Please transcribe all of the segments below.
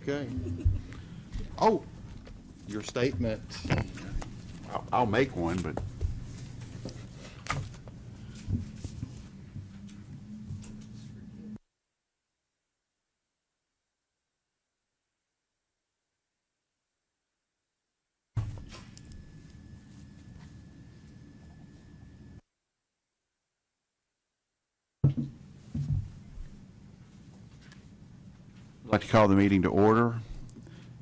Okay. Oh, your statement. I'll make one, but I'd like to call the meeting to order.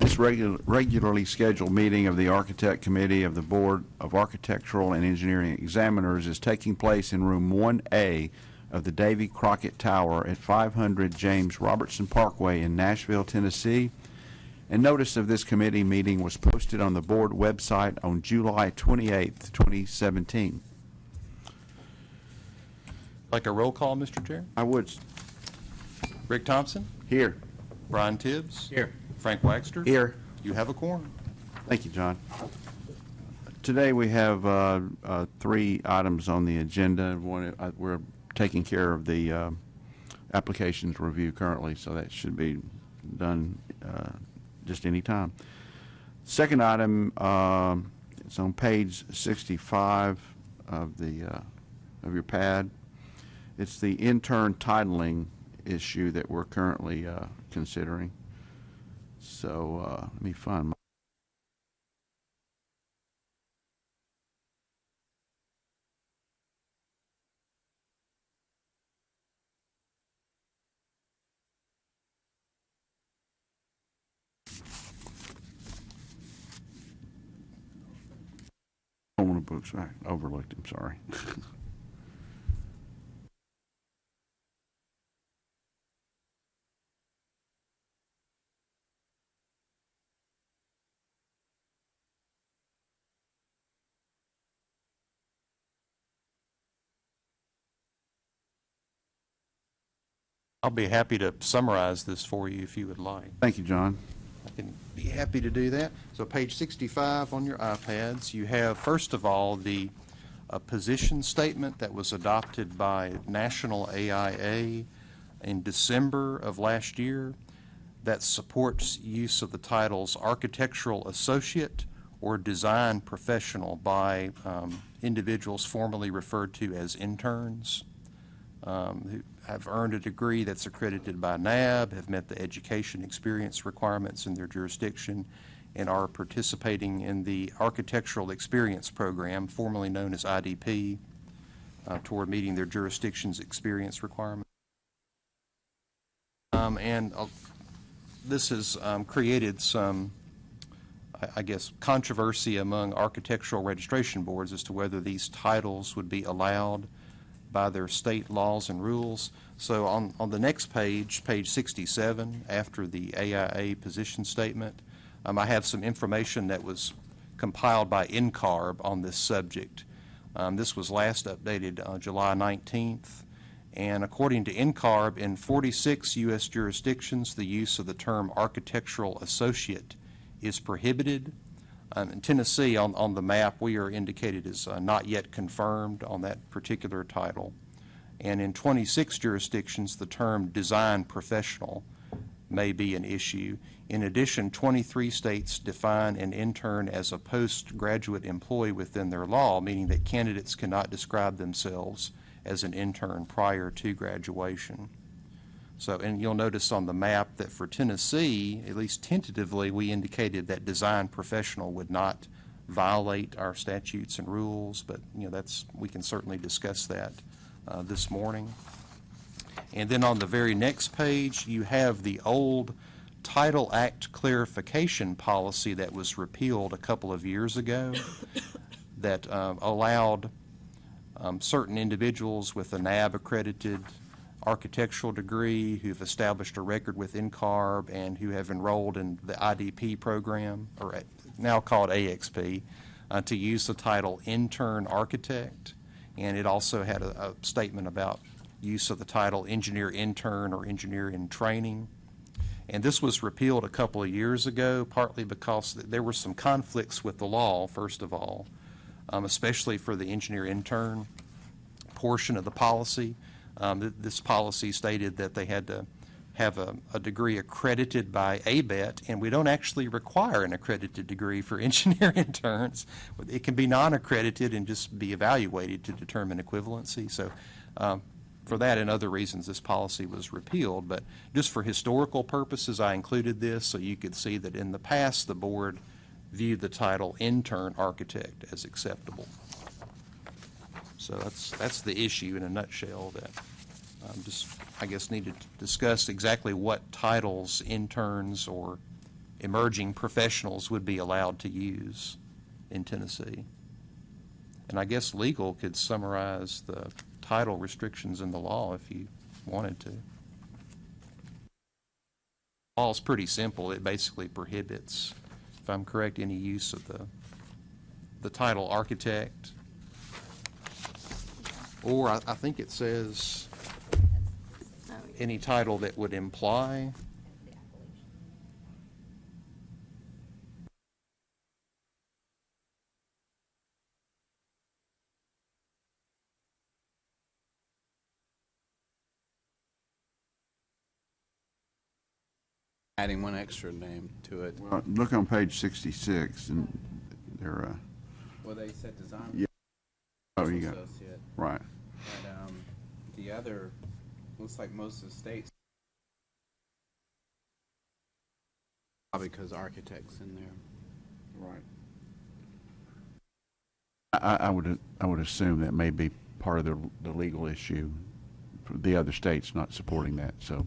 This regularly scheduled meeting of the Architect Committee of the Board of Architectural and Engineering Examiners is taking place in Room 1A of the Davy Crockett Tower at 500 James Robertson Parkway in Nashville, Tennessee. And notice of this committee meeting was posted on the board website on July 28th, 2017. Like a roll call, Mr. Chair? I would. Rick Thompson? Here. Brian Tibbs? Here. Frank Waxter? Here. You have a quorum. Thank you, John. Today we have 3 items on the agenda. We're taking care of the applications review currently, so that should be done just any time. Second item is on page 65 of your pad. It's the intern titling issue that we're currently considering. So let me find my one of the books. I overlooked him, sorry. I'll be happy to summarize this for you if you would like. Thank you, John. I can be happy to do that. So page 65 on your iPads, you have, first of all, the position statement that was adopted by National AIA in December of last year that supports use of the titles architectural associate or design professional by individuals formerly referred to as interns who have earned a degree that's accredited by NAB, have met the education experience requirements in their jurisdiction, and are participating in the Architectural Experience Program, formerly known as IDP, toward meeting their jurisdiction's experience requirements. This has created some, I guess, controversy among architectural registration boards as to whether these titles would be allowed by their state laws and rules. So on the next page, page 67, after the AIA position statement, I have some information that was compiled by NCARB on this subject. This was last updated on July 19th. And according to NCARB, in 46 U.S. jurisdictions, the use of the term architectural associate is prohibited. In Tennessee, on the map, we are indicated as not yet confirmed on that particular title. And in 26 jurisdictions, the term design professional may be an issue. In addition, 23 states define an intern as a postgraduate employee within their law, meaning that candidates cannot describe themselves as an intern prior to graduation. So, and you'll notice on the map that for Tennessee, at least tentatively, we indicated that design professional would not violate our statutes and rules, but we can certainly discuss that this morning. And then on the very next page, you have the old Title Act clarification policy that was repealed a couple of years ago that allowed certain individuals with a NAB accredited architectural degree who've established a record with NCARB and who have enrolled in the IDP program, or now called AXP, to use the title intern architect. And it also had a statement about use of the title engineer intern or engineer in training. And this was repealed a couple of years ago, partly because there were some conflicts with the law, first of all, especially for the engineer intern portion of the policy. This policy stated that they had to have a degree accredited by ABET, and we don't actually require an accredited degree for engineer interns. It can be non-accredited and just be evaluated to determine equivalency. So for that and other reasons, this policy was repealed. But just for historical purposes, I included this so you could see that in the past, the board viewed the title intern architect as acceptable. So that's the issue in a nutshell that just, I guess, needed to discuss exactly what titles interns or emerging professionals would be allowed to use in Tennessee. And I guess legal could summarize the title restrictions in the law if you wanted to. The law is pretty simple. It basically prohibits, if I'm correct, any use of the title architect. Or I think it says any title that would imply. Adding one extra name to it. Well, look on page 66, and there. Well, they said design. Yeah. Oh, you got it. Associate. Right. But the other looks like most of the states. Probably because architects in there. Right. I would assume that may be part of the legal issue for the other states not supporting that. So.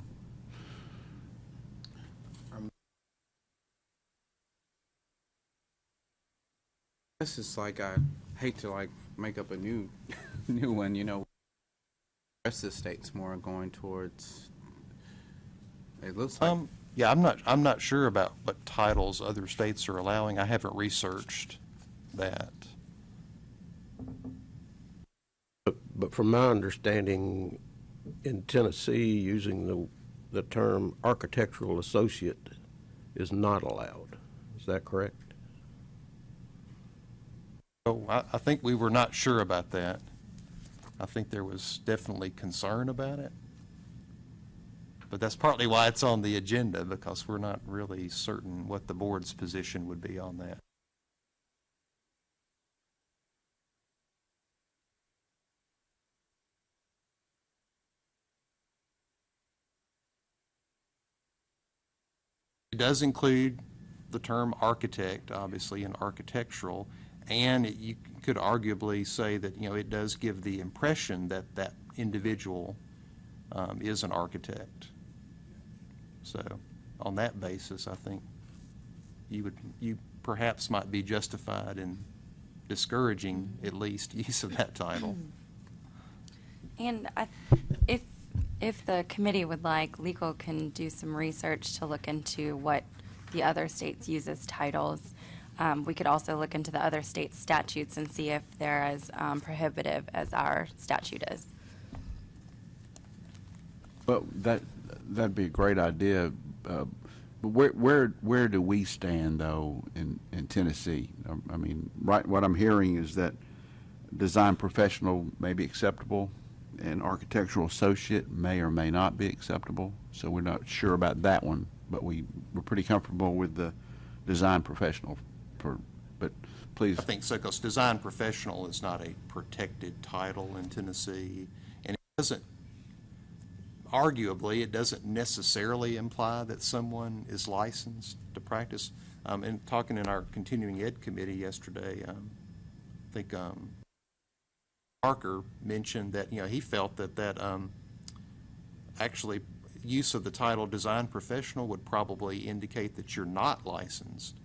This is like, I hate to like make up a new one, you know. The rest of the states more going towards, it looks like. Yeah, I'm not sure about what titles other states are allowing. I haven't researched that. But from my understanding, in Tennessee, using the term architectural associate is not allowed. Is that correct? Oh, I think we were not sure about that. I think there was definitely concern about it. But that's partly why it's on the agenda, because we're not really certain what the board's position would be on that. It does include the term architect, obviously, and architectural, and you could arguably say that, you know, it does give the impression that that individual is an architect. So on that basis, I think you perhaps might be justified in discouraging at least use of that title. And if the committee would like, legal can do some research to look into what the other states use as titles. We could also look into the other states' statutes and see if they're as prohibitive as our statute is. Well, that'd be a great idea. But where do we stand though in Tennessee? I mean, right. What I'm hearing is that design professional may be acceptable, and architectural associate may or may not be acceptable. So we're not sure about that one, but we're pretty comfortable with the design professional. But please. I think so, because design professional is not a protected title in Tennessee, and it doesn't. Arguably, it doesn't necessarily imply that someone is licensed to practice. And talking in our continuing ed committee yesterday, I think Parker mentioned that, you know, he felt that actually use of the title design professional would probably indicate that you're not licensed,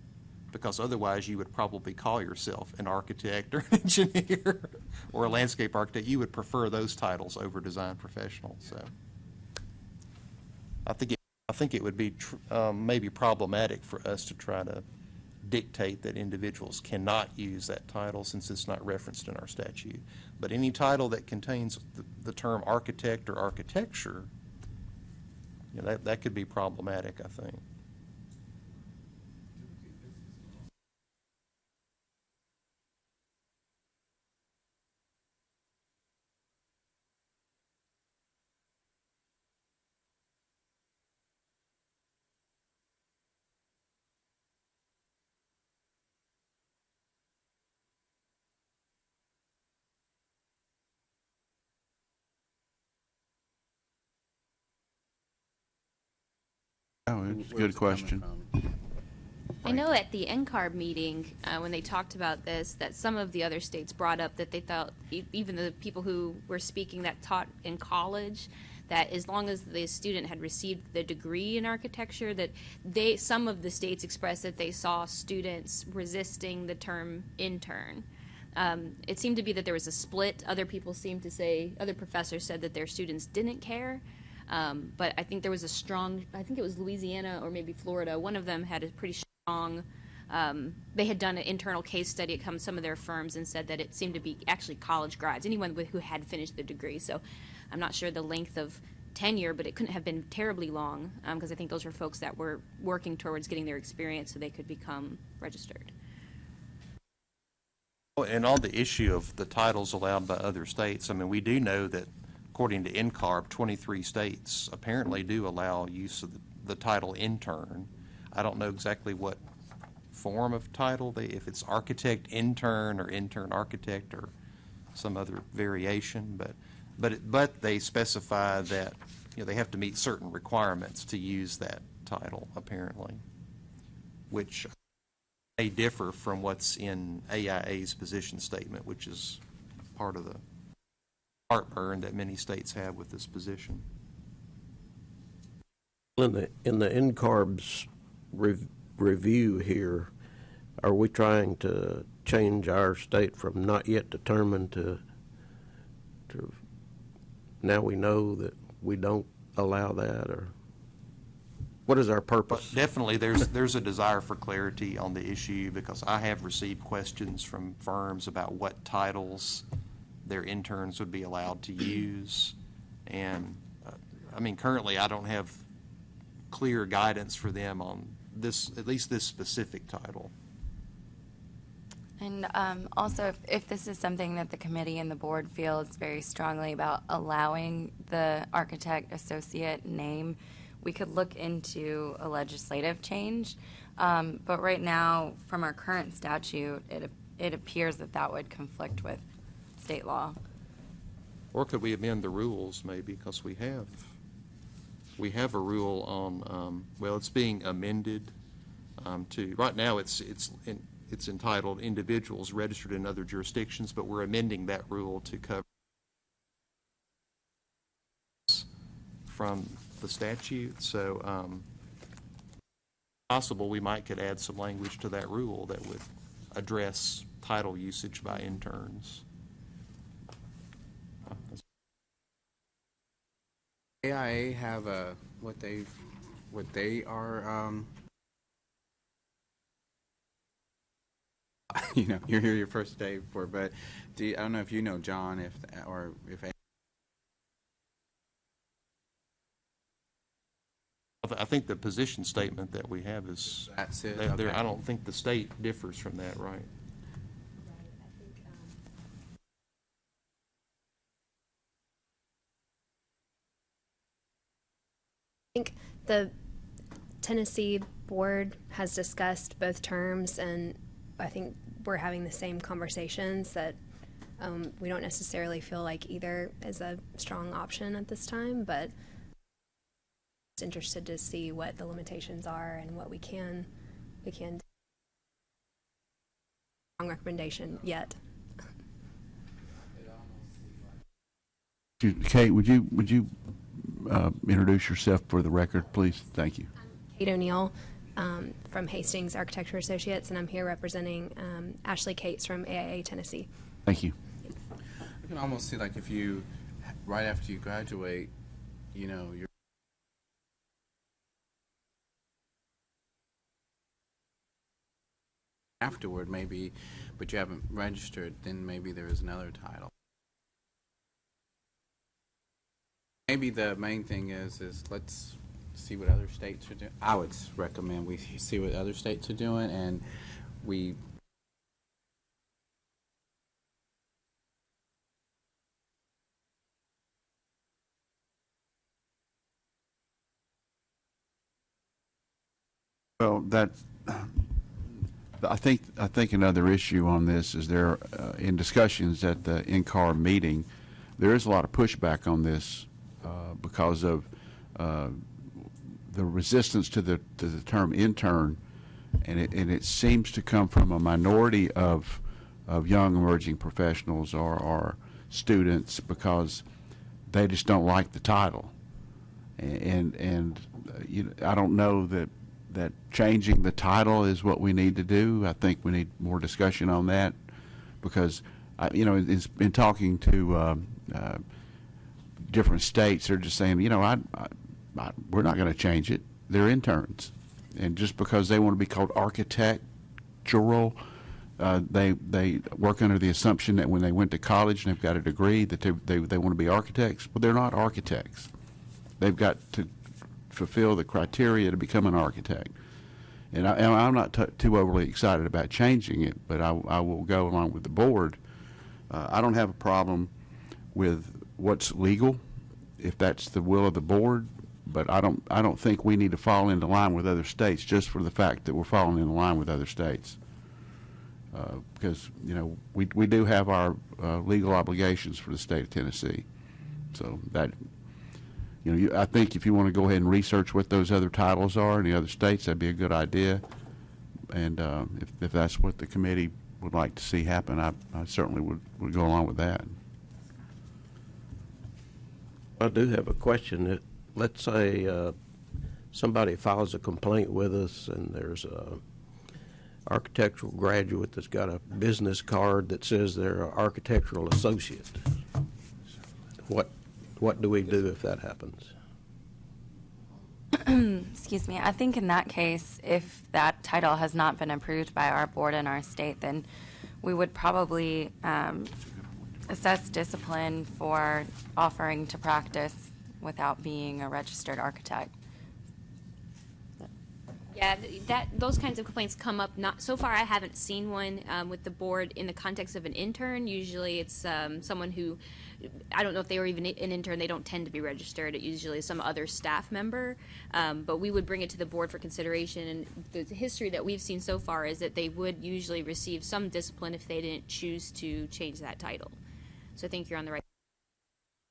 because otherwise you would probably call yourself an architect or an engineer or a landscape architect. You would prefer those titles over design professional. So I think it would be maybe problematic for us to try to dictate that individuals cannot use that title since it's not referenced in our statute. But any title that contains the term architect or architecture, you know, that could be problematic, I think. Oh, it's a Where's good it coming question. from? I know at the NCARB meeting, when they talked about this, that some of the other states brought up that they felt, even the people who were speaking that taught in college, that as long as the student had received the degree in architecture, that some of the states expressed that they saw students resisting the term intern. It seemed to be that there was a split. Other professors said that their students didn't care. But I think there was I think it was Louisiana or maybe Florida. One of them had a pretty strong, they had done an internal case study at some of their firms and said that it seemed to be actually college grads, anyone who had finished the degree. So I'm not sure the length of tenure, but it couldn't have been terribly long, because I think those were folks that were working towards getting their experience so they could become registered. And on the issue of the titles allowed by other states, I mean, we do know that according to NCARB, 23 states apparently do allow use of the title intern. I don't know exactly what form of title, if it's architect intern or intern architect or some other variation, but they specify that, you know, they have to meet certain requirements to use that title, apparently, which may differ from what's in AIA's position statement, which is part of the heartburn that many states have with this position. In the NCARB's review here, are we trying to change our state from not yet determined to now we know that we don't allow that, or what is our But purpose? definitely, there's a desire for clarity on the issue, because I have received questions from firms about what titles their interns would be allowed to use. And, I mean, currently, I don't have clear guidance for them on this, at least this specific title. And also, if this is something that the committee and the board feels very strongly about allowing the architect associate name, we could look into a legislative change. But right now, from our current statute, it appears that that would conflict with state law. Or could we amend the rules, maybe, because we have a rule on, well, it's being amended right now it's entitled individuals registered in other jurisdictions, but we're amending that rule to cover from the statute. So possible we could add some language to that rule that would address title usage by interns. AIA have what they are, you know, you're here your first day for, but I don't know if you know, John, if I think the position statement that we have is, that's it. I Okay. don't think the state differs from that, right? I think the Tennessee board has discussed both terms, and I think we're having the same conversations that we don't necessarily feel like either is a strong option at this time, but just interested to see what the limitations are and what we can do. Strong recommendation yet. Kate, would you introduce yourself for the record, please? Thank you. Kate O'Neill from Hastings Architecture Associates, and I'm here representing Ashley Cates from AIA Tennessee. Thank you. You can almost see, like, if you, right after you graduate, you know, you're afterward maybe, but you haven't registered, then maybe there is another title. Maybe the main thing is let's see what other states are doing. I would recommend we see what other states are doing, and we Well, I think another issue on this is there, in discussions at the NCAR meeting, there is a lot of pushback on this because of the resistance to the term intern, and it seems to come from a minority of young emerging professionals or students, because they just don't like the title, and I don't know that changing the title is what we need to do. I think we need more discussion on that, because in talking to different states, they're just saying, we're not going to change it. They're interns, and just because they want to be called architectural, they work under the assumption that when they went to college and they've got a degree that they want to be architects. Well, they're not architects. They've got to fulfill the criteria to become an architect. And I'm not too overly excited about changing it, but I will go along with the board. I don't have a problem with what's legal, if that's the will of the board, but I don't think we need to fall into line with other states just for the fact that we're falling in line with other states. Because we do have our legal obligations for the state of Tennessee, so that I think if you want to go ahead and research what those other titles are in the other states, that'd be a good idea. And if that's what the committee would like to see happen, I certainly would go along with that. I do have a question. Let's say somebody files a complaint with us, and there's a architectural graduate that's got a business card that says they're an architectural associate. What do we do if that happens? Excuse me. I think in that case, if that title has not been approved by our board in our state, then we would probably assess discipline for offering to practice without being a registered architect. Yeah, those kinds of complaints come up. Not so far, I haven't seen one with the board in the context of an intern. Usually, it's someone who, I don't know if they were even an intern. They don't tend to be registered. It usually is some other staff member. But we would bring it to the board for consideration. And the history that we've seen so far is that they would usually receive some discipline if they didn't choose to change that title. So I think you're on the right.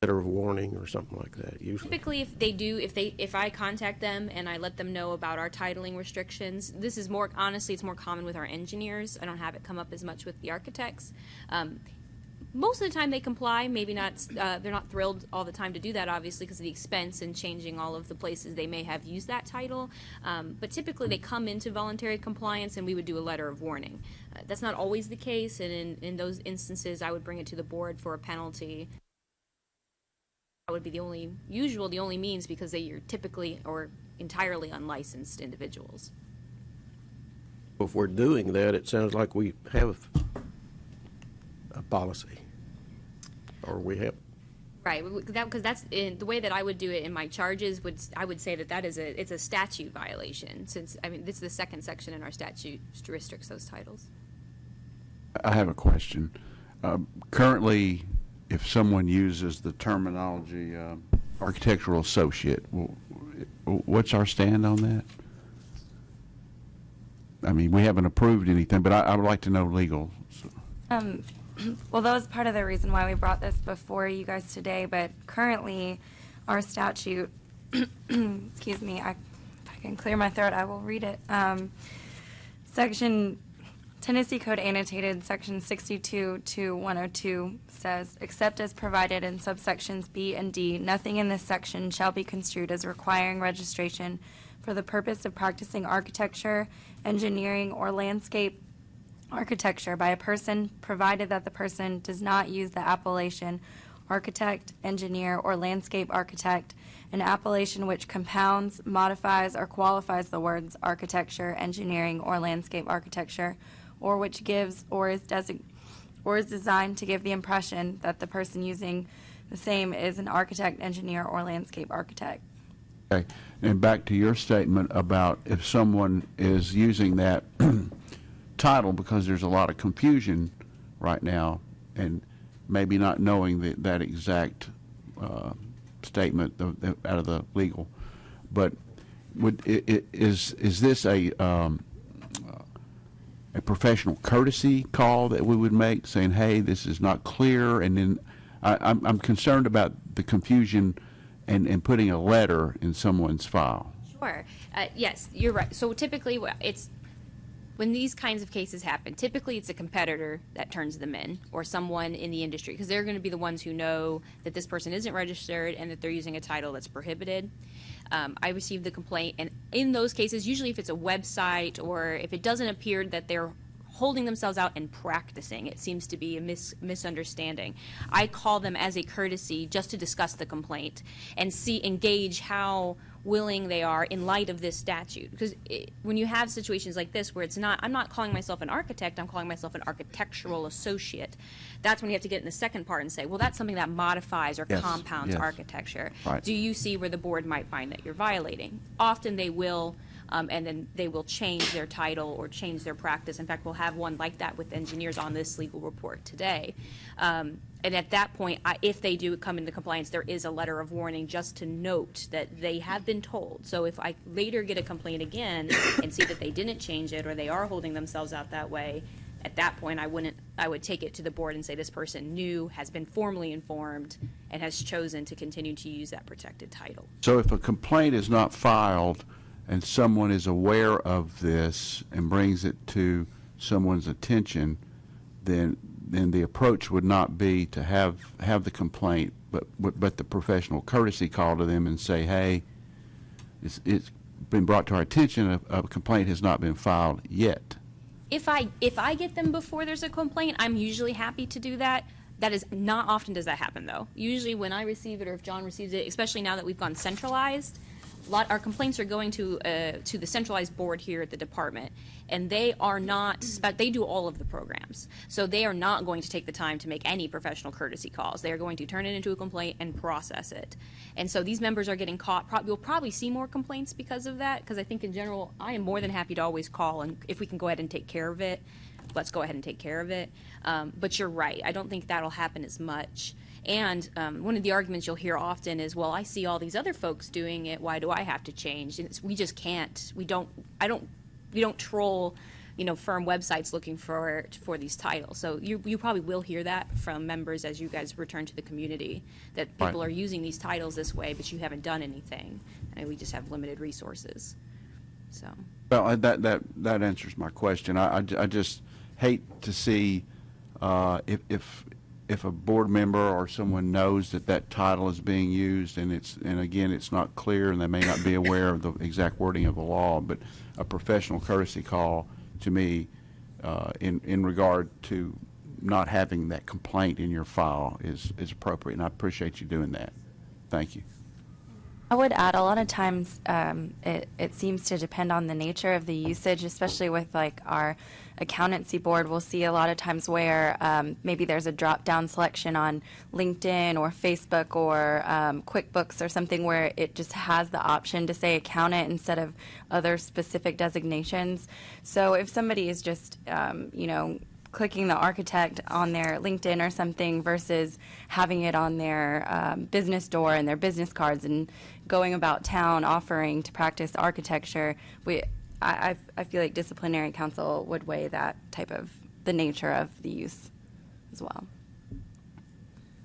Letter of warning or something like that, usually. Typically, if they do, if I contact them and I let them know about our titling restrictions, this is more, honestly, it's more common with our engineers. I don't have it come up as much with the architects. Most of the time they comply, maybe not, they're not thrilled all the time to do that, obviously, because of the expense and changing all of the places they may have used that title. But typically they come into voluntary compliance and we would do a letter of warning. That's not always the case, and in those instances I would bring it to the board for a penalty. That would be the only means, because they are typically or entirely unlicensed individuals. If we're doing that, it sounds like we have a policy, or we have. Right, because that's the way that I would do it in my charges. I would say that it's a statute violation, since this is the second section in our statute restricts those titles. I have a question. Currently, if someone uses the terminology architectural associate, what's our stand on that? We haven't approved anything, but I would like to know legal. So. Well, that was part of the reason why we brought this before you guys today, but currently our statute, excuse me, if I can clear my throat, I will read it. Tennessee Code Annotated, Section 62-102 says, except as provided in subsections B and D, nothing in this section shall be construed as requiring registration for the purpose of practicing architecture, engineering, or landscape architecture by a person, provided that the person does not use the appellation architect, engineer, or landscape architect, an appellation which compounds, modifies, or qualifies the words architecture, engineering, or landscape architecture, or which gives or is designed to give the impression that the person using the same is an architect, engineer, or landscape architect. Okay, and back to your statement about if someone is using that title, because there's a lot of confusion right now, and maybe not knowing that exact statement out of the legal, but is this a professional courtesy call that we would make, saying, hey, this is not clear? And then I'm concerned about the confusion and putting a letter in someone's file. Sure. Yes, you're right. So typically, when these kinds of cases happen, typically it's a competitor that turns them in, or someone in the industry, because they're going to be the ones who know that this person isn't registered and that they're using a title that's prohibited. I received the complaint, and in those cases, usually if it's a website or if it doesn't appear that they're holding themselves out and practicing, it seems to be a misunderstanding. I call them as a courtesy just to discuss the complaint and engage how willing they are in light of this statute. Because when you have situations like this where I'm not calling myself an architect, I'm calling myself an architectural associate. That's when you have to get in the second part and say, well, that's something that modifies or Yes, compounds yes. architecture. Right. Do you see where the board might find that you're violating? Often they will, and then they will change their title or change their practice. In fact, we'll have one like that with engineers on this legal report today. And at that point, if they do come into compliance, there is a letter of warning just to note that they have been told. So if I later get a complaint again and see that they didn't change it or they are holding themselves out that way, at that point I would take it to the board and say this person knew, has been formally informed, and has chosen to continue to use that protected title. So if a complaint is not filed and someone is aware of this and brings it to someone's attention, then the approach would not be to have the complaint, but the professional courtesy call to them and say, hey, it's been brought to our attention, a complaint has not been filed yet. If I get them before there's a complaint, I'm usually happy to do that. That is not often does that happen, though. Usually when I receive it or if John receives it, especially now that we've gone centralized, our complaints are going to the centralized board here at the department, and they are not, they do all of the programs. So they are not going to take the time to make any professional courtesy calls. They are going to turn it into a complaint and process it. And so these members are getting caught. You'll probably see more complaints because of that, because I think in general, I am more than happy to always call, and if we can go ahead and take care of it, let's go ahead and take care of it. But you're right. I don't think that'll happen as much. And one of the arguments you'll hear often is, well, I see all these other folks doing it. Why do I have to change? And we just can't. We don't troll, firm websites looking for these titles. So you probably will hear that from members as you guys return to the community, that people Right. are using these titles this way, but you haven't done anything, and we just have limited resources. So. Well, that answers my question. I just hate to see if a board member or someone knows that title is being used and again it's not clear and they may not be aware of the exact wording of the law, but a professional courtesy call to me in regard to not having that complaint in your file is appropriate, and I appreciate you doing that. Thank you. I would add, a lot of times it seems to depend on the nature of the usage, especially with like our accountancy board. We'll see a lot of times where maybe there's a drop-down selection on LinkedIn or Facebook or QuickBooks or something where it just has the option to say accountant instead of other specific designations. So if somebody is just, clicking the architect on their LinkedIn or something versus having it on their business door and their business cards and going about town offering to practice architecture, I feel like disciplinary counsel would weigh that type of the nature of the use as well.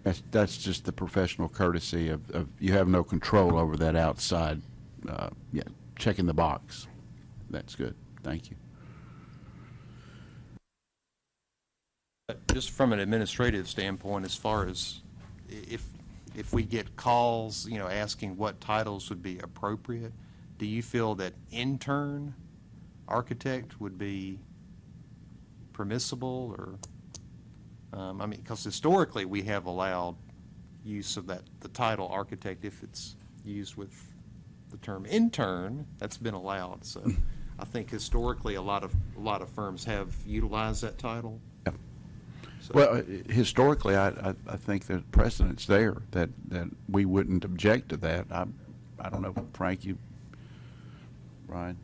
That's just the professional courtesy of you have no control over that outside, checking the box. That's good. Thank you. Just from an administrative standpoint, as far as if we get calls, asking what titles would be appropriate, do you feel that intern architect would be permissible, or, because historically we have allowed use of the title architect if it's used with the term intern, that's been allowed. So I think historically a lot of firms have utilized that title. So. Well, historically, I think the precedent's there that we wouldn't object to that. I don't know, Frank, Ryan?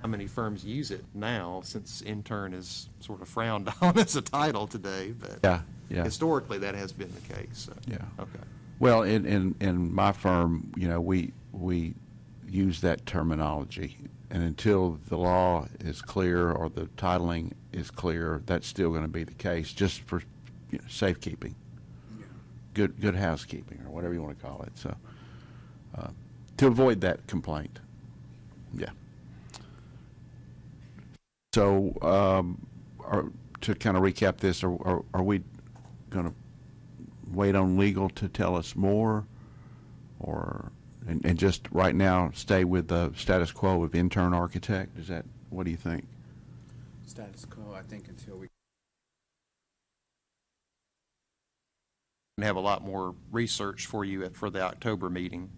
How many firms use it now, since intern is sort of frowned on as a title today? But Yeah. historically, that has been the case. So. Yeah. Okay. Well, in my firm, we use that terminology, and until the law is clear or the titling is clear, that's still going to be the case, just for safekeeping, good housekeeping, or whatever you want to call it. So to avoid that complaint. Yeah. So, to kind of recap this, are we going to wait on legal to tell us more, or and just right now stay with the status quo of intern architect? Is that, what do you think? Status quo, I think, until we. And have a lot more research for you for the October meeting,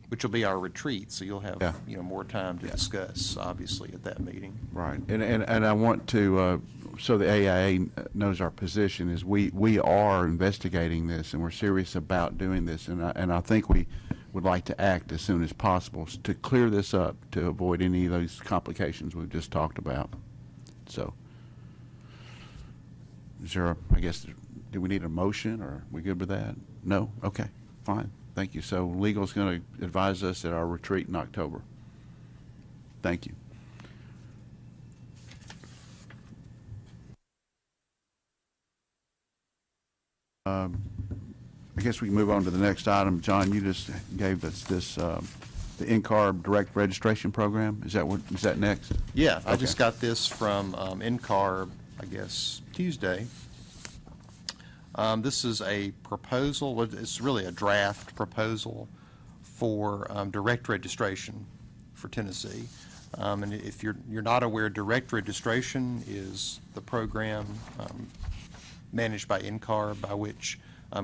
which will be our retreat, so you'll have, Yeah. more time to discuss, obviously, at that meeting. Right, and I want to, so the AIA knows our position is we are investigating this, and we're serious about doing this, and I think we would like to act as soon as possible to clear this up, to avoid any of those complications we've just talked about. So, is there I guess, do we need a motion, or are we good with that? No? Okay, fine. Thank you. So legal's going to advise us at our retreat in October. Thank you. I guess we can move on to the next item. John, you just gave us this, the NCARB direct registration program. Is that next? Yeah, I Okay. just got this from NCARB, I guess, Tuesday. This is a proposal, it's really a draft proposal for direct registration for Tennessee. And if you're not aware, direct registration is the program managed by NCARB, by which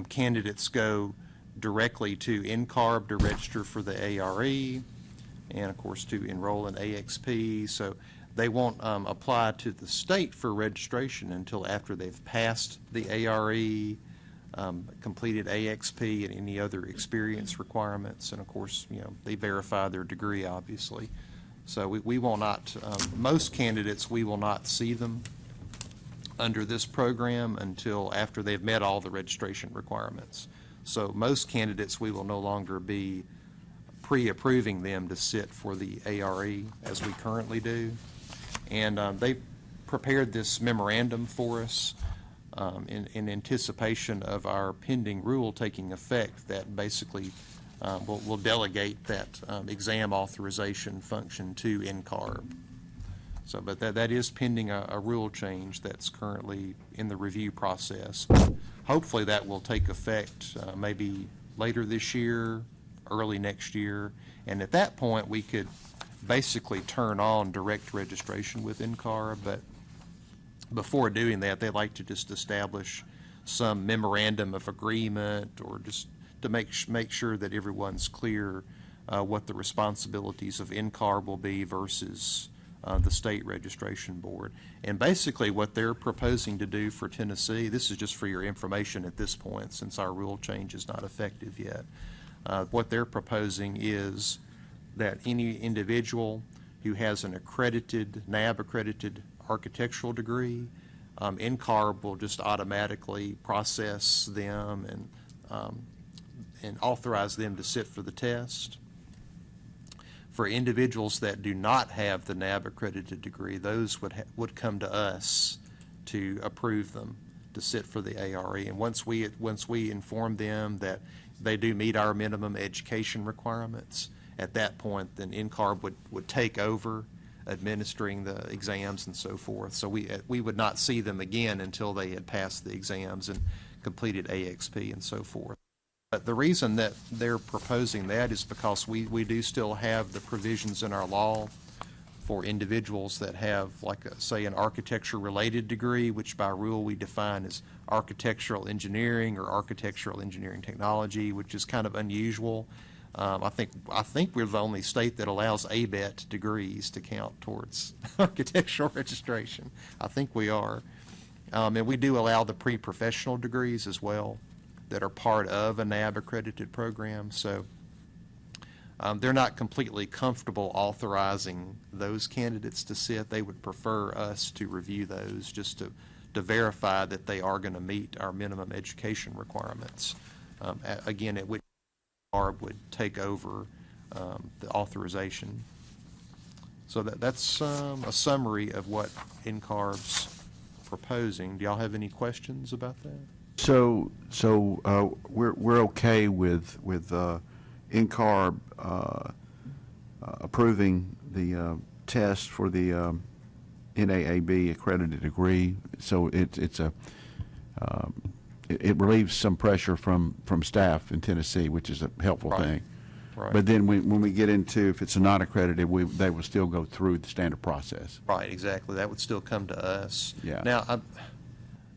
candidates go directly to NCARB to register for the ARE, and of course to enroll in AXP. So they won't apply to the state for registration until after they've passed the ARE, completed AXP, and any other experience requirements. And of course, they verify their degree, obviously. So we will not, most candidates, we will not see them under this program until after they've met all the registration requirements. So most candidates, we will no longer be pre-approving them to sit for the ARE as we currently do. And they prepared this memorandum for us in anticipation of our pending rule taking effect that basically will delegate that exam authorization function to NCARB. So, but that is pending a rule change that's currently in the review process. Hopefully that will take effect maybe later this year, early next year, and at that point we could basically turn on direct registration with NCARB. But before doing that, they like to just establish some memorandum of agreement, or just to make sure that everyone's clear what the responsibilities of NCARB will be versus the state registration board. And basically what they're proposing to do for Tennessee, this is just for your information at this point since our rule change is not effective yet, what they're proposing is that any individual who has an accredited, NAB-accredited architectural degree, NCARB will just automatically process them and authorize them to sit for the test. For individuals that do not have the NAB-accredited degree, those would come to us to approve them to sit for the ARE. And once we inform them that they do meet our minimum education requirements, at that point, then NCARB would take over administering the exams and so forth. So we would not see them again until they had passed the exams and completed AXP and so forth. But the reason that they're proposing that is because we do still have the provisions in our law for individuals that have, like, say, an architecture-related degree, which by rule we define as architectural engineering or architectural engineering technology, which is kind of unusual. I think we're the only state that allows ABET degrees to count towards architectural registration. I think we are. And we do allow the pre-professional degrees as well that are part of a NAB-accredited program. So they're not completely comfortable authorizing those candidates to sit. They would prefer us to review those just to verify that they are going to meet our minimum education requirements. Again, at which NCARB would take over the authorization. So that's a summary of what NCARB's proposing. Do y'all have any questions about that? So we're okay with NCARB approving the test for the NAAB accredited degree. So it relieves some pressure from staff in Tennessee, which is a helpful Right. thing. Right. But then when we get into, if it's not accredited, they will still go through the standard process. Right, exactly. That would still come to us. Yeah. Now,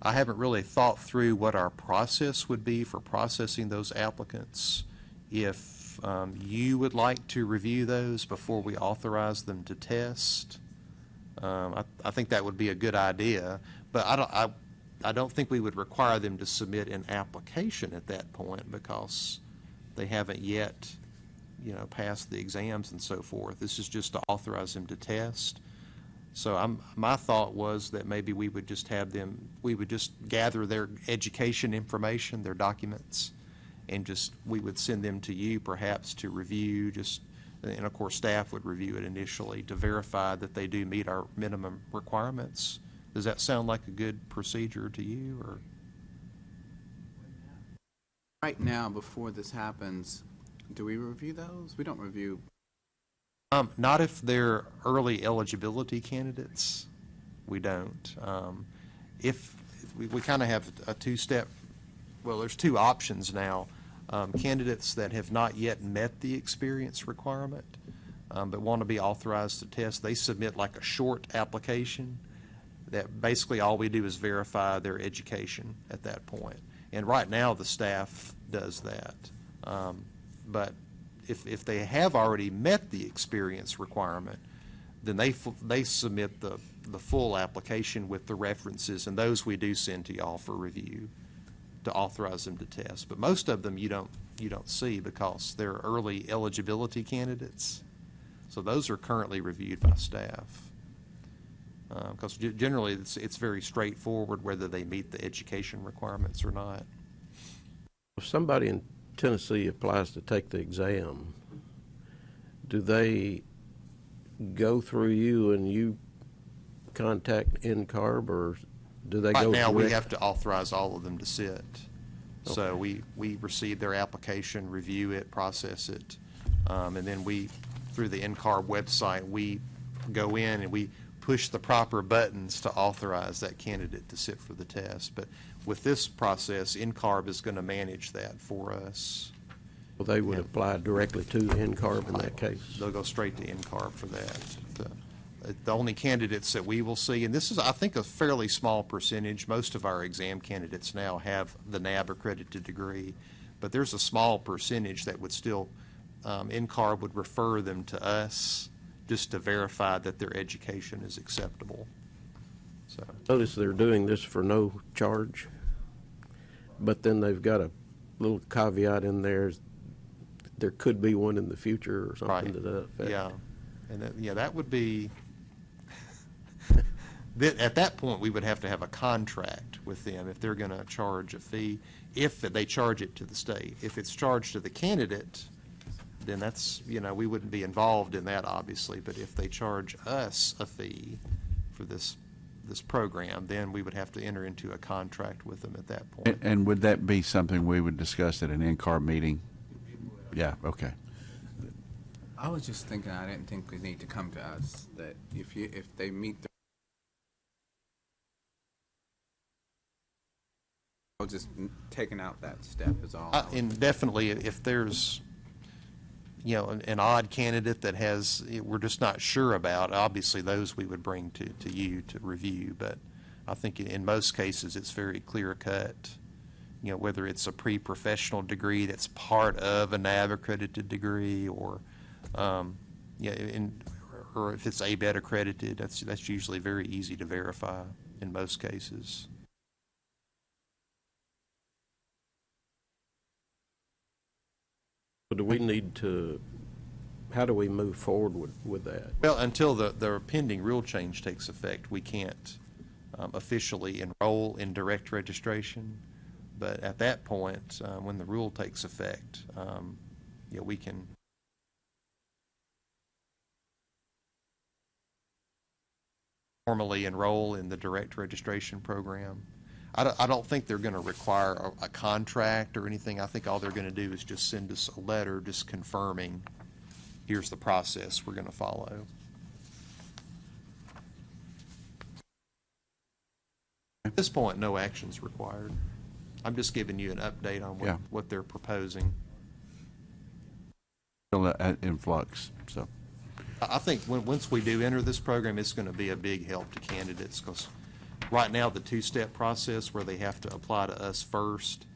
I haven't really thought through what our process would be for processing those applicants. If you would like to review those before we authorize them to test, I think that would be a good idea. But I don't think we would require them to submit an application at that point because they haven't yet, passed the exams and so forth. This is just to authorize them to test. So my thought was that maybe we would just gather their education information, their documents, and we would send them to you perhaps to review, and of course staff would review it initially to verify that they do meet our minimum requirements. Does that sound like a good procedure to you, or? Right now, before this happens, do we review those? We don't review. Not if they're early eligibility candidates. We don't. If we kind of have a two-step, well, there's two options now. Candidates that have not yet met the experience requirement, but want to be authorized to test, they submit like a short application that basically all we do is verify their education at that point. And right now, the staff does that. But if they have already met the experience requirement, then they submit the full application with the references, and those we do send to y'all for review to authorize them to test. But most of them you don't see because they're early eligibility candidates. So those are currently reviewed by staff. Because generally it's very straightforward whether they meet the education requirements or not. If somebody in Tennessee applies to take the exam, do they go through you and you contact NCARB, or do they go Right now, we direct? have to authorize all of them to sit. So we receive their application, review it, process it, and then through the NCARB website, we go in and we push the proper buttons to authorize that candidate to sit for the test. But with this process, NCARB is going to manage that for us. Well, they would Yeah. apply directly to NCARB in that case. They'll go straight to NCARB for that. The only candidates that we will see, and this is, I think, a fairly small percentage. Most of our exam candidates now have the NAB accredited degree, but there's a small percentage that would still, NCARB would refer them to us just to verify that their education is acceptable. So, Notice they're doing this for no charge, but then they've got a little caveat in there. There could be one in the future or something right, to that effect. yeah. And that would be, at that point, we would have to have a contract with them if they're going to charge a fee, if they charge it to the state. If it's charged to the candidate, then that's, we wouldn't be involved in that, obviously. But if they charge us a fee for this program, then we would have to enter into a contract with them at that point. And would that be something we would discuss at an NCARB meeting? Yeah, okay. I was just thinking, I didn't think we need to come to us, that if they meet the, I was just taking out that step is all. And definitely, if there's, an odd candidate that we're just not sure about, obviously those we would bring to you to review. But I think in most cases, it's very clear cut, whether it's a pre-professional degree that's part of a NAB accredited degree, or, or if it's ABET accredited, that's usually very easy to verify in most cases. Do we need to, how do we move forward with that? Well, until the pending rule change takes effect, we can't officially enroll in direct registration. But at that point, when the rule takes effect, we can formally enroll in the direct registration program. I don't think they're going to require a contract or anything. I think all they're going to do is just send us a letter just confirming, here's the process we're going to follow. At this point, no action's required. I'm just giving you an update on Yeah. what they're proposing. Still in flux, so. I think once we do enter this program, it's going to be a big help to candidates, because right now, the two-step process where they have to apply to us first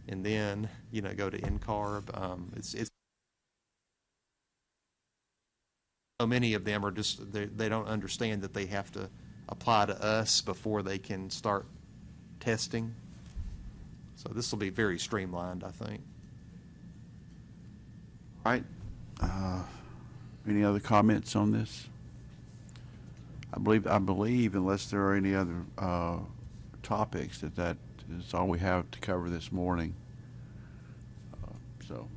and then, go to NCARB, it's so many of them are just, they don't understand that they have to apply to us before they can start testing. So this will be very streamlined, I think. All right. Any other comments on this? I believe unless there are any other topics, that is all we have to cover this morning. So.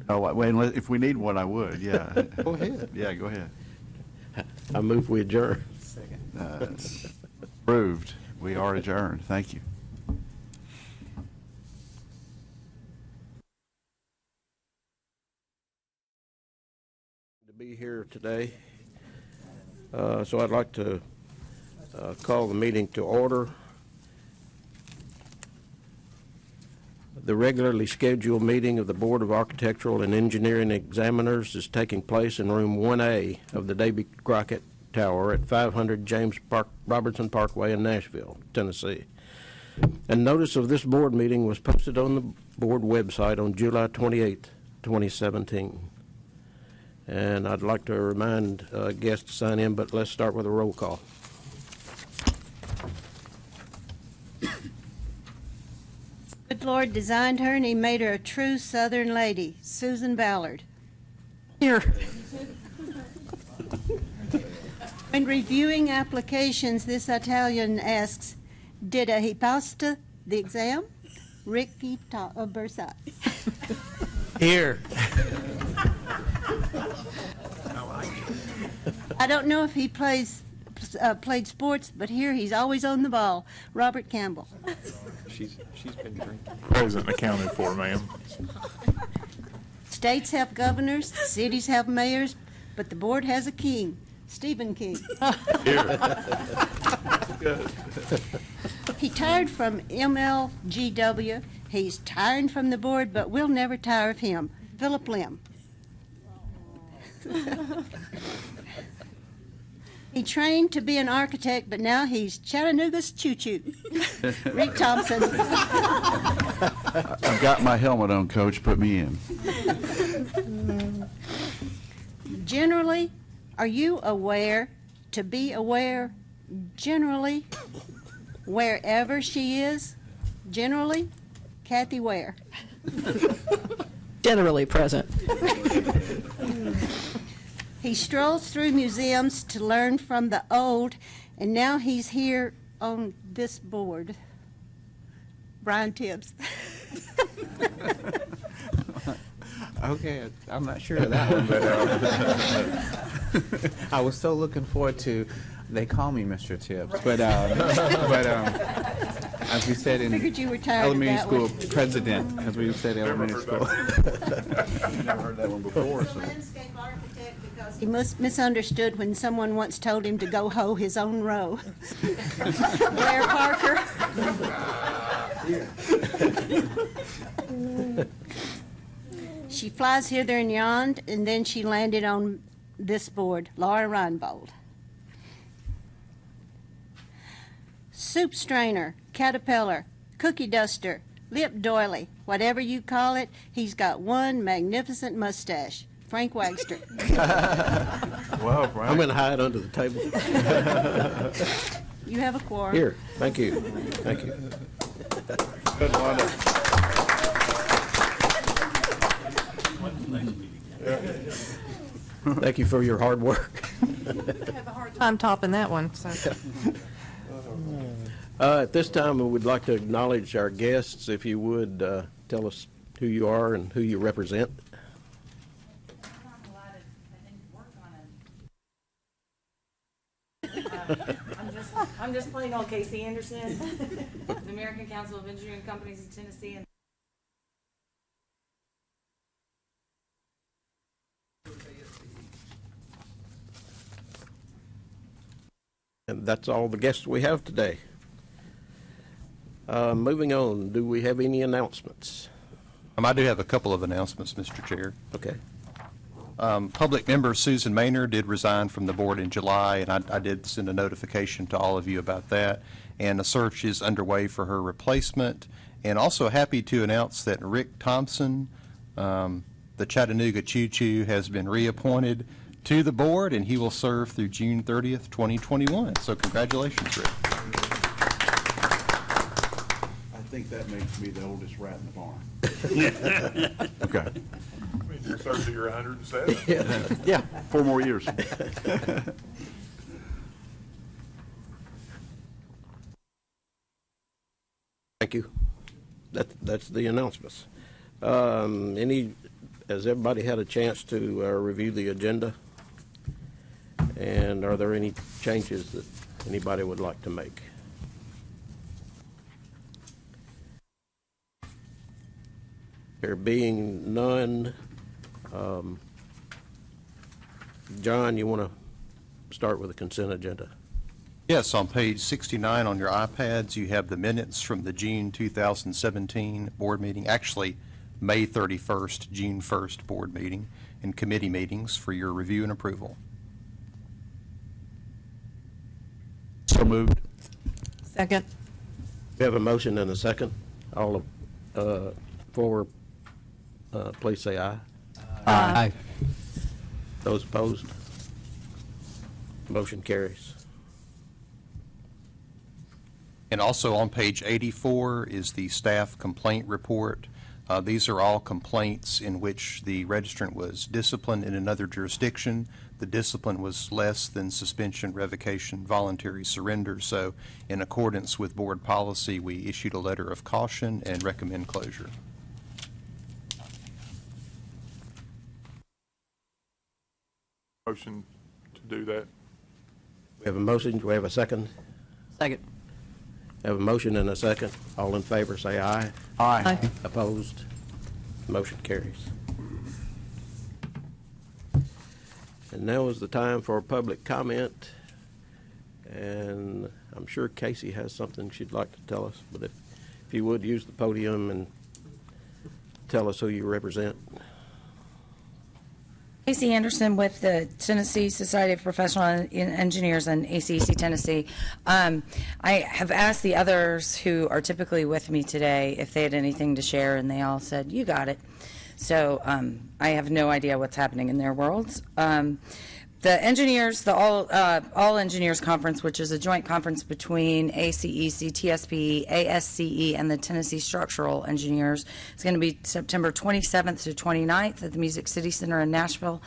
Oh, wait, if we need one, I would, yeah. Go ahead. Yeah, go ahead. I move we adjourn. Approved. We are adjourned. Thank you. To be here today. So I'd like to call the meeting to order. The regularly scheduled meeting of the Board of Architectural and Engineering Examiners is taking place in Room 1A of the Davy Crockett Tower at 500 James Robertson Parkway in Nashville, Tennessee. And notice of this board meeting was posted on the board website on July 28, 2017. And I'd like to remind guests to sign in, but let's start with a roll call. Good Lord designed her and he made her a true Southern lady. Susan Ballard. Here. When reviewing applications, this Italian asks, did he pass the exam? Ricky Bersat. Here. I don't know if he played sports, but here he's always on the ball. Robert Campbell. She's been drinking. Present accounted for, ma'am. States have governors, cities have mayors, but the board has a king, Stephen King. He tired from MLGW. He's tiring from the board, but we'll never tire of him. Philip Lim. He trained to be an architect, but now he's Chattanooga's choo-choo. Rick Thompson. I've got my helmet on, Coach. Put me in. Generally, are you aware to be aware? Generally, wherever she is, generally, Kathy Ware. Generally present. He strolls through museums to learn from the old, and now he's here on this board. Brian Tibbs. Okay, I'm not sure of that one, but I was so looking forward to. They call me Mr. Tibbs, but as we said in Figured you were tired of elementary that school, one. president, as we said in elementary school. Never heard that one before, so. Landscape architect because he misunderstood when someone once told him to go hoe his own row. Blair Parker. She flies hither and yon, and then she landed on this board, Laura Reinbold. Soup strainer, caterpillar, cookie duster, lip doily, whatever you call it, he's got one magnificent mustache. Frank Wagster. Well, I'm going to hide under the table. You have a quorum. Here, thank you. Thank you. Good, Wanda. Thank you for your hard work. I'm topping that one, so. At this time, we would like to acknowledge our guests. If you would, tell us who you are and who you represent. I'm just plain old Casey Anderson, the American Council of Engineering Companies of Tennessee. And And that's all the guests we have today. Moving on, do we have any announcements? I do have a couple of announcements, Mr. Chair. Okay. Public member Susan Maynard did resign from the board in July, and I did send a notification to all of you about that. And a search is underway for her replacement. And also happy to announce that Rick Thompson, the Chattanooga Choo Choo, has been reappointed to the board, and he will serve through June 30th, 2021. So congratulations, Rick. I think that makes me the oldest rat in the barn. Okay. You served to your 107. Yeah, 4 more years. Thank you. That's the announcements. Has everybody had a chance to review the agenda? And are there any changes that anybody would like to make? There being none, John, you want to start with the consent agenda? Yes, on page 69 on your iPads, you have the minutes from the June 2017 board meeting, actually May 31st, June 1st board meeting, and committee meetings for your review and approval. So moved. second. We have a motion and a second. All for, please say aye. Aye. Those opposed? Motion carries. And also on page 84 is the staff complaint report. These are all complaints in which the registrant was disciplined in another jurisdiction. The discipline was less than suspension, revocation, voluntary surrender. So in accordance with board policy, we issued a letter of caution and recommend closure. Motion to do that. We have a motion. Do we have a second? Second. We have a motion and a second. All in favor, say aye. Aye. Opposed? Motion carries. And now is the time for public comment. And I'm sure Casey has something she'd like to tell us, but if you would, use the podium and tell us who you represent. Casey Anderson with the Tennessee Society of Professional Engineers and ACEC Tennessee. I have asked the others who are typically with me today if they had anything to share, and they all said, you got it. So I have no idea what's happening in their worlds. The engineers, the All Engineers Conference, which is a joint conference between ACEC, TSPE, ASCE, and the Tennessee Structural Engineers, is going to be September 27th to 29th at the Music City Center in Nashville.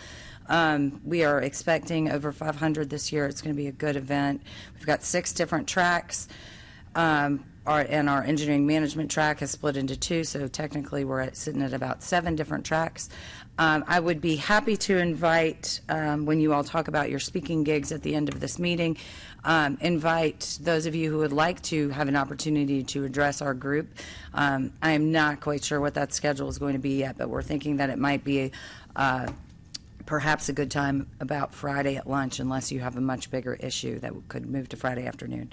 We are expecting over 500 this year. It's going to be a good event. We've got 6 different tracks. And our engineering management track is split into 2, so technically we're sitting at about 7 different tracks. I would be happy to invite, when you all talk about your speaking gigs at the end of this meeting, invite those of you who would like to have an opportunity to address our group. I am not quite sure what that schedule is going to be yet, but we're thinking that it might be perhaps a good time about Friday at lunch, unless you have a much bigger issue that could move to Friday afternoon.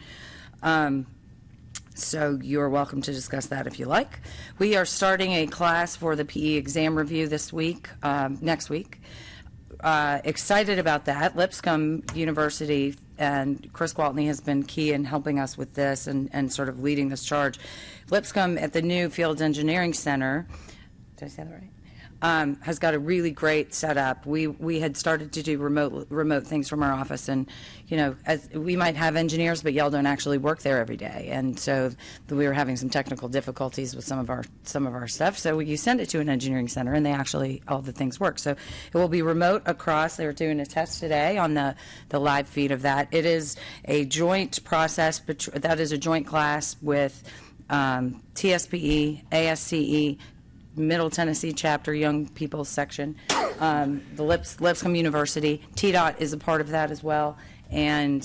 So you're welcome to discuss that if you like. We are starting a class for the PE exam review this week, next week. Excited about that. Lipscomb University and Chris Gwaltney has been key in helping us with this and sort of leading this charge. Lipscomb at the new Fields Engineering Center, did I say that right? Has got a really great setup. We had started to do remote things from our office, and as we might have engineers, but y'all don't actually work there every day, and so we were having some technical difficulties with some of our stuff. So you send it to an engineering center, and all the things work. So it will be remote across. They were doing a test today on the live feed of that. It is a joint process, that is a joint class with TSPE, ASCE, Middle Tennessee Chapter, Young People's Section, the Lipscomb University. TDOT is a part of that as well, And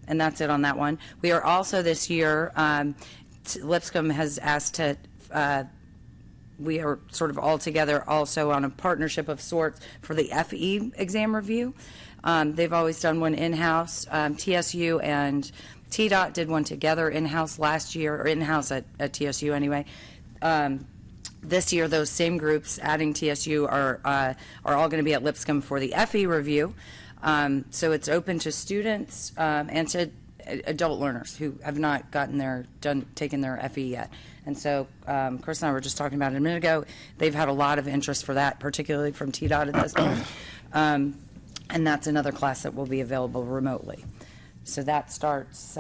that's it on that one. We are also this year, Lipscomb has asked to, we are sort of all together also on a partnership of sorts for the FE exam review. They've always done one in-house. TSU and TDOT did one together in-house last year, or in-house at TSU anyway. This year, those same groups, adding TSU, are all going to be at Lipscomb for the FE review. So it's open to students and to adult learners who have not taken their FE yet. And so Chris and I were just talking about it a minute ago. They've had a lot of interest for that, particularly from TDOT at this point. And that's another class that will be available remotely. So that starts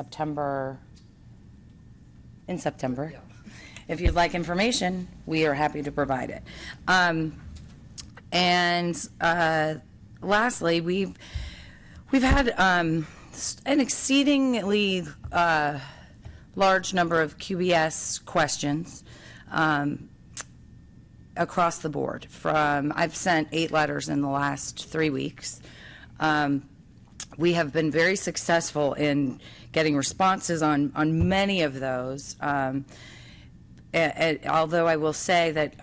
in September. If you'd like information, we are happy to provide it. Lastly, we've had an exceedingly large number of QBS questions across the board. I've sent 8 letters in the last 3 weeks. We have been very successful in getting responses on many of those. Although I will say that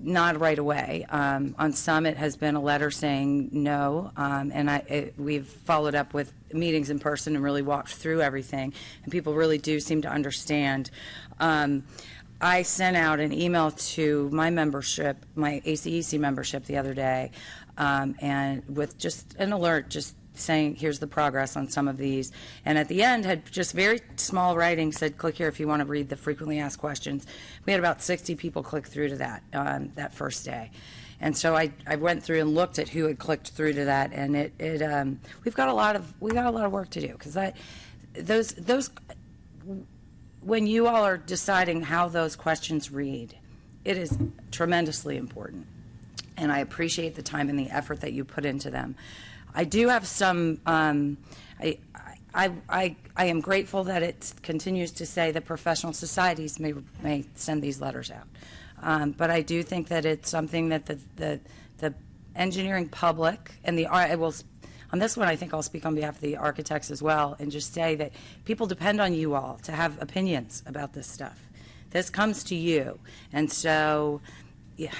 not right away. On some, it has been a letter saying no, and we've followed up with meetings in person and really walked through everything, and people really do seem to understand. I sent out an email to my membership, my ACEC membership the other day, and with just an alert, just saying here's the progress on some of these, and at the end had just very small writing, said click here if you want to read the frequently asked questions. We had about 60 people click through to that that first day, and so I went through and looked at who had clicked through to that, and we've got a lot of work to do, because those when you all are deciding how those questions read, it is tremendously important, and I appreciate the time and the effort that you put into them. I do have some, I am grateful that it continues to say that professional societies may send these letters out. But I do think that it's something that the engineering public and on this one I think I'll speak on behalf of the architects as well, and just say that people depend on you all to have opinions about this stuff. This comes to you. And so yeah,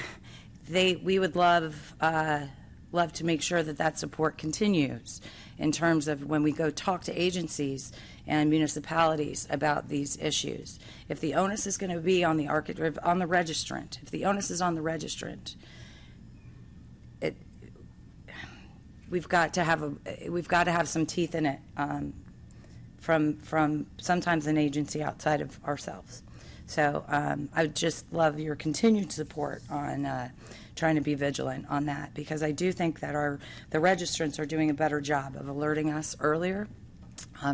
we would love to make sure that support continues in terms of when we go talk to agencies and municipalities about these issues. If the onus is going to be on the registrant, if the onus is on the registrant, we've got to have some teeth in it from sometimes an agency outside of ourselves. So I would just love your continued support on trying to be vigilant on that, because I do think that the registrants are doing a better job of alerting us earlier,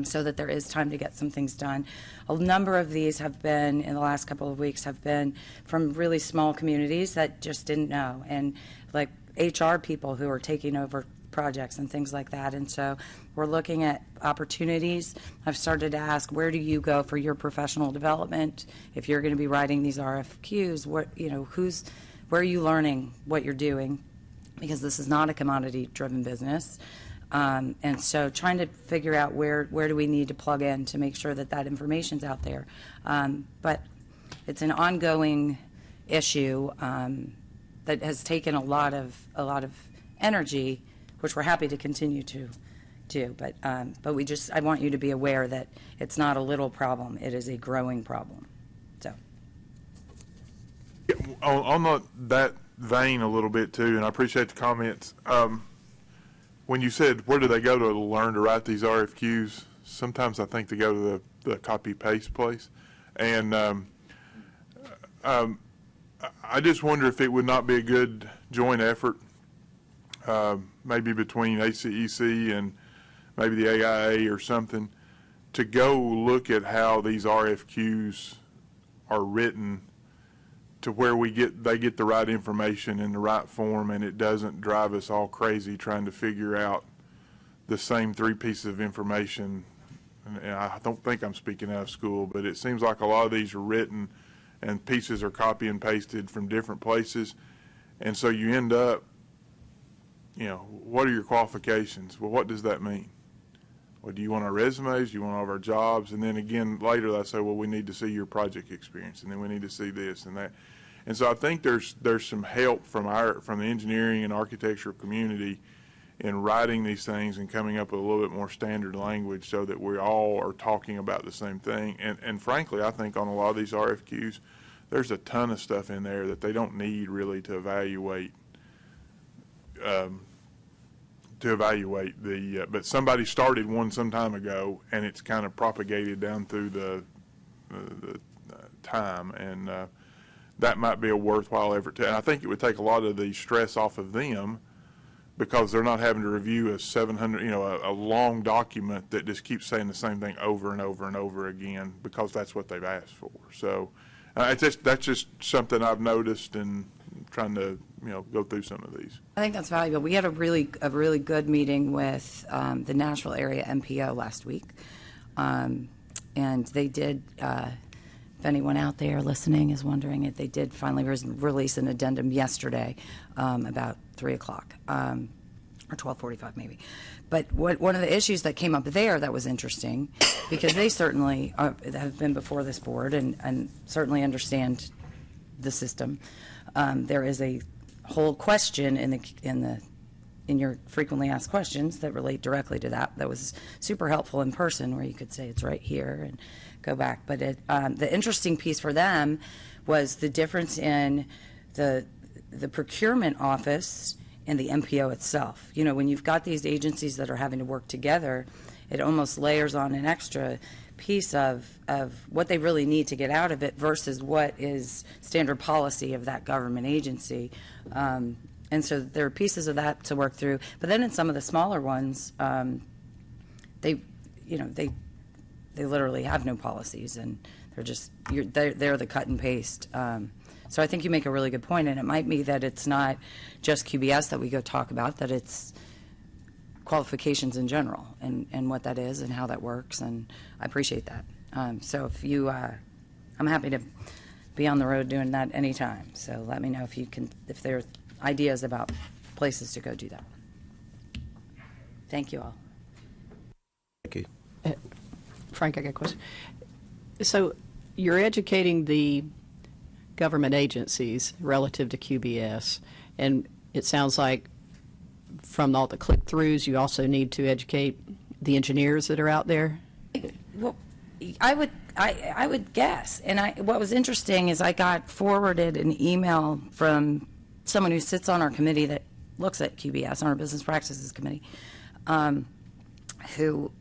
so that there is time to get some things done. A number of these have been, in the last couple of weeks, have been from really small communities that just didn't know, and like HR people who are taking over projects and things like that. And so we're looking at opportunities. I've started to ask, where do you go for your professional development? If you're going to be writing these RFQs, where are you learning what you're doing? Because this is not a commodity-driven business. And so trying to figure out where do we need to plug in to make sure that information's out there. But it's an ongoing issue that has taken a lot of energy, which we're happy to continue to do. But I want you to be aware that it's not a little problem; it is a growing problem. So, on that vein a little bit too, and I appreciate the comments. When you said where do they go to learn to write these RFQs, sometimes I think they go to the copy paste place, and I just wonder if it would not be a good joint effort, maybe between ACEC and maybe the AIA or something, to go look at how these RFQs are written to where they get the right information in the right form, and it doesn't drive us all crazy trying to figure out the same 3 pieces of information. And I don't think I'm speaking out of school, but it seems like a lot of these are written and pieces are copy and pasted from different places. And so you end up, what are your qualifications? Well, what does that mean? Well, do you want our resumes? Do you want all of our jobs? And then again, later they say, well, we need to see your project experience, and then we need to see this and that. And so I think there's some help from the engineering and architecture community in writing these things and coming up with a little bit more standard language so that we all are talking about the same thing. And frankly, I think on a lot of these RFQs, there's a ton of stuff in there that they don't need really to evaluate but somebody started one some time ago, and it's kind of propagated down through the time, and that might be a worthwhile effort and I think it would take a lot of the stress off of them, because they're not having to review a 700, a long document that just keeps saying the same thing over and over and over again, because that's what they've asked for. So that's just something I've noticed in trying to, go through some of these. I think that's valuable. We had a really good meeting with the Nashville area MPO last week, and they did. If anyone out there listening is wondering it, they did finally release an addendum yesterday, about 3 o'clock, or 12:45 maybe. But one of the issues that came up there that was interesting, because they certainly have been before this board and certainly understand the system. There is a whole question in your frequently asked questions that relate directly to that was super helpful in person, where you could say it's right here and go back. But the interesting piece for them was the difference in the procurement office and the MPO itself. When you've got these agencies that are having to work together, it almost layers on an extra piece of what they really need to get out of it versus what is standard policy of that government agency. And so there are pieces of that to work through. But then in some of the smaller ones, they literally have no policies, and they're the cut and paste. So I think you make a really good point, and it might be that it's not just QBS that we go talk about, that it's qualifications in general and what that is and how that works, and I appreciate that. So if you, I'm happy to be on the road doing that anytime. So let me know if there are ideas about places to go do that. Thank you all. Thank you. Frank, I got a question. So you're educating the government agencies relative to QBS, and it sounds like from all the click-throughs, you also need to educate the engineers that are out there? Well, I would guess. And what was interesting is I got forwarded an email from someone who sits on our committee that looks at QBS, on our business practices committee, who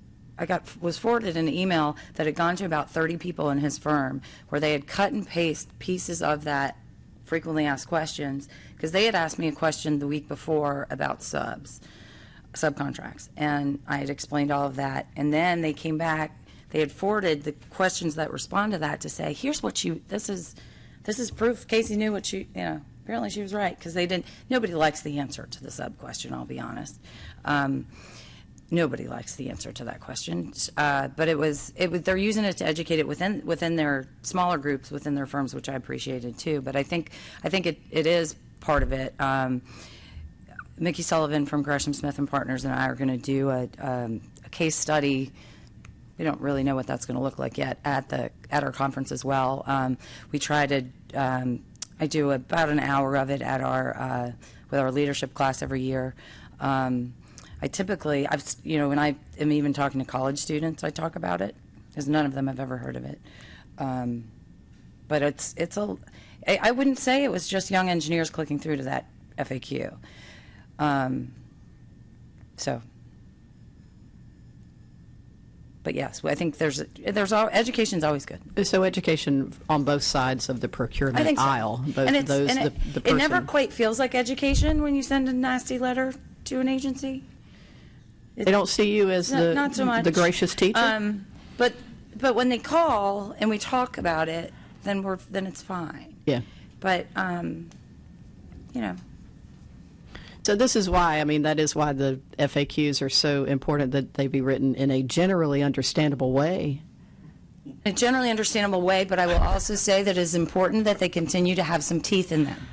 was forwarded an email that had gone to about 30 people in his firm, where they had cut and pasted pieces of that frequently asked questions, because they had asked me a question the week before about subcontracts, and I had explained all of that, and then they came back. They had forwarded the questions that respond to that to say, here's what this is proof Casey knew what apparently she was right, because nobody likes the answer to the sub question, I'll be honest. Nobody likes the answer to that question, but they're using it to educate it within their smaller groups, within their firms, which I appreciated too. But I think it is part of it. Mickey Sullivan from Gresham Smith and Partners and I are going to do a case study. We don't really know what that's going to look like yet at our conference as well. We try to. I do about an hour of it with our leadership class every year. I typically, when I am even talking to college students, I talk about it, because none of them have ever heard of it. But I wouldn't say it was just young engineers clicking through to that FAQ. But yes, I think education's always good. So education on both sides of the procurement aisle, both and those, and the person. It never quite feels like education when you send a nasty letter to an agency. They don't see you as not so much. The gracious teacher? But when they call and we talk about it, then it's fine. Yeah. But So this is why, that is why the FAQs are so important, that they be written in a generally understandable way. In a generally understandable way, but I will also say that it is important that they continue to have some teeth in them.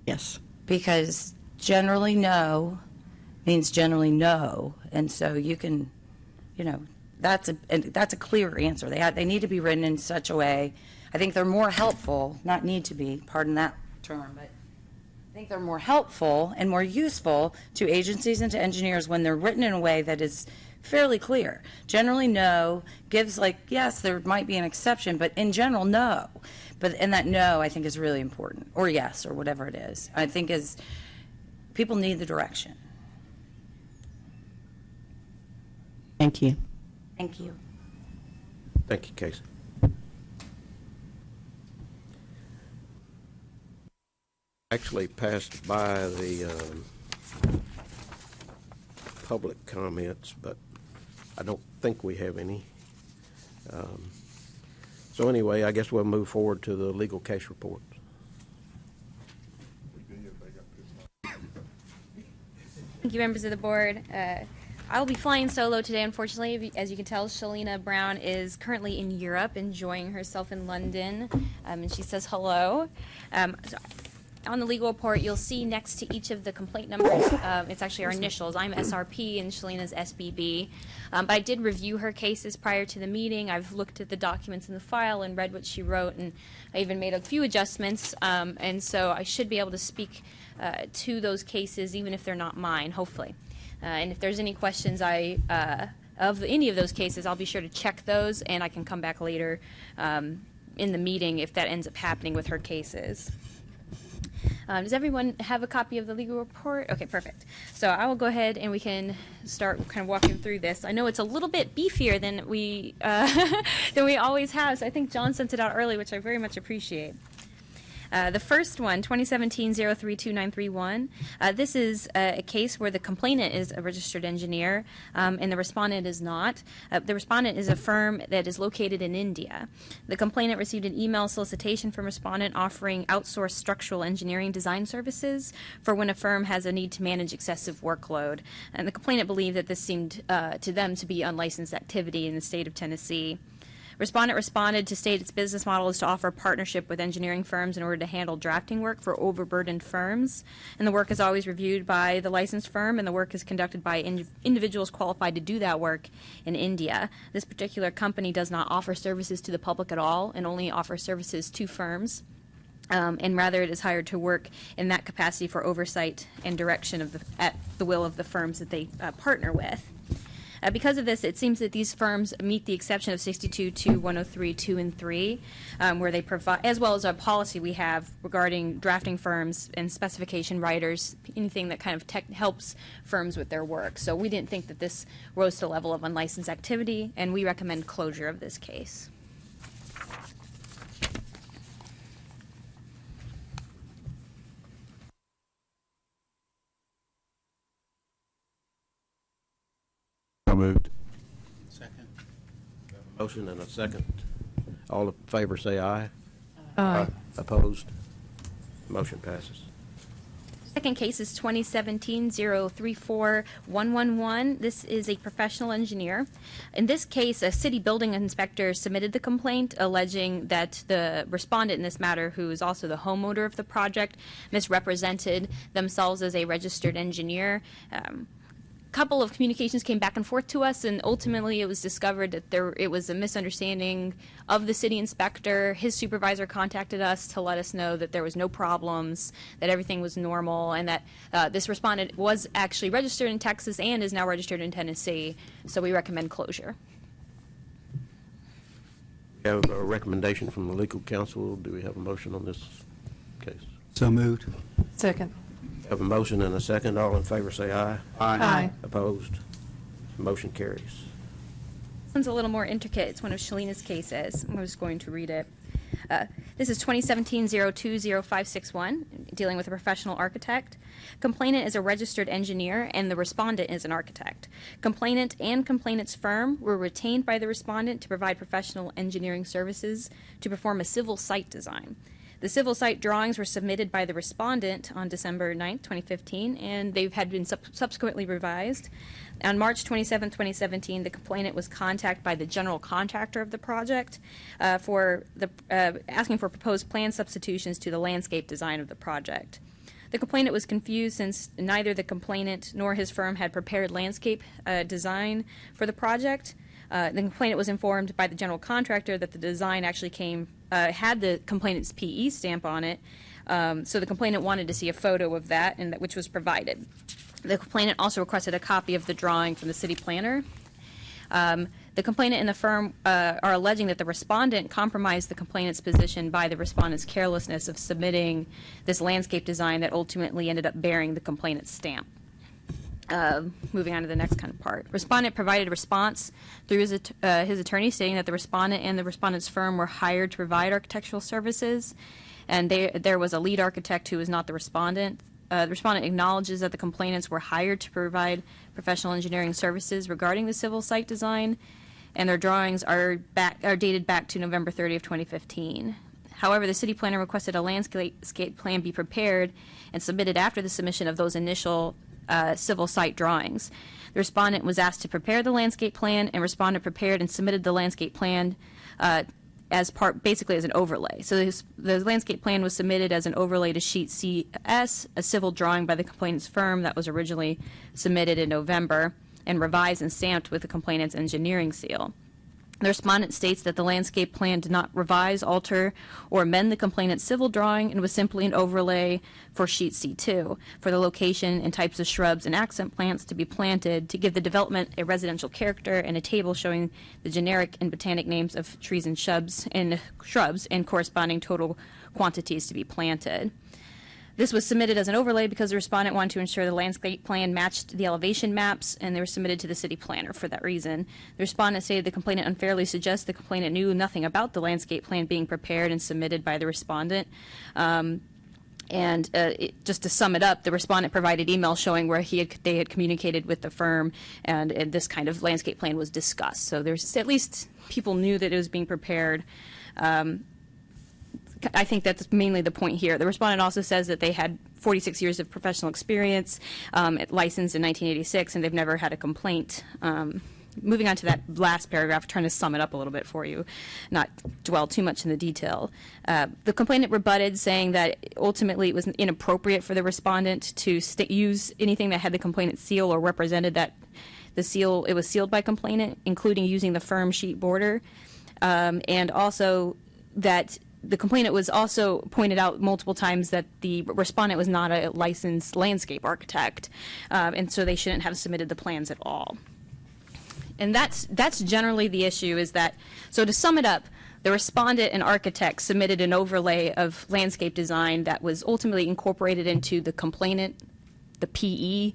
Yes. Because generally no means generally no, And so you can, that's a clear answer. They need to be written in such a way. I think they're more helpful, not need to be, pardon that term, but I think they're more helpful and more useful to agencies and to engineers when they're written in a way that is fairly clear. Generally, no gives yes, there might be an exception, but in general, no. And that no, I think, is really important, or yes, or whatever it is. I think people need the direction. Thank you. Thank you. Thank you, Casey. Actually passed by the public comments, but I don't think we have any. So anyway, I guess we'll move forward to the legal case report. Thank you, members of the board. I will be flying solo today, unfortunately. As you can tell, Shalina Brown is currently in Europe, enjoying herself in London, and she says hello. On the legal report, you'll see next to each of the complaint numbers, it's actually our initials. I'm SRP and Shalina's SBB. But I did review her cases prior to the meeting. I've looked at the documents in the file and read what she wrote, and I even made a few adjustments. And so I should be able to speak to those cases, even if they're not mine, hopefully. And if there's any questions of any of those cases, I'll be sure to check those, and I can come back later in the meeting if that ends up happening with her cases. Does everyone have a copy of the legal report? Okay, perfect. So I will go ahead and we can start kind of walking through this. I know it's a little bit beefier than we always have, so I think John sent it out early, which I very much appreciate. The first one, 2017-032931, this is a case where the complainant is a registered engineer and the respondent is not. The respondent is a firm that is located in India. The complainant received an email solicitation from respondent offering outsourced structural engineering design services for when a firm has a need to manage excessive workload. And the complainant believed that this seemed to them to be unlicensed activity in the state of Tennessee. Respondent responded to state its business model is to offer a partnership with engineering firms in order to handle drafting work for overburdened firms. And the work is always reviewed by the licensed firm, and the work is conducted by individuals qualified to do that work in India. This particular company does not offer services to the public at all and only offers services to firms. And rather it is hired to work in that capacity for oversight and direction at the will of the firms that they partner with. Because of this, it seems that these firms meet the exception of 62-103-2 and 3, where they provide, as well as a policy we have regarding drafting firms and specification writers, anything that kind of helps firms with their work. So we didn't think that this rose to the level of unlicensed activity, and we recommend closure of this case. Moved. Second. Motion and a second. All in favor say aye. Aye. Opposed? Motion passes. Second case is 2017-034111. This is a professional engineer. In this case, a city building inspector submitted the complaint alleging that the respondent in this matter, who is also the homeowner of the project, misrepresented themselves as a registered engineer. Couple of communications came back and forth to us, and ultimately it was discovered that it was a misunderstanding of the city inspector. His supervisor contacted us to let us know that there was no problems, that everything was normal, and that this respondent was actually registered in Texas and is now registered in Tennessee, so we recommend closure. We have a recommendation from the legal counsel. Do we have a motion on this case? So moved. Second. Have a motion and a second. All in favor say aye. Aye. Opposed? Motion carries. This one's a little more intricate. It's one of Shalina's cases. I'm just going to read it. This is 2017-020561, dealing with a professional architect. Complainant is a registered engineer, and the respondent is an architect. Complainant and complainant's firm were retained by the respondent to provide professional engineering services to perform a civil site design. The civil site drawings were submitted by the respondent on December 9, 2015, and they had been subsequently revised. On March 27, 2017, the complainant was contacted by the general contractor of the project asking for proposed plan substitutions to the landscape design of the project. The complainant was confused since neither the complainant nor his firm had prepared landscape design for the project. The complainant was informed by the general contractor that the design actually had the complainant's PE stamp on it, so the complainant wanted to see a photo of that, which was provided. The complainant also requested a copy of the drawing from the city planner. The complainant and the firm are alleging that the respondent compromised the complainant's position by the respondent's carelessness of submitting this landscape design that ultimately ended up bearing the complainant's stamp. Moving on to the next kind of part. Respondent provided a response through his attorney stating that the respondent and the respondent's firm were hired to provide architectural services, and there was a lead architect who was not the respondent. The respondent acknowledges that the complainants were hired to provide professional engineering services regarding the civil site design, and their drawings are dated back to November 30 of 2015. However, the city planner requested a landscape plan be prepared and submitted after the submission of those initial civil site drawings. The respondent was asked to prepare the landscape plan, and respondent prepared and submitted the landscape plan basically as an overlay. So the landscape plan was submitted as an overlay to sheet CS, a civil drawing by the complainant's firm that was originally submitted in November and revised and stamped with the complainant's engineering seal. The respondent states that the landscape plan did not revise, alter, or amend the complainant's civil drawing and was simply an overlay for sheet C2 for the location and types of shrubs and accent plants to be planted to give the development a residential character, and a table showing the generic and botanic names of trees and shrubs and corresponding total quantities to be planted. This was submitted as an overlay because the respondent wanted to ensure the landscape plan matched the elevation maps, and they were submitted to the city planner for that reason. The respondent stated the complainant unfairly suggests the complainant knew nothing about the landscape plan being prepared and submitted by the respondent. Just to sum it up, the respondent provided emails showing where they had communicated with the firm, and this kind of landscape plan was discussed. So there's at least people knew that it was being prepared. I think that's mainly the point here. The respondent also says that they had 46 years of professional experience, licensed in 1986, and they've never had a complaint. Moving on to that last paragraph, trying to sum it up a little bit for you, not dwell too much in the detail. The complainant rebutted, saying that ultimately it was inappropriate for the respondent to use anything that had the complainant seal or represented that it was sealed by complainant, including using the firm sheet border, and also that the complainant was also pointed out multiple times that the respondent was not a licensed landscape architect, and so they shouldn't have submitted the plans at all. And that's generally the issue, is that, so to sum it up, the respondent and architect submitted an overlay of landscape design that was ultimately incorporated into the complainant, the PE,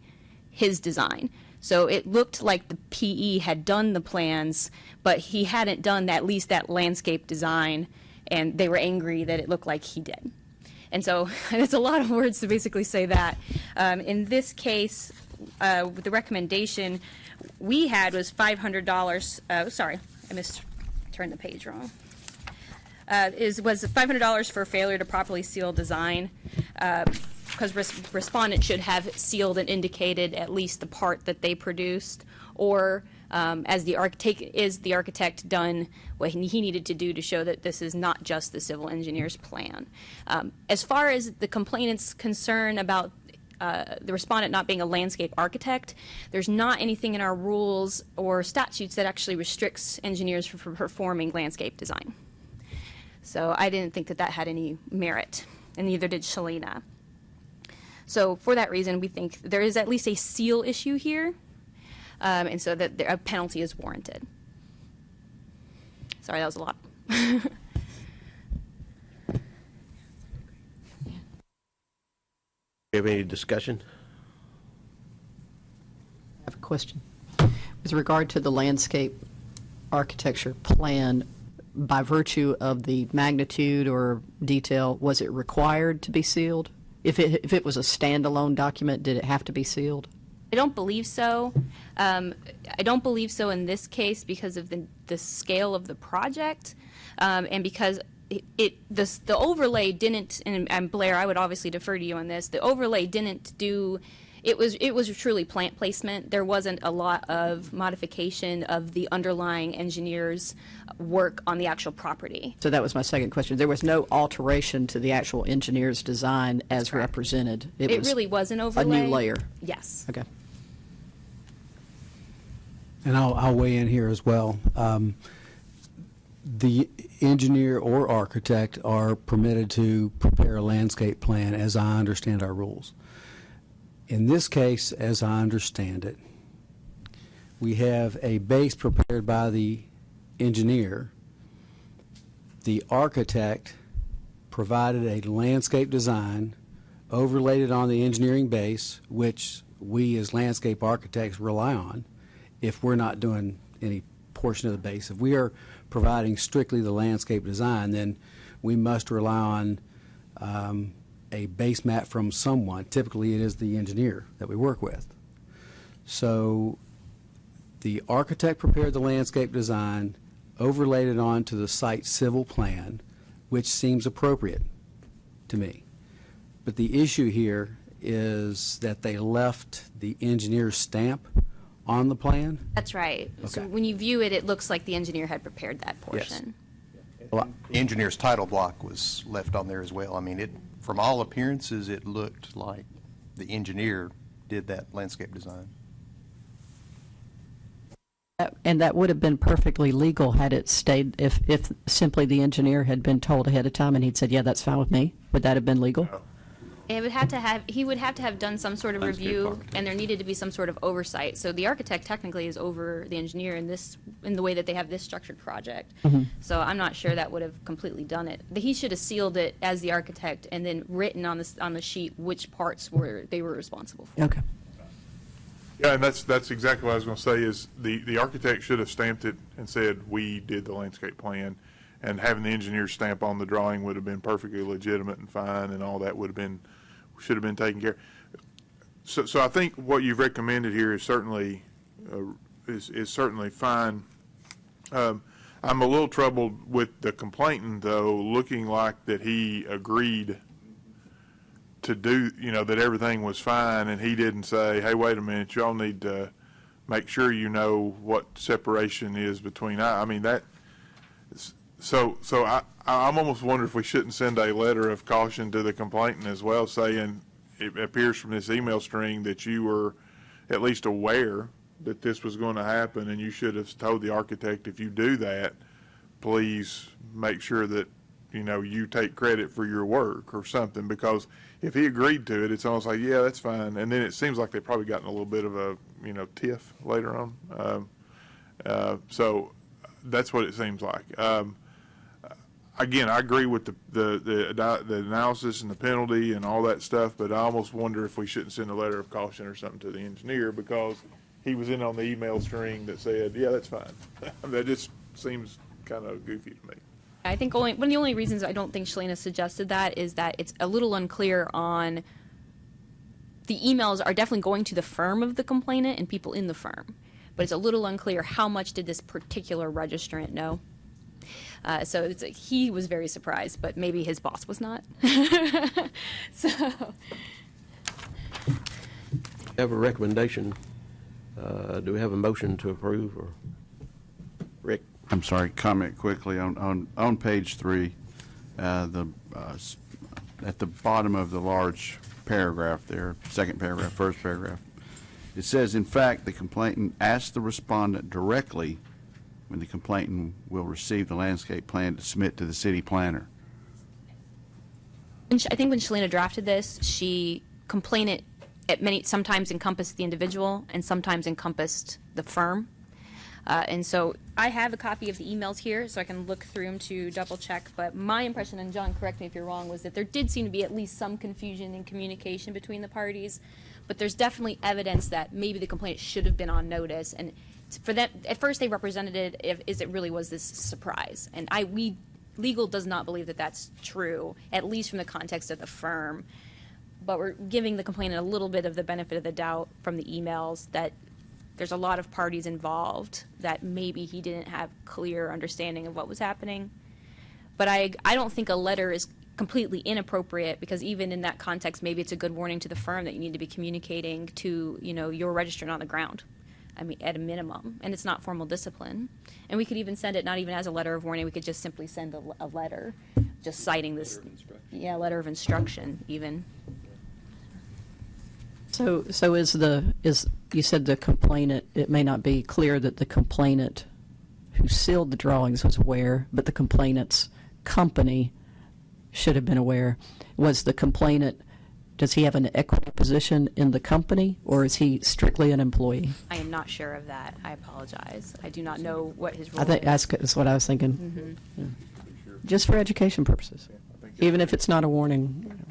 his design. So it looked like the PE had done the plans, but he hadn't done at least that landscape design, and they were angry that it looked like he did. And so it's a lot of words to basically say that. In this case, the recommendation we had was $500. Sorry, I turned the page wrong. Was $500 for failure to properly seal design, because respondent should have sealed and indicated at least the part that they produced, or as the architect done what he needed to do to show that this is not just the civil engineer's plan. As far as the complainant's concern about the respondent not being a landscape architect, there's not anything in our rules or statutes that actually restricts engineers from performing landscape design. So I didn't think that that had any merit, and neither did Shalina. So for that reason, we think there is at least a seal issue here, and so that a penalty is warranted. Sorry, that was a lot. Do you have any discussion? I have a question. With regard to the landscape architecture plan, by virtue of the magnitude or detail, was it required to be sealed? If it was a standalone document, did it have to be sealed? I don't believe so. I don't believe so in this case because of the scale of the project, and because the overlay didn't, and Blair, I would obviously defer to you on this, the overlay didn't do It was truly plant placement. There wasn't a lot of modification of the underlying engineer's work on the actual property. So that was my second question. There was no alteration to the actual engineer's design as represented. It really was an overlay. A new layer. Yes. Okay. And I'll weigh in here as well. The engineer or architect are permitted to prepare a landscape plan, as I understand our rules. In this case, as I understand it, we have a base prepared by the engineer. The architect provided a landscape design, overlaid it on the engineering base, which we as landscape architects rely on if we're not doing any portion of the base. If we are providing strictly the landscape design, then we must rely on a base map from someone. Typically, it is the engineer that we work with. So the architect prepared the landscape design, overlaid it onto the site civil plan, which seems appropriate to me. But the issue here is that they left the engineer's stamp on the plan. That's right. So Okay. when you view it, it looks like the engineer had prepared that portion. The engineer's title block was left on there as well. I mean, from all appearances, it looked like the engineer did that landscape design. And that would have been perfectly legal had it stayed, if simply the engineer had been told ahead of time and he'd said, yeah, that's fine with me. Would that have been legal? He would have to have done some sort of review, and there needed to be some sort of oversight. So the architect technically is over the engineer in the way that they have this structured project. So I'm not sure that would have completely done it. He should have sealed it as the architect and then written on the sheet which parts they were responsible for. Okay. Yeah, and that's exactly what I was going to say, is the architect should have stamped it and said, we did the landscape plan, and having the engineer stamp on the drawing would have been perfectly legitimate and fine, and all that should have been taken care of. So I think what you've recommended here is certainly fine. I'm a little troubled with the complainant, though, looking like that he agreed to do, that everything was fine, and he didn't say, hey, wait a minute, y'all need to make sure you know what separation is between, I mean, that, so I'm almost wondering if we shouldn't send a letter of caution to the complainant as well, saying it appears from this email string that you were at least aware that this was going to happen, and you should have told the architect, if you do that, please make sure that, you take credit for your work or something, because if he agreed to it, it's almost like, yeah, that's fine. And then it seems like they've probably gotten a little bit of a, tiff later on. So that's what it seems like. Again, I agree with the analysis and the penalty and all that stuff, but I almost wonder if we shouldn't send a letter of caution or something to the engineer, because he was in on the email string that said, yeah, that's fine. That just seems kind of goofy to me. I think one of the only reasons I don't think Shalina suggested that is that it's a little unclear on the emails are definitely going to the firm of the complainant and people in the firm, but it's a little unclear how much did this particular registrant know. So it's like he was very surprised, but maybe his boss was not. So Have a recommendation. Do we have a motion to approve, or Rick? I'm sorry, comment quickly on page 3, at the bottom of the large paragraph there, second paragraph, first paragraph, it says, in fact, the complainant asked the respondent directly when the complainant will receive the landscape plan to submit to the city planner. I think when Shalina drafted this, complainant sometimes encompassed the individual and sometimes encompassed the firm. And so I have a copy of the emails here, so I can look through them to double check. But my impression, and John, correct me if you're wrong, was that there did seem to be at least some confusion in communication between the parties. But there's definitely evidence that maybe the complainant should have been on notice. And for that, at first they represented it as it really was this surprise. And legal does not believe that that's true, at least from the context of the firm. But we're giving the complainant a little bit of the benefit of the doubt from the emails that there's a lot of parties involved, that maybe he didn't have clear understanding of what was happening. But I don't think a letter completely inappropriate, because even in that context, maybe it's a good warning to the firm that you need to be communicating to, your registrant on the ground. I mean, at a minimum, and it's not formal discipline. And we could even send it not even as a letter of warning. We could just simply send a letter, just citing this. Letter of instruction, even. So you said the complainant, it may not be clear that the complainant who sealed the drawings was aware, but the complainant's company should have been aware. Was the complainant, does he have an equity position in the company, or is he strictly an employee? I am not sure of that. I apologize. I do not know what his role I think is. that's what I was thinking. Yeah. Just for education purposes, even if it's not a warning.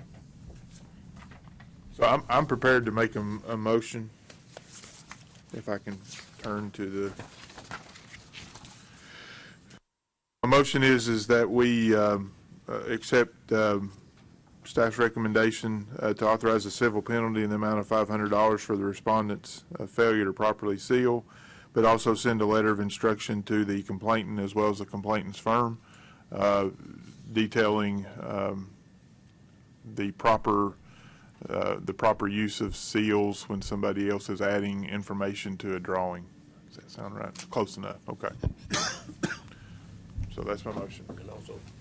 So I'm prepared to make a motion, if I can turn to the. My motion is that we accept staff's recommendation to authorize a civil penalty in the amount of $500 for the respondent's failure to properly seal, but also send a letter of instruction to the complainant as well as the complainant's firm, detailing the proper use of seals when somebody else is adding information to a drawing. Does that sound right? Close enough. Okay. So that's my motion.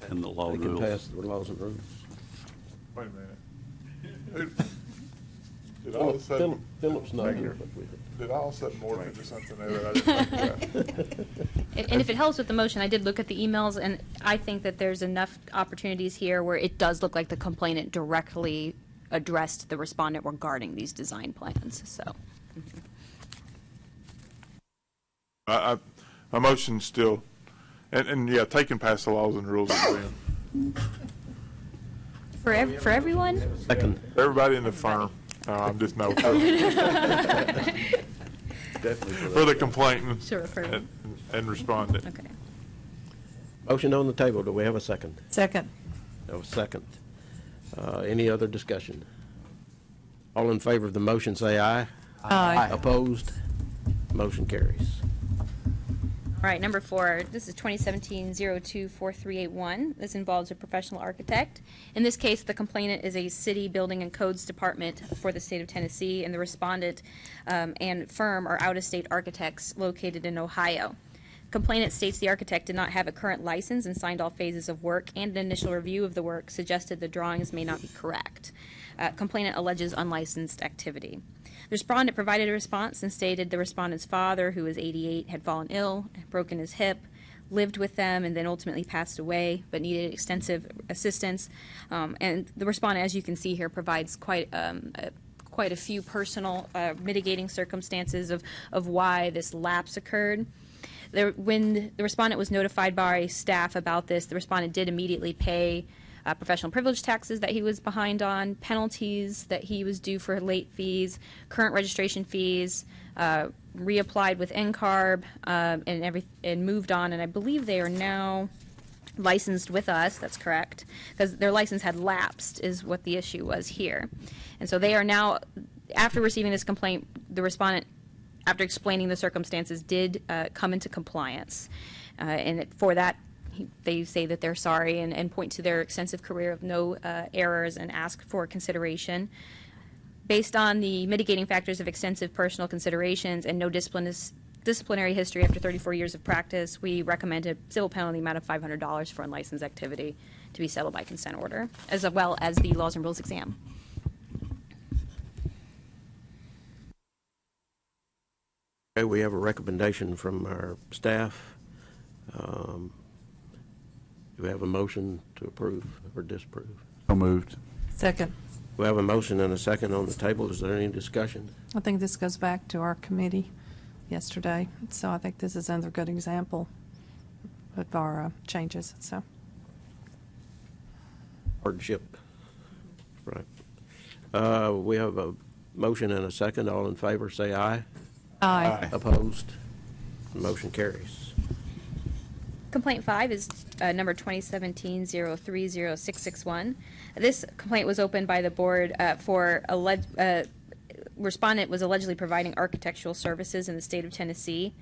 And the law They can rules. pass the laws and rules. Wait a minute. Did all of a sudden, Philip's not here, but we did all of a sudden morph into something there that I didn't think about? And if it helps with the motion, I did look at the emails, and I think that there's enough opportunities here where it does look like the complainant directly addressed the respondent regarding these design plans, so. My motion's still, and yeah, taking past the laws and rules exam. For everyone? Second. Everybody in the firm. I'm just no. Definitely For the complainant Sure, for- and respondent. Okay. Motion on the table. Do we have a second? Second. No, second. Any other discussion? All in favor of the motion, say aye. Aye. Opposed? Motion carries. All right, number 4, this is 2017-02-4381. This involves a professional architect. In this case, the complainant is a city building and codes department for the state of Tennessee, and the respondent and firm are out-of-state architects located in Ohio. Complainant states the architect did not have a current license and signed all phases of work, and an initial review of the work suggested the drawings may not be correct. Complainant alleges unlicensed activity. The respondent provided a response and stated the respondent's father, who was 88, had fallen ill, had broken his hip, lived with them, and then ultimately passed away, but needed extensive assistance. And the respondent, as you can see here, provides quite a few personal mitigating circumstances of why this lapse occurred. When the respondent was notified by staff about this, the respondent did immediately pay professional privilege taxes that he was behind on, penalties that he was due for late fees, current registration fees, reapplied with NCARB, and moved on. And I believe they are now licensed with us. That's correct, because their license had lapsed is what the issue was here. And so they are now, after receiving this complaint, the respondent, after explaining the circumstances, did come into compliance. And for that, they say that they're sorry and point to their extensive career of no errors and ask for consideration. Based on the mitigating factors of extensive personal considerations and no disciplinary history after 34 years of practice, we recommend a civil penalty amount of $500 for unlicensed activity to be settled by consent order, as well as the laws and rules exam. Okay, we have a recommendation from our staff. Do we have a motion to approve or disapprove? So moved. Second. We have a motion and a second on the table. Is there any discussion? I think this goes back to our committee yesterday, so I think this is another good example of our changes, so. Hardship. Right. We have a motion and a second. All in favor, say aye. Aye. Opposed? Motion carries. Complaint 5 is number 2017-030661. This complaint was opened by the board for respondent was allegedly providing architectural services in the state of Tennessee.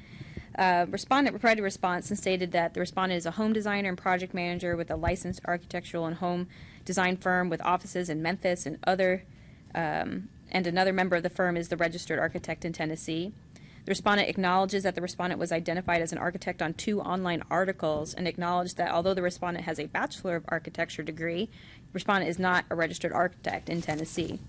Respondent provided a response and stated that the respondent is a home designer and project manager with a licensed architectural and home design firm with offices in Memphis and other, and another member of the firm is the registered architect in Tennessee. The respondent acknowledges that the respondent was identified as an architect on 2 online articles and acknowledged that although the respondent has a Bachelor of Architecture degree, the respondent is not a registered architect in Tennessee.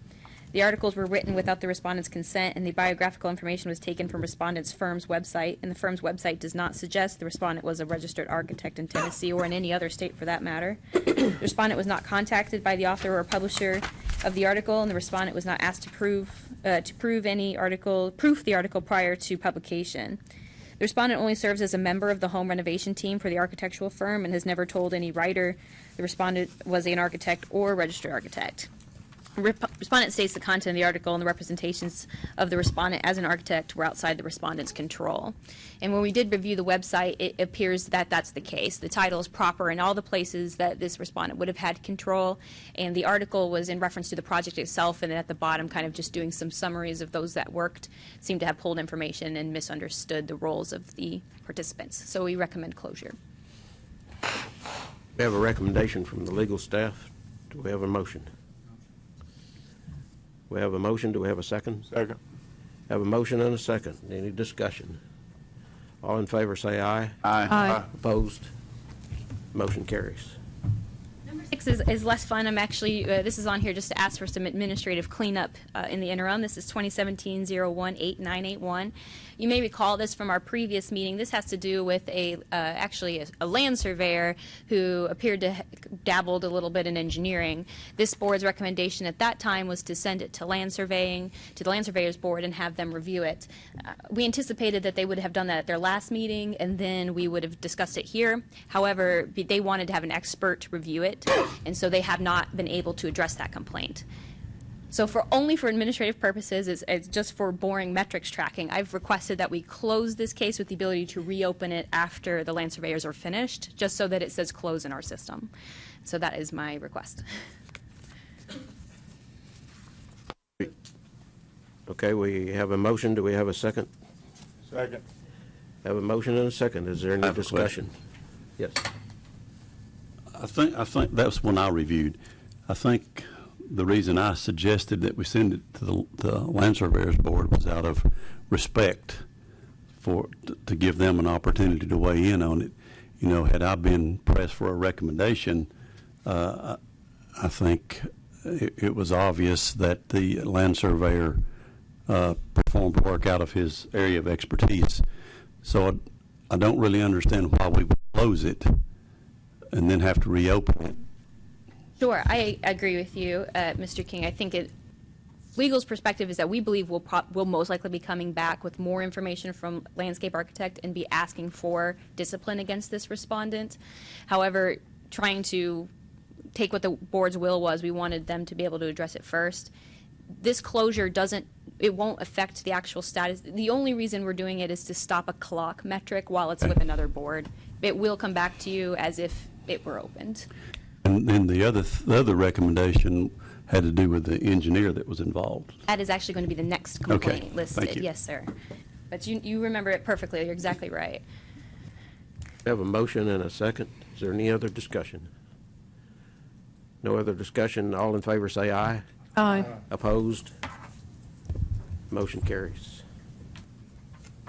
The articles were written without the respondent's consent, and the biographical information was taken from respondent's firm's website, and the firm's website does not suggest the respondent was a registered architect in Tennessee or in any other state for that matter. The respondent was not contacted by the author or publisher of the article, and the respondent was not asked to proof the article prior to publication. The respondent only serves as a member of the home renovation team for the architectural firm and has never told any writer the respondent was an architect or a registered architect. Respondent states the content of the article and the representations of the respondent as an architect were outside the respondent's control. And when we did review the website, it appears that that's the case. The title is proper in all the places that this respondent would have had control, and the article was in reference to the project itself, and then at the bottom kind of just doing some summaries of those that worked, seemed to have pulled information and misunderstood the roles of the participants. So we recommend closure. We have a recommendation from the legal staff. Do we have a motion? We have a motion. Do we have a second? Second. Have a motion and a second. Any discussion? All in favor say aye. Aye. Opposed? Motion carries. Number 6 is less fun. I'm actually, this is on here just to ask for some administrative cleanup in the interim. This is 2017-01-8981. You may recall this from our previous meeting. This has to do with actually a land surveyor who appeared to dabbled a little bit in engineering. This board's recommendation at that time was to send it to the land surveyors board and have them review it. We anticipated that they would have done that at their last meeting, and then we would have discussed it here. However, they wanted to have an expert to review it, and so they have not been able to address that complaint. So only for administrative purposes, it's just for boring metrics tracking, I've requested that we close this case with the ability to reopen it after the land surveyors are finished, just so that it says close in our system. So that is my request. Okay, we have a motion. Do we have a second? Second. Have a motion and a second. Is there any discussion? Yes. I think that's one I reviewed. I think the reason I suggested that we send it to the Land Surveyors Board was out of respect to give them an opportunity to weigh in on it. You know, had I been pressed for a recommendation, I think it was obvious that the land surveyor performed work out of his area of expertise. So I don't really understand why we would close it and then have to reopen it. Sure, I agree with you, Mr. King. I think legal's perspective is that we believe we'll most likely be coming back with more information from landscape architect and be asking for discipline against this respondent. However, trying to take what the board's will was, we wanted them to be able to address it first. This closure won't affect the actual status. The only reason we're doing it is to stop a clock metric while it's with another board. It will come back to you as if it were opened. And then the other recommendation had to do with the engineer that was involved. That is actually going to be the next complaint Okay, listed. thank you. Yes, sir. But you remember it perfectly. You're exactly right. We have a motion and a second. Is there any other discussion? No other discussion. All in favor say aye. Aye. Opposed? Motion carries.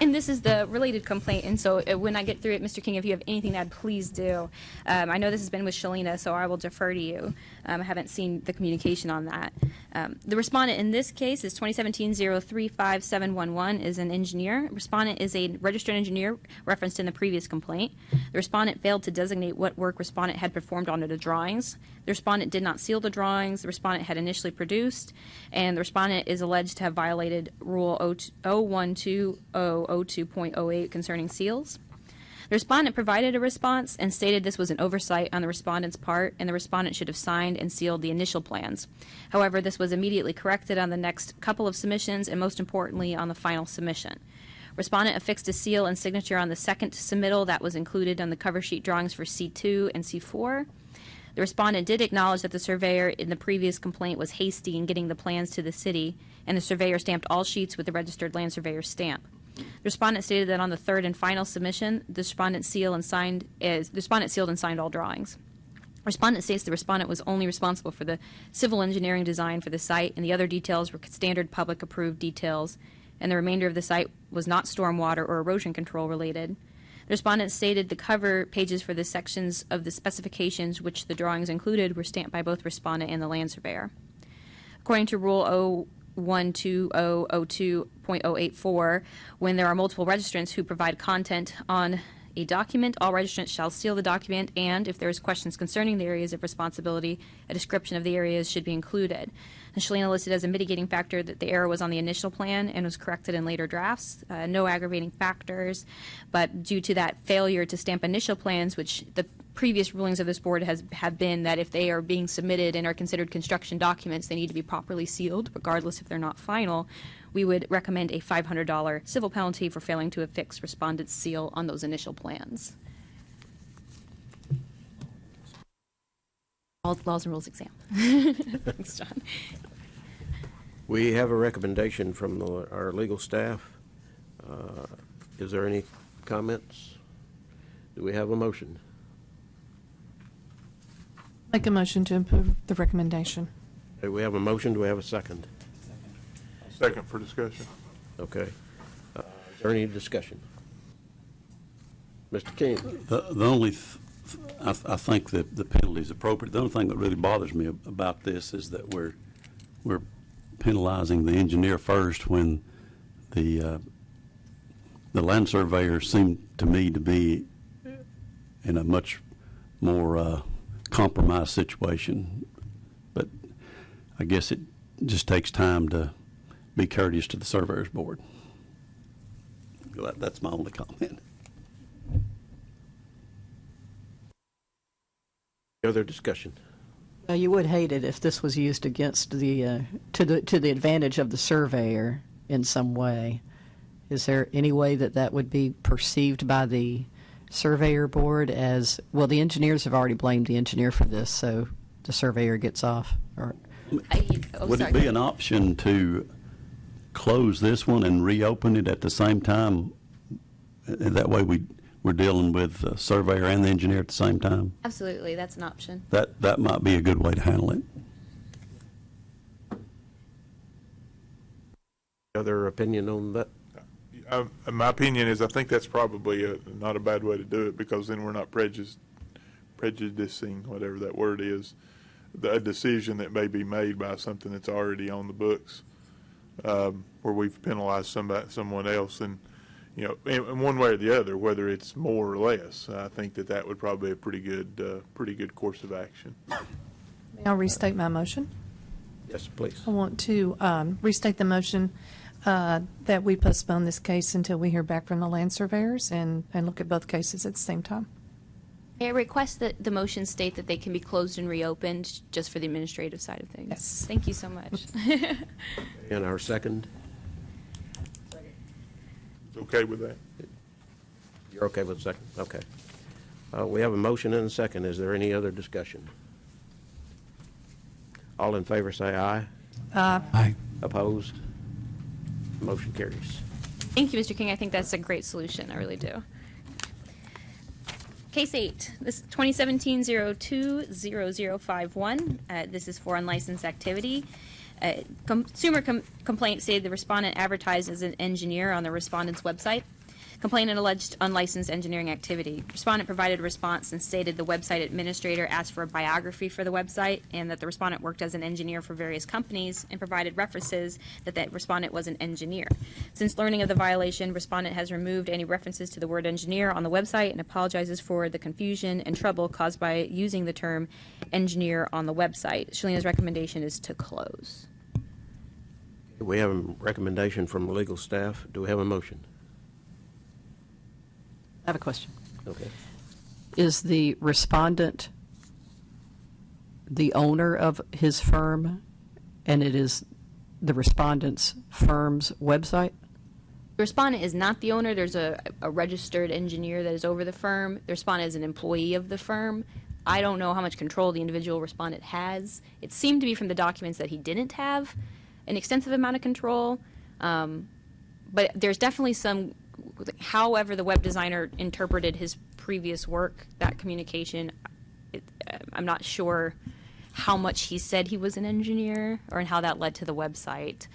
And this is the related complaint, and so when I get through it, Mr. King, if you have anything to add, please do. I know this has been with Shalina, so I will defer to you. I haven't seen the communication on that. The respondent in this case is 2017-035711, is an engineer. Respondent is a registered engineer referenced in the previous complaint. The respondent failed to designate what work respondent had performed on the drawings. The respondent did not seal the drawings the respondent had initially produced, and the respondent is alleged to have violated Rule 012002.08 concerning seals. The respondent provided a response and stated this was an oversight on the respondent's part, and the respondent should have signed and sealed the initial plans. However, this was immediately corrected on the next couple of submissions, and most importantly, on the final submission. Respondent affixed a seal and signature on the second submittal that was included on the cover sheet drawings for C2 and C4. The respondent did acknowledge that the surveyor in the previous complaint was hasty in getting the plans to the city, and the surveyor stamped all sheets with the registered land surveyor's stamp. The respondent stated that on the third and final submission, the respondent sealed and signed all drawings. The Respondent states the respondent was only responsible for the civil engineering design for the site, and the other details were standard public approved details, and the remainder of the site was not stormwater or erosion control related. The respondent stated the cover pages for the sections of the specifications which the drawings included were stamped by both respondent and the land surveyor. According to Rule 012002.084, when there are multiple registrants who provide content on a document, all registrants shall seal the document, and if there is questions concerning the areas of responsibility, a description of the areas should be included. And Shalina listed as a mitigating factor that the error was on the initial plan and was corrected in later drafts. No aggravating factors, but due to that failure to stamp initial plans, which the previous rulings of this board have been that if they are being submitted and are considered construction documents, they need to be properly sealed, regardless if they're not final. We would recommend a $500 civil penalty for failing to affix respondent's seal on those initial plans. Laws and rules exam. Thanks, John. We have a recommendation from our legal staff. Is there any comments? Do we have a motion? Make a motion to approve the recommendation. Okay, we have a motion. Do we have a second? Second for discussion. Okay. Is there any discussion? Mr. King? The only, I think that the penalty is appropriate. The only thing that really bothers me about this is that we're penalizing the engineer first when the land surveyor seemed to me to be in a much more compromised situation. But I guess it just takes time to be courteous to the surveyor's board. That's my only comment. Other discussion? You would hate it if this was used against the to the advantage of the surveyor in some way. Is there any way that would be perceived by the surveyor board as, well, the engineers have already blamed the engineer for this, so the surveyor gets off? Or would it be an option to close this one and reopen it at the same time? That way we're dealing with the surveyor and the engineer at the same time? Absolutely, that's an option. That might be a good way to handle it. Other opinion on that? My opinion is I think that's probably not a bad way to do it, because then we're not prejudicing, whatever that word is, a decision that may be made by something that's already on the books, where we've penalized someone else, and in one way or the other, whether it's more or less. I think that would probably be a pretty good course of action. May I restate my motion? Yes, please. I want to restate the motion that we postpone this case until we hear back from the land surveyors and look at both cases at the same time. May I request that the motion state that they can be closed and reopened just for the administrative side of things? Yes. Thank you so much. And our second? Okay with that? You're okay with the second? Okay. We have a motion and a second. Is there any other discussion? All in favor say aye. Aye. Opposed? Motion carries. Thank you, Mr. King. I think that's a great solution. I really do. Case 8, this 2017-02-0051. This is for unlicensed activity. Consumer complaint stated the respondent advertised as an engineer on the respondent's website. Complainant alleged unlicensed engineering activity. Respondent provided a response and stated the website administrator asked for a biography for the website and that the respondent worked as an engineer for various companies and provided references that the respondent was an engineer. Since learning of the violation, respondent has removed any references to the word engineer on the website and apologizes for the confusion and trouble caused by using the term engineer on the website. Shalina's recommendation is to close. We have a recommendation from the legal staff. Do we have a motion? I have a question. Okay. Is the respondent the owner of his firm, and it is the respondent's firm's website? The respondent is not the owner. There's a registered engineer that is over the firm. The respondent is an employee of the firm. I don't know how much control the individual respondent has. It seemed to be from the documents that he didn't have an extensive amount of control, but there's definitely some. However the web designer interpreted his previous work, that communication, I'm not sure how much he said he was an engineer or how that led to the website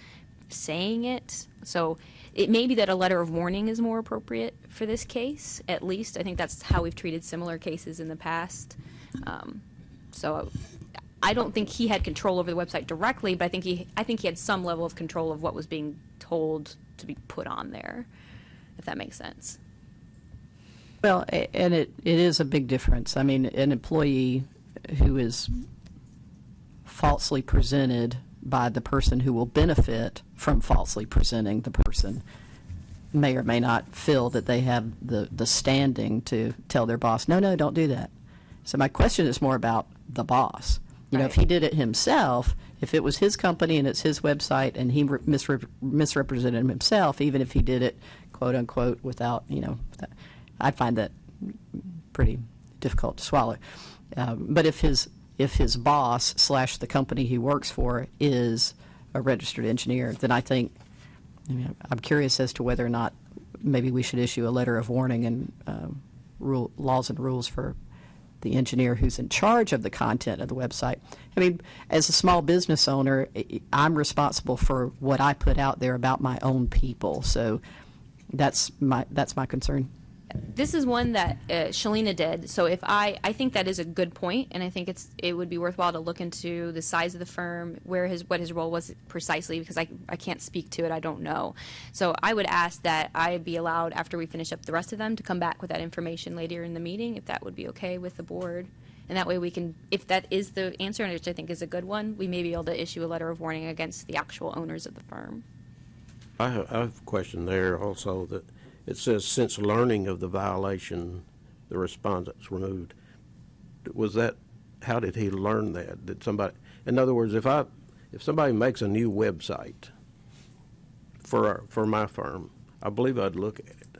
saying it. So it may be that a letter of warning is more appropriate for this case, at least. I think that's how we've treated similar cases in the past. So I don't think he had control over the website directly, but I think he had some level of control of what was being told to be put on there, if that makes sense. Well, and it is a big difference. I mean, an employee who is falsely presented by the person who will benefit from falsely presenting the person may or may not feel that they have the standing to tell their boss, no, don't do that. So my question is more about the boss. You know, if he did it himself, if it was his company and it's his website and he misrepresented himself, even if he did it, quote unquote, without, I'd find that pretty difficult to swallow. But if his boss / the company he works for is a registered engineer, then I think, I'm curious as to whether or not maybe we should issue a letter of warning and laws and rules for the engineer who's in charge of the content of the website. I mean, as a small business owner, I'm responsible for what I put out there about my own people. So that's my concern. This is one that Shalina did. So if I think that is a good point, and I think it would be worthwhile to look into the size of the firm, what his role was precisely, because I can't speak to it, I don't know. So I would ask that I be allowed, after we finish up the rest of them, to come back with that information later in the meeting, if that would be okay with the board. And that way we can, if that is the answer, which I think is a good one, we may be able to issue a letter of warning against the actual owners of the firm. I have a question there also that it says, since learning of the violation, the respondent's removed. Was that, how did he learn that? Did somebody, in other words, if somebody makes a new website for my firm, I believe I'd look at it.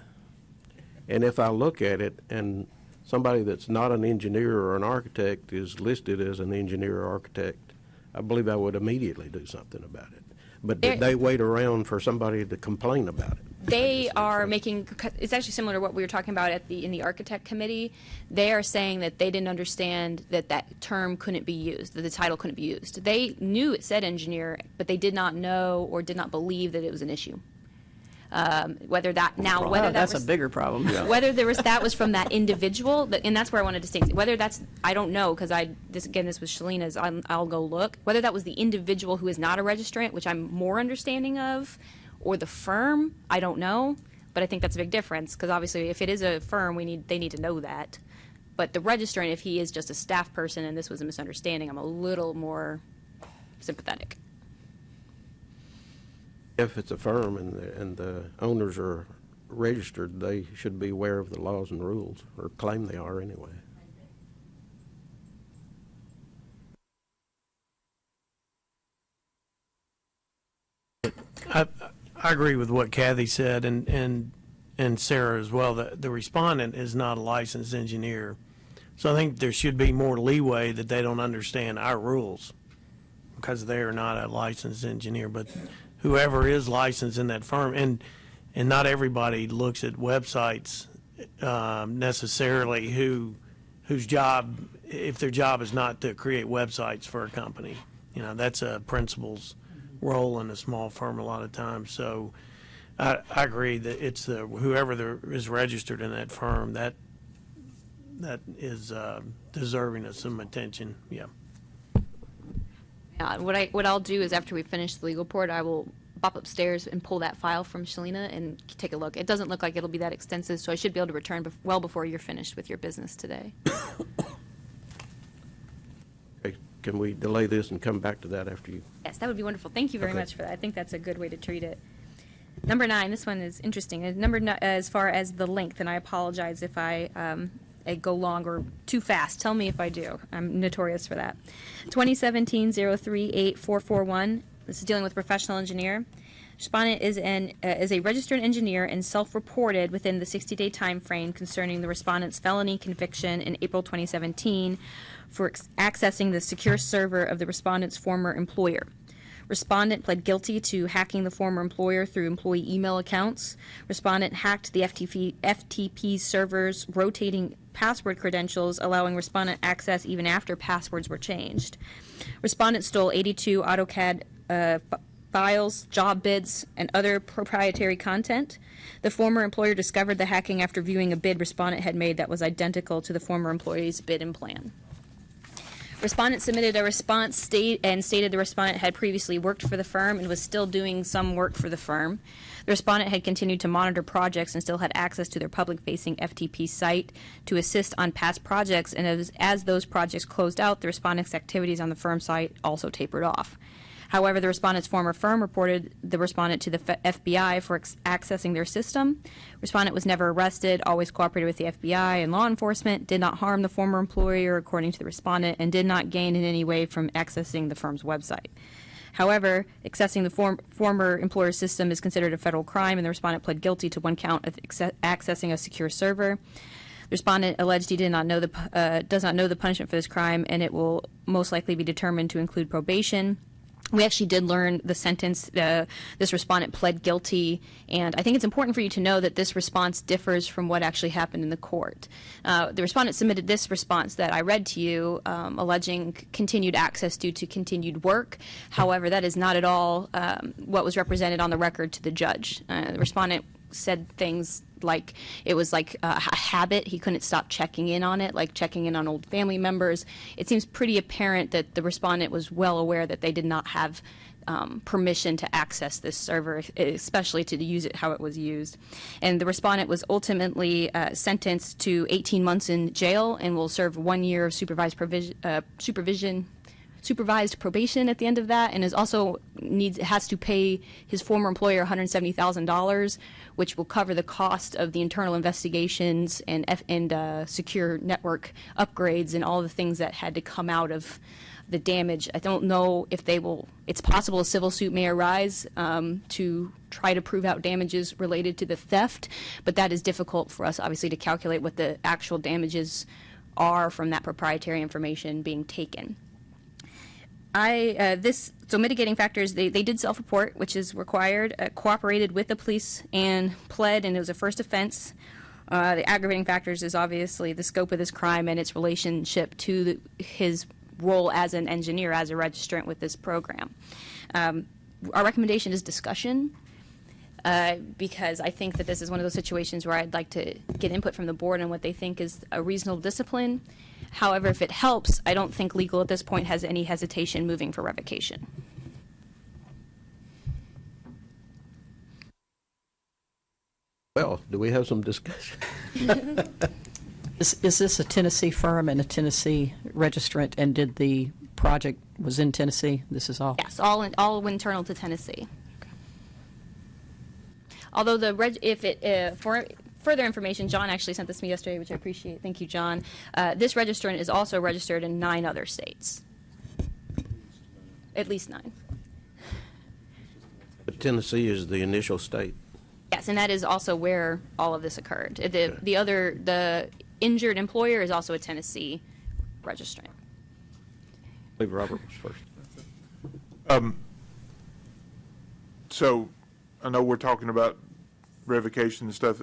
And if I look at it and somebody that's not an engineer or an architect is listed as an engineer or architect, I believe I would immediately do something about it. But did they wait around for somebody to complain about it? They are making, it's actually similar to what we were talking about in the architect committee. They are saying that they didn't understand that term couldn't be used, that the title couldn't be used. They knew it said engineer, but they did not know or did not believe that it was an issue. Whether that that's a bigger problem. Yeah. Whether that was from that individual, and that's where I want to distinguish. Whether that's, I don't know, because this was Shalina's. I'll go look. Whether that was the individual who is not a registrant, which I'm more understanding of, or the firm, I don't know. But I think that's a big difference, because obviously, if it is a firm, they need to know that. But the registrant, if he is just a staff person and this was a misunderstanding, I'm a little more sympathetic. If it's a firm and the owners are registered, they should be aware of the laws and rules, or claim they are anyway. I agree with what Kathy said, and Sarah as well, that the respondent is not a licensed engineer. So I think there should be more leeway that they don't understand our rules because they are not a licensed engineer. But whoever is licensed in that firm, and not everybody looks at websites necessarily whose job, if their job is not to create websites for a company. That's a principal's role in a small firm a lot of times. So I agree that it's whoever is registered in that firm that is deserving of some attention. Yeah. What I'll do is, after we finish the legal report, I will pop upstairs and pull that file from Shalina and take a look. It doesn't look like it'll be that extensive, so I should be able to return well before you're finished with your business today. Okay, can we delay this and come back to that after you? Yes, that would be wonderful. Thank you very much for that. I think that's a good way to treat it. Number 9, this one is interesting. As far as the length, and I apologize if I go long or too fast. Tell me if I do. I'm notorious for that. 2017-038441. This is dealing with professional engineer. Respondent is a registered engineer and self-reported within the 60-day time frame concerning the respondent's felony conviction in April 2017 for accessing the secure server of the respondent's former employer. Respondent pled guilty to hacking the former employer through employee email accounts. Respondent hacked the FTP server's rotating password credentials, allowing respondent access even after passwords were changed. Respondent stole 82 AutoCAD files, job bids, and other proprietary content. The former employer discovered the hacking after viewing a bid respondent had made that was identical to the former employee's bid and plan. Respondent submitted a response stated the respondent had previously worked for the firm and was still doing some work for the firm. The respondent had continued to monitor projects and still had access to their public-facing FTP site to assist on past projects, and as those projects closed out, the respondent's activities on the firm site also tapered off. However, the respondent's former firm reported the respondent to the FBI for accessing their system. Respondent was never arrested, always cooperated with the FBI and law enforcement, did not harm the former employer, according to the respondent, and did not gain in any way from accessing the firm's website. However, accessing the former employer's system is considered a federal crime, and the respondent pled guilty to one count of accessing a secure server. The respondent alleged he does not know the punishment for this crime, and it will most likely be determined to include probation. We actually did learn the sentence. This respondent pled guilty, and I think it's important for you to know that this response differs from what actually happened in the court. The respondent submitted this response that I read to you, alleging continued access due to continued work. However, that is not at all what was represented on the record to the judge. The respondent said things like it was like a habit. He couldn't stop checking in on it, like checking in on old family members. It seems pretty apparent that the respondent was well aware that they did not have permission to access this server, especially to use it how it was used. And the respondent was ultimately sentenced to 18 months in jail and will serve 1 year of supervised probation at the end of that, and has to pay his former employer $170,000, which will cover the cost of the internal investigations and secure network upgrades and all the things that had to come out of the damage. I don't know if they will. It's possible a civil suit may arise to try to prove out damages related to the theft, but that is difficult for us, obviously, to calculate what the actual damages are from that proprietary information being taken. So mitigating factors, they did self-report, which is required, cooperated with the police and pled, and it was a first offense. The aggravating factors is obviously the scope of this crime and its relationship to his role as an engineer, as a registrant with this program. Our recommendation is discussion, because I think that this is one of those situations where I'd like to get input from the board on what they think is a reasonable discipline. However, if it helps, I don't think legal at this point has any hesitation moving for revocation. Well, do we have some discussion? Is this a Tennessee firm and a Tennessee registrant, and did the project was in Tennessee? This is all? Yes, all internal to Tennessee. Okay. Although for further information, John actually sent this to me yesterday, which I appreciate. Thank you, John. This registrant is also registered in 9 other states. At least 9. But Tennessee is the initial state. Yes, and that is also where all of this occurred. The injured employer is also a Tennessee registrant. I believe Robert was first. So I know we're talking about revocation and stuff.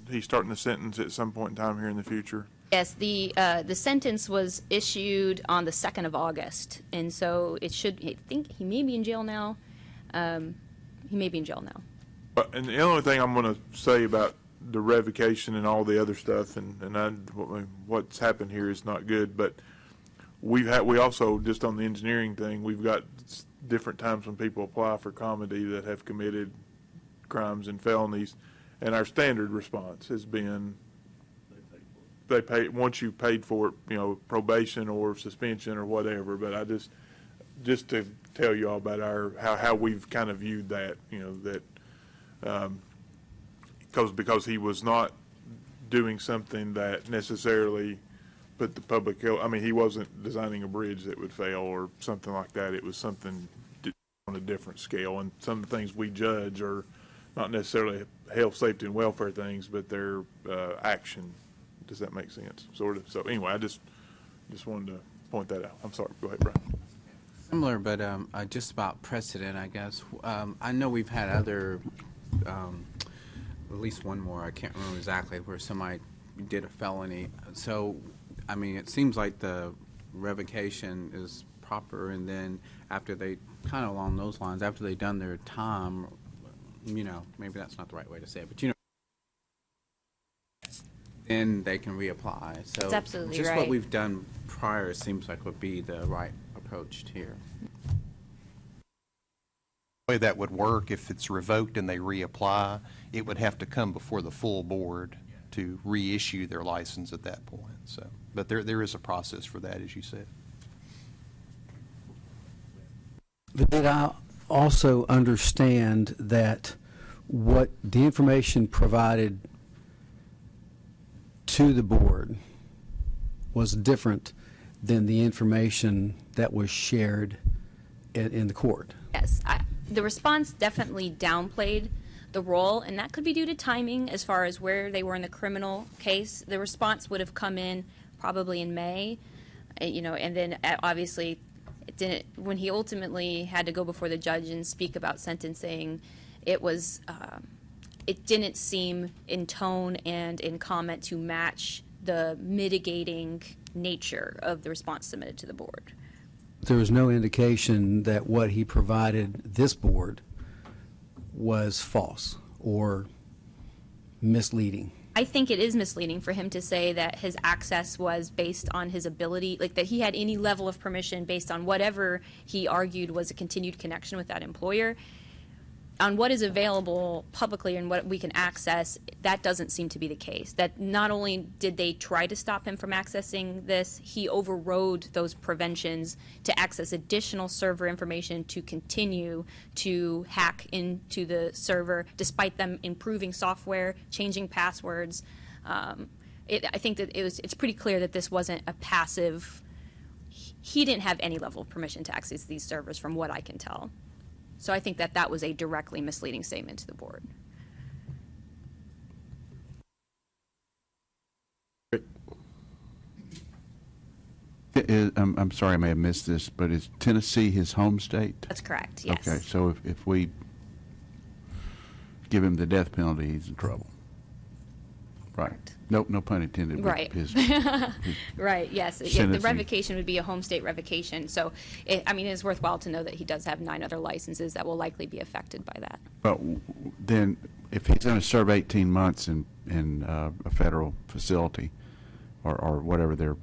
He's starting the sentence at some point in time here in the future? Yes, the sentence was issued on the 2nd of August, and so I think he may be in jail now. And the only thing I'm going to say about the revocation and all the other stuff, what's happened here is not good, but we also, just on the engineering thing, we've got different times when people apply for comedy that have committed crimes and felonies, and our standard response has been they pay once you paid for it, probation or suspension or whatever. But I just to tell you all about how we've kind of viewed that, because he was not doing something that necessarily put the public health. I mean, he wasn't designing a bridge that would fail or something like that. It was something on a different scale, and some of the things we judge are not necessarily health, safety, and welfare things, but they're action. Does that make sense? Sort of. So anyway, I just wanted to point that out. I'm sorry. Go ahead, Brian. Similar, but just about precedent, I guess. I know we've had other, at least one more, I can't remember exactly, where somebody did a felony. So, I mean, it seems like the revocation is proper, and then after they, kind of along those lines, after they've done their time, you know, maybe that's not the right way to say it, but you know, then they can reapply. So That's absolutely just right. what we've done prior seems like would be the right approach here. The way that would work, if it's revoked and they reapply, it would have to come before the full board to reissue their license at that point. So, but there is a process for that, as you said. Did I also understand that what the information provided to the board was different than the information that was shared in the court? Yes, the response definitely downplayed the role, and that could be due to timing as far as where they were in the criminal case. The response would have come in probably in May, you know, and then obviously it didn't, when he ultimately had to go before the judge and speak about sentencing, it was, it didn't seem in tone and in comment to match the mitigating nature of the response submitted to the board. There was no indication that what he provided this board was false or misleading. I think it is misleading for him to say that his access was based on his ability, like that he had any level of permission based on whatever he argued was a continued connection with that employer. On what is available publicly and what we can access, that doesn't seem to be the case. That not only did they try to stop him from accessing this, he overrode those preventions to access additional server information to continue to hack into the server, despite them improving software, changing passwords. I think that it's pretty clear that this wasn't a passive. He didn't have any level of permission to access these servers, from what I can tell. So I think that that was a directly misleading statement to the board. I'm sorry, I may have missed this, but is Tennessee his home state? That's correct, yes. Okay, so if we give him the death penalty, he's in trouble. Right. Nope, no pun intended. with Right. his Right, yes. Yeah, the sentencing. revocation would be a home state revocation. So, I mean, it's worthwhile to know that he does have 9 other licenses that will likely be affected by that. But then, if he's going to serve 18 months in a federal facility, or whatever their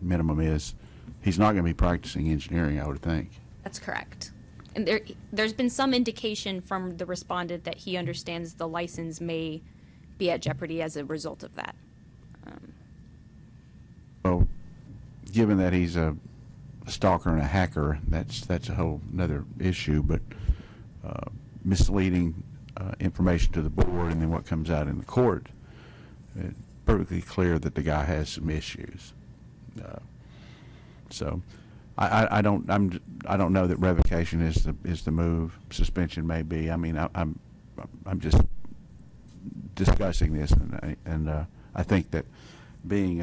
minimum is, he's not going to be practicing engineering, I would think. That's correct. And there's been some indication from the respondent that he understands the license may be at jeopardy as a result of that. Well, given that he's a stalker and a hacker, that's a whole another issue. But misleading information to the board, and then what comes out in the court, it's perfectly clear that the guy has some issues. So, I don't know that revocation is the move. Suspension may be. I mean, I'm just discussing this, and I think that being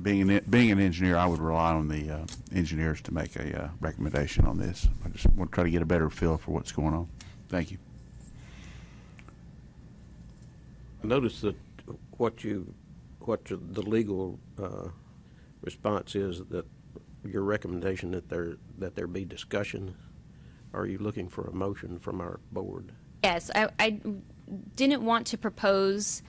being an engineer, I would rely on the engineers to make a recommendation on this. I just want to try to get a better feel for what's going on. Thank you. I noticed that the legal response is that your recommendation that there be discussion. Are you looking for a motion from our board? Yes, I didn't want to propose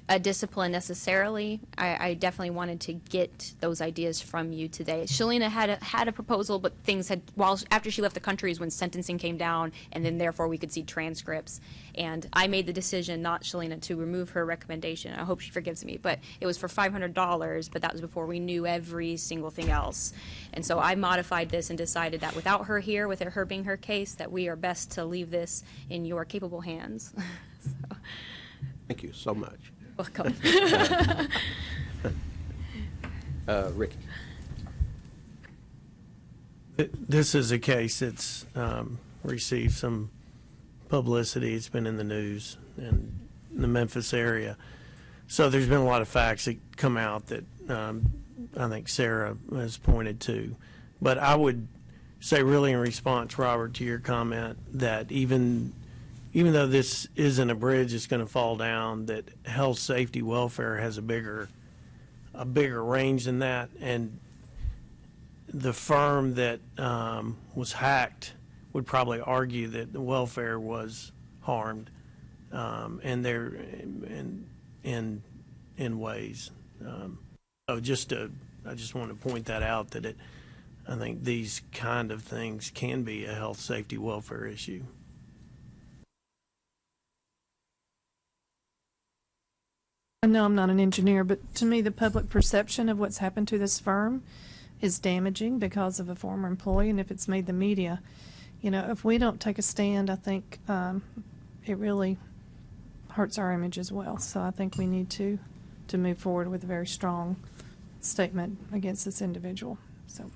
a discipline necessarily. I definitely wanted to get those ideas from you today. Shalina had a proposal, but things had, after she left the country is when sentencing came down, and then therefore we could see transcripts. And I made the decision, not Shalina, to remove her recommendation. I hope she forgives me, but it was for $500, but that was before we knew every single thing else. And so I modified this and decided that without her here, with her being her case, that we are best to leave this in your capable hands. So. Thank you so much. Welcome. Ricky. This is a case that's received some publicity. It's been in the news in the Memphis area. So there's been a lot of facts that come out that I think Sarah has pointed to. But I would say really in response, Robert, to your comment that even though this isn't a bridge that's going to fall down, that health, safety, welfare has a bigger range than that. And the firm that was hacked would probably argue that the welfare was harmed, and they're in ways. So I just want to point that out, that I think these kind of things can be a health, safety, welfare issue. I know I'm not an engineer, but to me, the public perception of what's happened to this firm is damaging because of a former employee, and if it's made the media, if we don't take a stand, I think it really hurts our image as well. So I think we need to move forward with a very strong statement against this individual. So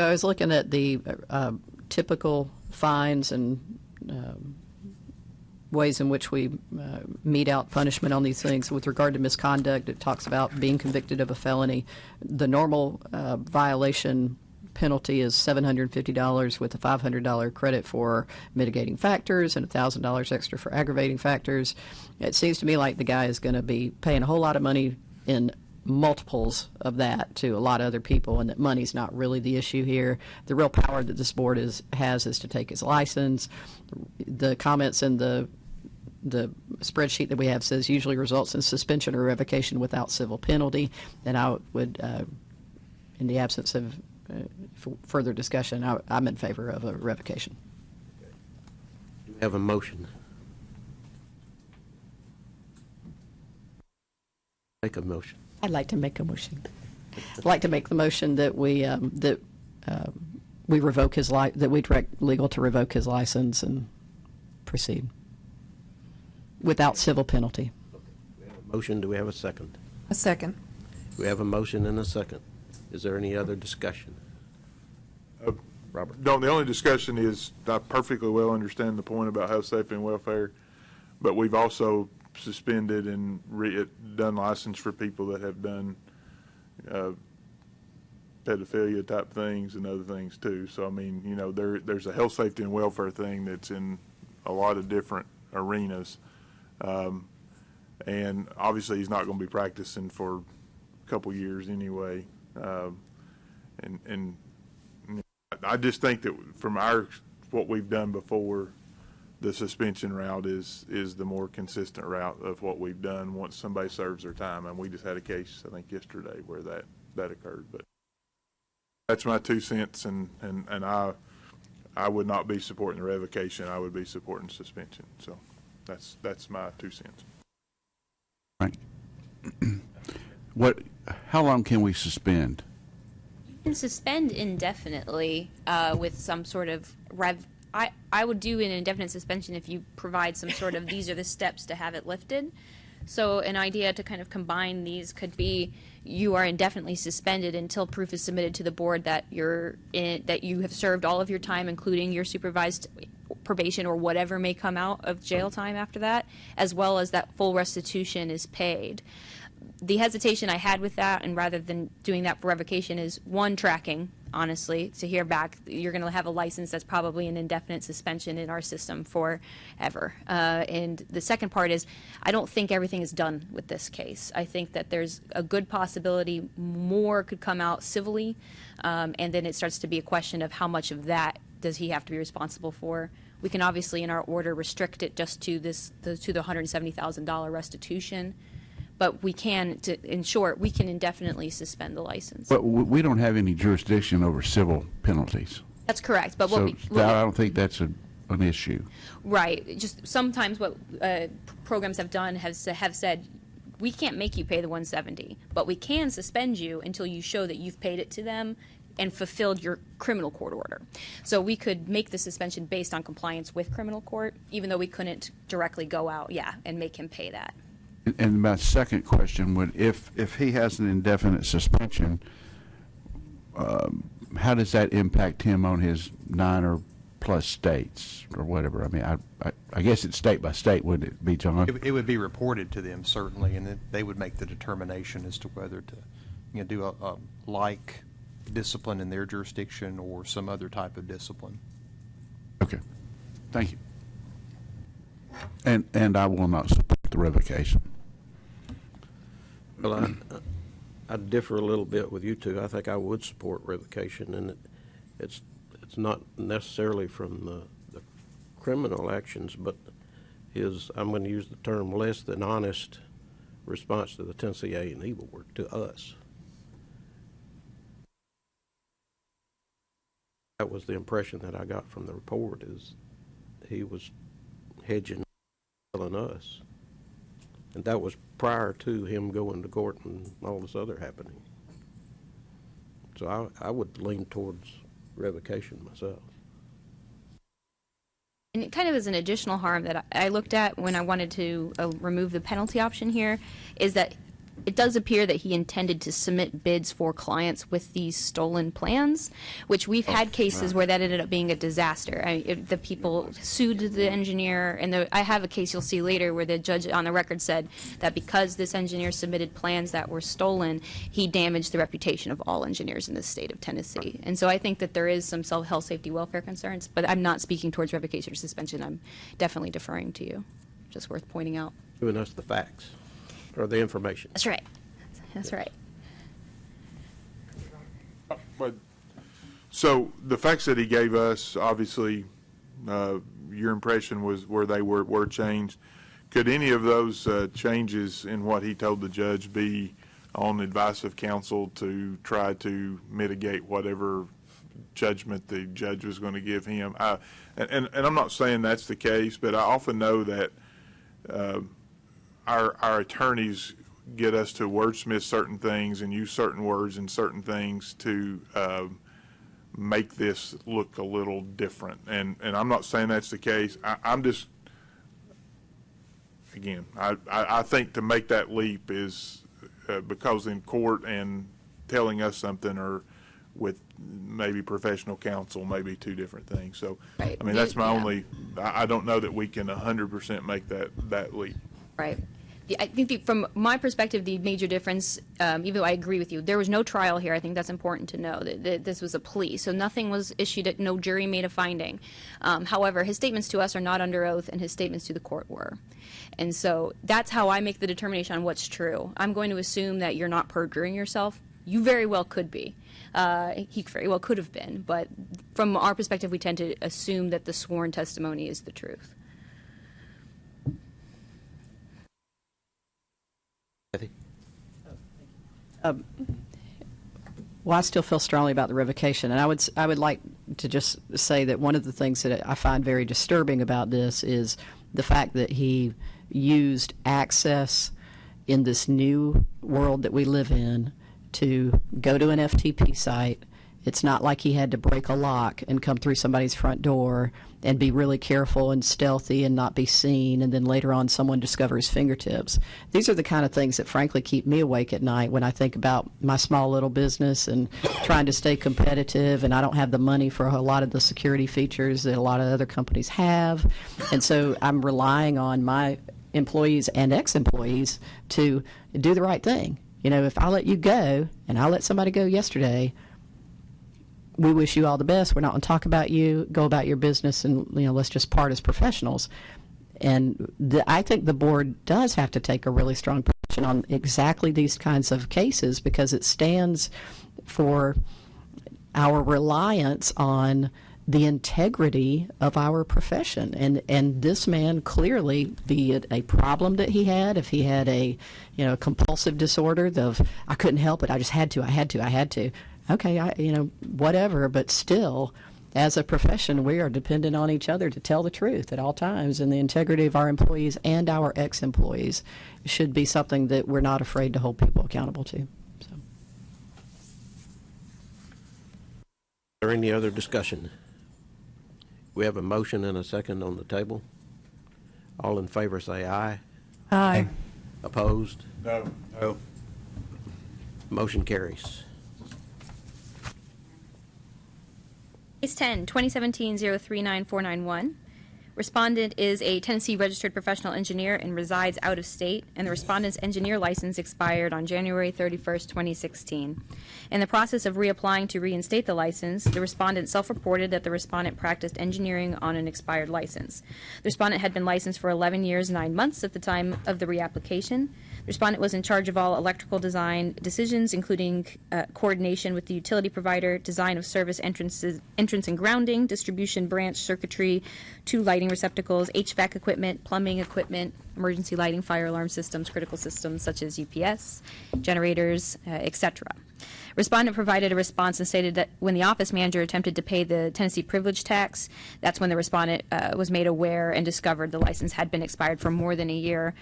I was looking at the typical fines and ways in which we mete out punishment on these things. With regard to misconduct, it talks about being convicted of a felony. The normal violation penalty is $750 with a $500 credit for mitigating factors and $1,000 extra for aggravating factors. It seems to me like the guy is going to be paying a whole lot of money in multiples of that to a lot of other people, and that money's not really the issue here. The real power that this board has is to take his license. The comments in the spreadsheet that we have says usually results in suspension or revocation without civil penalty. And I would, in the absence of further discussion, I'm in favor of a revocation. Do we have a motion? Make a motion. I'd like to make a motion. I'd like to make the motion that we revoke his that we direct legal to revoke his license and proceed without civil penalty. We have a motion. Do we have a second? A second. We have a motion and a second. Is there any other discussion? Robert? No, the only discussion is, I perfectly well understand the point about health, safety, and welfare, but we've also suspended and done license for people that have done pedophilia type things and other things too. So, I mean, there's a health, safety, and welfare thing that's in a lot of different arenas. And obviously he's not going to be practicing for a couple years anyway. And I just think that from what we've done before, the suspension route is the more consistent route of what we've done once somebody serves their time. And we just had a case, I think, yesterday where that occurred. But that's my 2 cents, and I would not be supporting the revocation. I would be supporting suspension. So that's my 2 cents. Right. How long can we suspend? You can suspend indefinitely with some sort of I would do an indefinite suspension if you provide some sort of these are the steps to have it lifted. So an idea to kind of combine these could be you are indefinitely suspended until proof is submitted to the board that that you have served all of your time, including your supervised probation or whatever may come out of jail time after that, as well as that full restitution is paid. The hesitation I had with that, and rather than doing that for revocation, is one, tracking, honestly, to hear back. You're going to have a license that's probably an indefinite suspension in our system forever. And the second part is, I don't think everything is done with this case. I think that there's a good possibility more could come out civilly, and then it starts to be a question of how much of that does he have to be responsible for. We can obviously, in our order, restrict it just to the $170,000 restitution. But we can, in short, we can indefinitely suspend the license. But we don't have any jurisdiction over civil penalties. That's correct. But I don't think that's an issue. Right. Just sometimes what programs have done have said, we can't make you pay the $170, but we can suspend you until you show that you've paid it to them and fulfilled your criminal court order. So we could make the suspension based on compliance with criminal court, even though we couldn't directly go out, and make him pay that. And my second question would, if he has an indefinite suspension, how does that impact him on his 9 or plus states or whatever? I mean, I guess it's state by state, wouldn't it be, John? It would be reported to them, certainly, and they would make the determination as to whether do a like discipline in their jurisdiction or some other type of discipline. Okay, thank you. And I will not support the revocation. Well, I differ a little bit with you two. I think I would support revocation, and it's not necessarily from the criminal actions, but his, I'm going to use the term, less than honest response to the Tennessee A&E Board, to us. That was the impression that I got from the report, is he was hedging, telling us. And that was prior to him going to court and all this other happening. So I would lean towards revocation myself. And it kind of is an additional harm that I looked at when I wanted to remove the penalty option here, is that it does appear that he intended to submit bids for clients with these stolen plans, which we've had cases where that ended up being a disaster. The people sued the engineer, and I have a case you'll see later where the judge on the record said that because this engineer submitted plans that were stolen, he damaged the reputation of all engineers in the state of Tennessee. And so I think that there is some health, safety, welfare concerns, but I'm not speaking towards revocation or suspension. I'm definitely deferring to you. Just worth pointing out. Giving us the facts. Or the information. That's right. That's right. But, so the facts that he gave us, obviously, your impression was where they were changed. Could any of those changes in what he told the judge be on advice of counsel to try to mitigate whatever judgment the judge was going to give him? And I'm not saying that's the case, but I often know that our attorneys get us to wordsmith certain things and use certain words and certain things to make this look a little different. And I'm not saying that's the case. I'm just, again, I think to make that leap is because in court and telling us something or with maybe professional counsel, maybe two different things. So, right. I mean, that's my only, I don't know that we can 100% make that leap. Right. I think from my perspective, the major difference, even though I agree with you, there was no trial here. I think that's important to know that this was a plea. So nothing was issued, no jury made a finding. However, his statements to us are not under oath, and his statements to the court were. And so that's how I make the determination on what's true. I'm going to assume that you're not perjuring yourself. You very well could be. He very well could have been. But from our perspective, we tend to assume that the sworn testimony is the truth. Well, I still feel strongly about the revocation, and I would like to just say that one of the things that I find very disturbing about this is the fact that he used access in this new world that we live in to go to an FTP site. It's not like he had to break a lock and come through somebody's front door and be really careful and stealthy and not be seen, and then later on someone discover his fingertips. These are the kind of things that frankly keep me awake at night when I think about my small little business and trying to stay competitive, and I don't have the money for a lot of the security features that a lot of other companies have. And so I'm relying on my employees and ex-employees to do the right thing. You know, if I let you go, and I let somebody go yesterday, we wish you all the best. We're not going to talk about you. Go about your business, and let's just part as professionals. And I think the board does have to take a really strong position on exactly these kinds of cases, because it stands for our reliance on the integrity of our profession. And this man clearly, be it a problem that he had, if he had a compulsive disorder of I couldn't help it, I just had to. Okay, whatever, but still, as a profession, we are dependent on each other to tell the truth at all times, and the integrity of our employees and our ex-employees should be something that we're not afraid to hold people accountable to. So. Is there any other discussion? We have a motion and a second on the table. All in favor say aye. Aye. Opposed? No. No. Motion carries. Case 10, 2017-039491, Respondent is a Tennessee registered professional engineer and resides out of state, and the respondent's engineer license expired on January 31st, 2016. In the process of reapplying to reinstate the license, the respondent self-reported that the respondent practiced engineering on an expired license. The respondent had been licensed for 11 years, 9 months at the time of the reapplication. The respondent was in charge of all electrical design decisions, including coordination with the utility provider, design of service entrance and grounding, distribution branch circuitry, 2 lighting receptacles, HVAC equipment, plumbing equipment, emergency lighting, fire alarm systems, critical systems such as UPS, generators, etc. Respondent provided a response and stated that when the office manager attempted to pay the Tennessee privilege tax, that's when the respondent was made aware and discovered the license had been expired for more than a year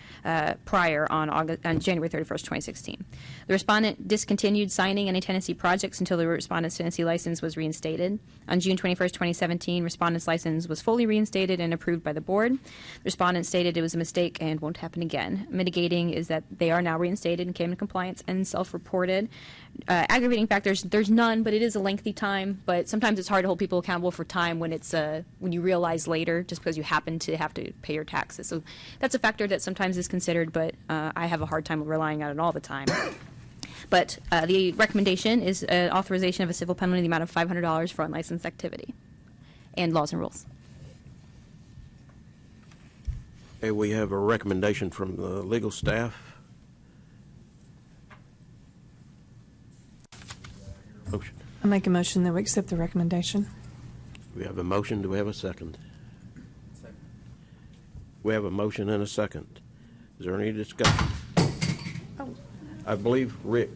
prior on January 31st, 2016. The respondent discontinued signing any Tennessee projects until the respondent's Tennessee license was reinstated. On June 21st, 2017, respondent's license was fully reinstated and approved by the board. The respondent stated it was a mistake and won't happen again. Mitigating is that they are now reinstated and came into compliance and self-reported. Aggravating factors, there's none, but it is a lengthy time. But sometimes it's hard to hold people accountable for time when it's when you realize later, just because you happen to have to pay your taxes. So that's a factor that sometimes is considered, but I have a hard time relying on it all the time. But the recommendation is authorization of a civil penalty in the amount of $500 for unlicensed activity, and laws and rules. Okay, we have a recommendation from the legal staff. Motion. I make a motion that we accept the recommendation. We have a motion. Do we have a second? Second. We have a motion and a second. Is there any discussion? Oh. I believe Rick.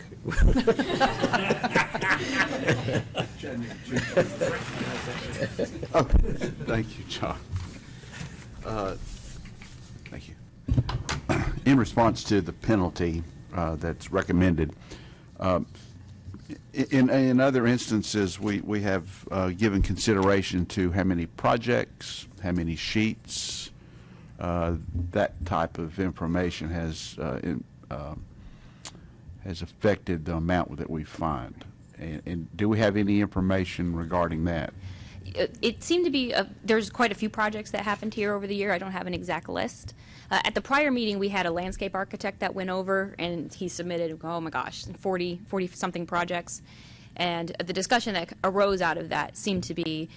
Oh, thank you, John. Thank you. In response to the penalty that's recommended, in other instances, we have given consideration to how many projects, how many sheets, that type of information has affected the amount that we fund. And do we have any information regarding that? It seemed to be, there's quite a few projects that happened here over the year. I don't have an exact list. At the prior meeting, we had a landscape architect that went over, and he submitted, oh my gosh, 40-something projects. And the discussion that arose out of that seemed to be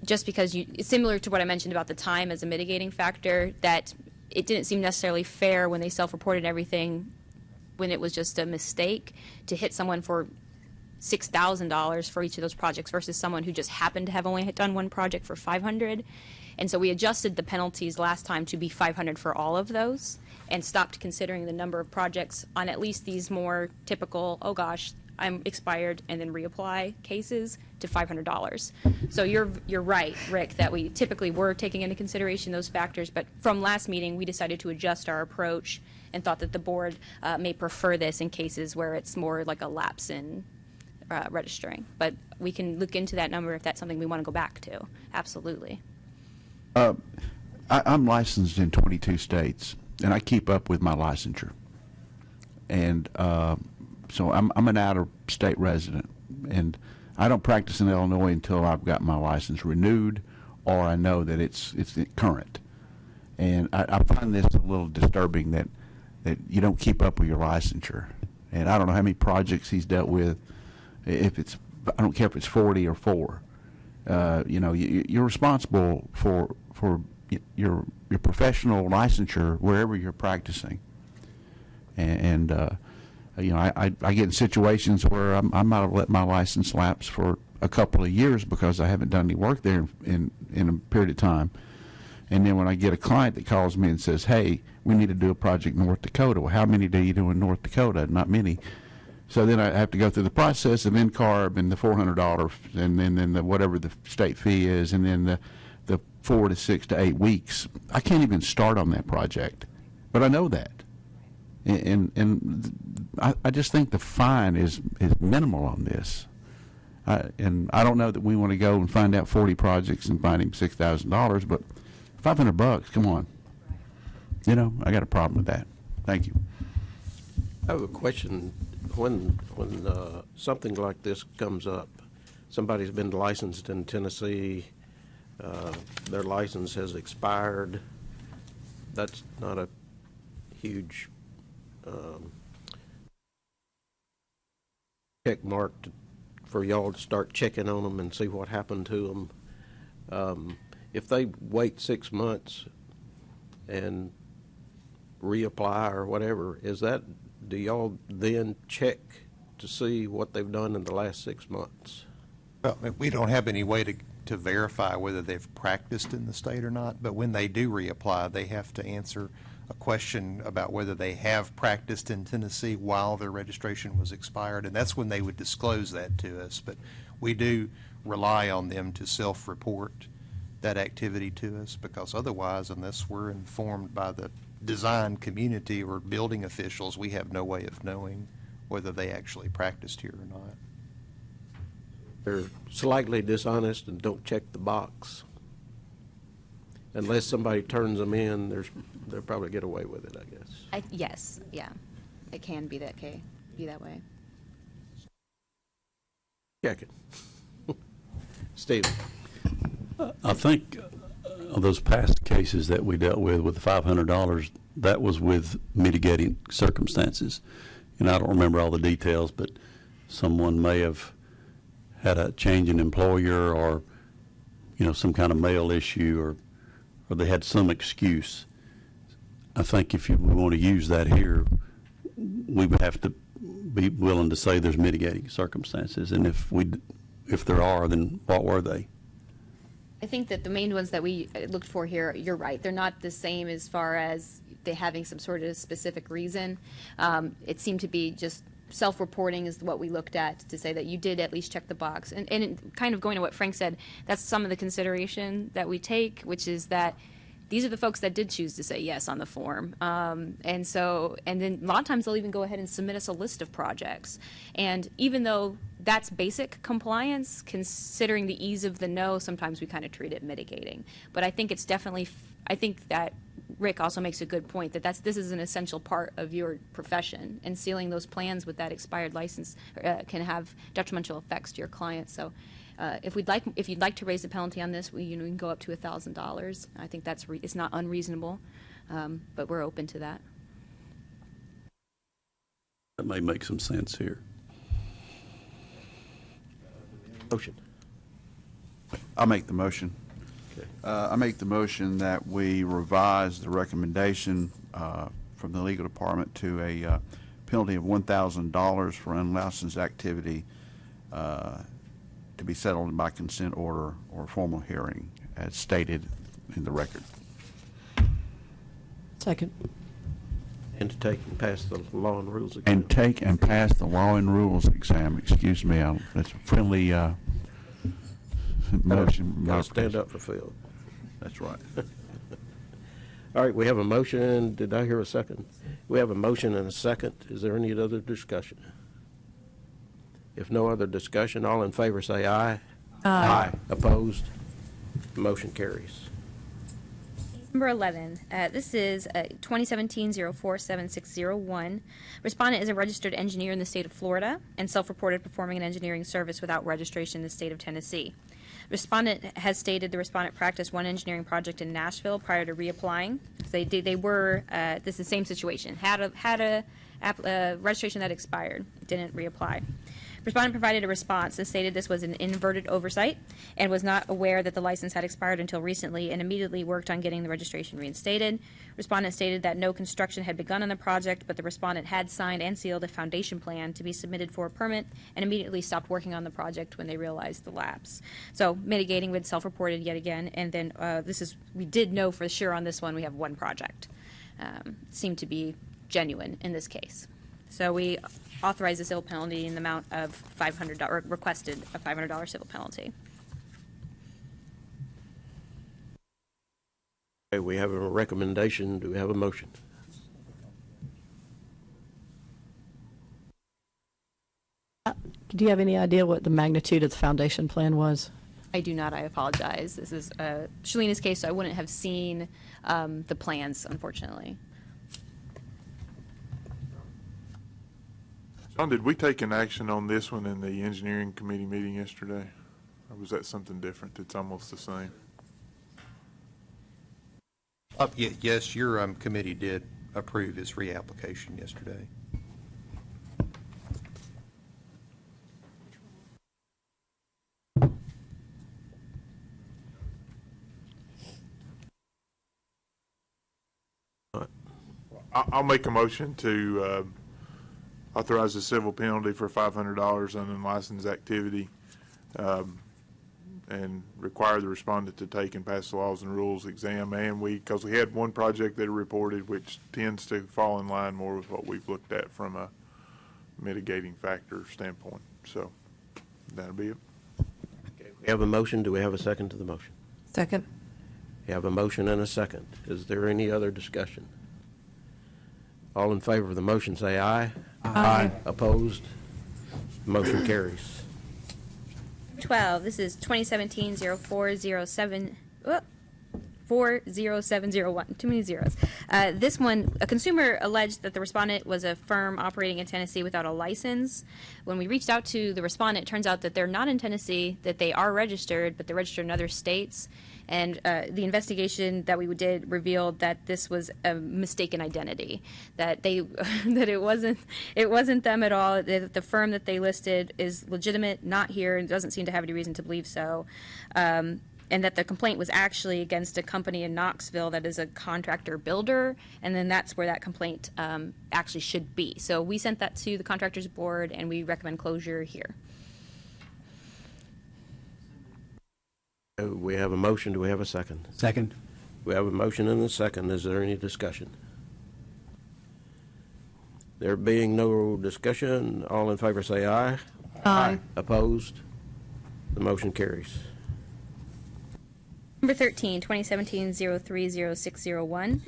just because similar to what I mentioned about the time as a mitigating factor, that it didn't seem necessarily fair when they self-reported everything, when it was just a mistake, to hit someone for $6,000 for each of those projects versus someone who just happened to have only done one project for $500. And so we adjusted the penalties last time to be $500 for all of those and stopped considering the number of projects on at least these more typical, oh gosh, I'm expired and then reapply cases to $500. So you're right, Rick, that we typically were taking into consideration those factors, but from last meeting we decided to adjust our approach and thought that the board may prefer this in cases where it's more like a lapse in registering. But we can look into that number if that's something we want to go back to. Absolutely. I'm licensed in 22 states, and I keep up with my licensure. And so I'm an out-of-state resident, and I don't practice in Illinois until I've got my license renewed or I know that it's current. And I find this a little disturbing that you don't keep up with your licensure. And I don't know how many projects he's dealt with. I don't care if it's 40 or 4. You're responsible for your professional licensure wherever you're practicing. And I get in situations where I might have let my license lapse for a couple of years because I haven't done any work there in a period of time. And then when I get a client that calls me and says, hey, we need to do a project in North Dakota. Well, how many do you do in North Dakota? Not many. So then I have to go through the process of NCARB and the $400 and then the whatever the state fee is, and then the 4 to 6 to 8 weeks. I can't even start on that project, but I know that. And I just think the fine is minimal on this. And I don't know that we want to go and find out 40 projects and find him $6,000, but $500, come on. I got a problem with that. Thank you. I have a question. When something like this comes up, somebody's been licensed in Tennessee their license has expired. That's not a huge check mark for y'all to start checking on them and see what happened to them. If they wait 6 months and reapply or whatever, do y'all then check to see what they've done in the last 6 months? Well, we don't have any way to verify whether they've practiced in the state or not, but when they do reapply, they have to answer a question about whether they have practiced in Tennessee while their registration was expired, and that's when they would disclose that to us. But we do rely on them to self-report that activity to us, because otherwise, unless we're informed by the design community or building officials, we have no way of knowing whether they actually practiced here or not. They're slightly dishonest and don't check the box. Unless somebody turns them in, they'll probably get away with it, I guess. Yes, yeah. It can be that way. Check it. Steve. I think of those past cases that we dealt with the $500, that was with mitigating circumstances. And I don't remember all the details, but someone may have had a change in employer, or, some kind of mail issue, or they had some excuse. I think if we want to use that here, we would have to be willing to say there's mitigating circumstances. And if there are, then what were they? I think that the main ones that we looked for here, you're right, they're not the same as far as they having some sort of specific reason. It seemed to be just self-reporting is what we looked at to say that you did at least check the box. And kind of going to what Frank said, that's some of the consideration that we take, which is that these are the folks that did choose to say yes on the form. And then a lot of times they'll even go ahead and submit us a list of projects. And even though that's basic compliance, considering the ease of the no, sometimes we kind of treat it mitigating. But I think it's definitely, I think that Rick also makes a good point that this is an essential part of your profession, and sealing those plans with that expired license can have detrimental effects to your clients. So if you'd like to raise the penalty on this, we can go up to $1,000. I think it's not unreasonable, but we're open to that. That may make some sense here. Motion. I'll make the motion. I make the motion that we revise the recommendation from the legal department to a penalty of $1,000 for unlicensed activity to be settled by consent order or formal hearing, as stated in the record. Second. And to take and pass the law and rules exam. And take and pass the law and rules exam. Excuse me, that's a friendly motion. Gotta stand up for Phil. That's right. All right, we have a motion. Did I hear a second? We have a motion and a second. Is there any other discussion? If no other discussion, all in favor say aye. Aye. Opposed? Motion carries. Number 11, this is 2017-047601. Respondent is a registered engineer in the state of Florida and self-reported performing an engineering service without registration in the state of Tennessee. Respondent has stated the respondent practiced one engineering project in Nashville prior to reapplying. This is the same situation, had a registration that expired, didn't reapply. Respondent provided a response and stated this was an inadvertent oversight and was not aware that the license had expired until recently, and immediately worked on getting the registration reinstated. Respondent stated that no construction had begun on the project, but the respondent had signed and sealed a foundation plan to be submitted for a permit, and immediately stopped working on the project when they realized the lapse. So mitigating with self-reported yet again, and then we did know for sure on this one we have one project. Seemed to be genuine in this case. So we authorized a civil penalty in the amount of $500, or requested a $500 civil penalty. Okay, we have a recommendation. Do we have a motion? Do you have any idea what the magnitude of the foundation plan was? I do not. I apologize. This is Shalina's case, so I wouldn't have seen the plans, unfortunately. John, did we take an action on this one in the engineering committee meeting yesterday? Or was that something different that's almost the same? Yes, your committee did approve his reapplication yesterday. I'll make a motion to authorize a civil penalty for $500 on unlicensed activity, and require the respondent to take and pass the laws and rules exam. And because we had one project that reported, which tends to fall in line more with what we've looked at from a mitigating factor standpoint. So that'll be it. We have a motion. Do we have a second to the motion? Second. We have a motion and a second. Is there any other discussion? All in favor of the motion say aye. Aye. Opposed? Motion carries. 12, this is 2017-0407, 40701, too many zeros. This one, a consumer alleged that the respondent was a firm operating in Tennessee without a license. When we reached out to the respondent, it turns out that they're not in Tennessee, that they are registered, but they're registered in other states. And the investigation that we did revealed that this was a mistaken identity, that they that it wasn't them at all. That the firm that they listed is legitimate, not here, and doesn't seem to have any reason to believe so. And that the complaint was actually against a company in Knoxville that is a contractor builder, and then that's where that complaint actually should be. So we sent that to the contractors board, and we recommend closure here. We have a motion. Do we have a second? Second. We have a motion and a second. Is there any discussion? There being no discussion, all in favor say aye. Aye. Opposed? The motion carries. Number 13, 2017-030601.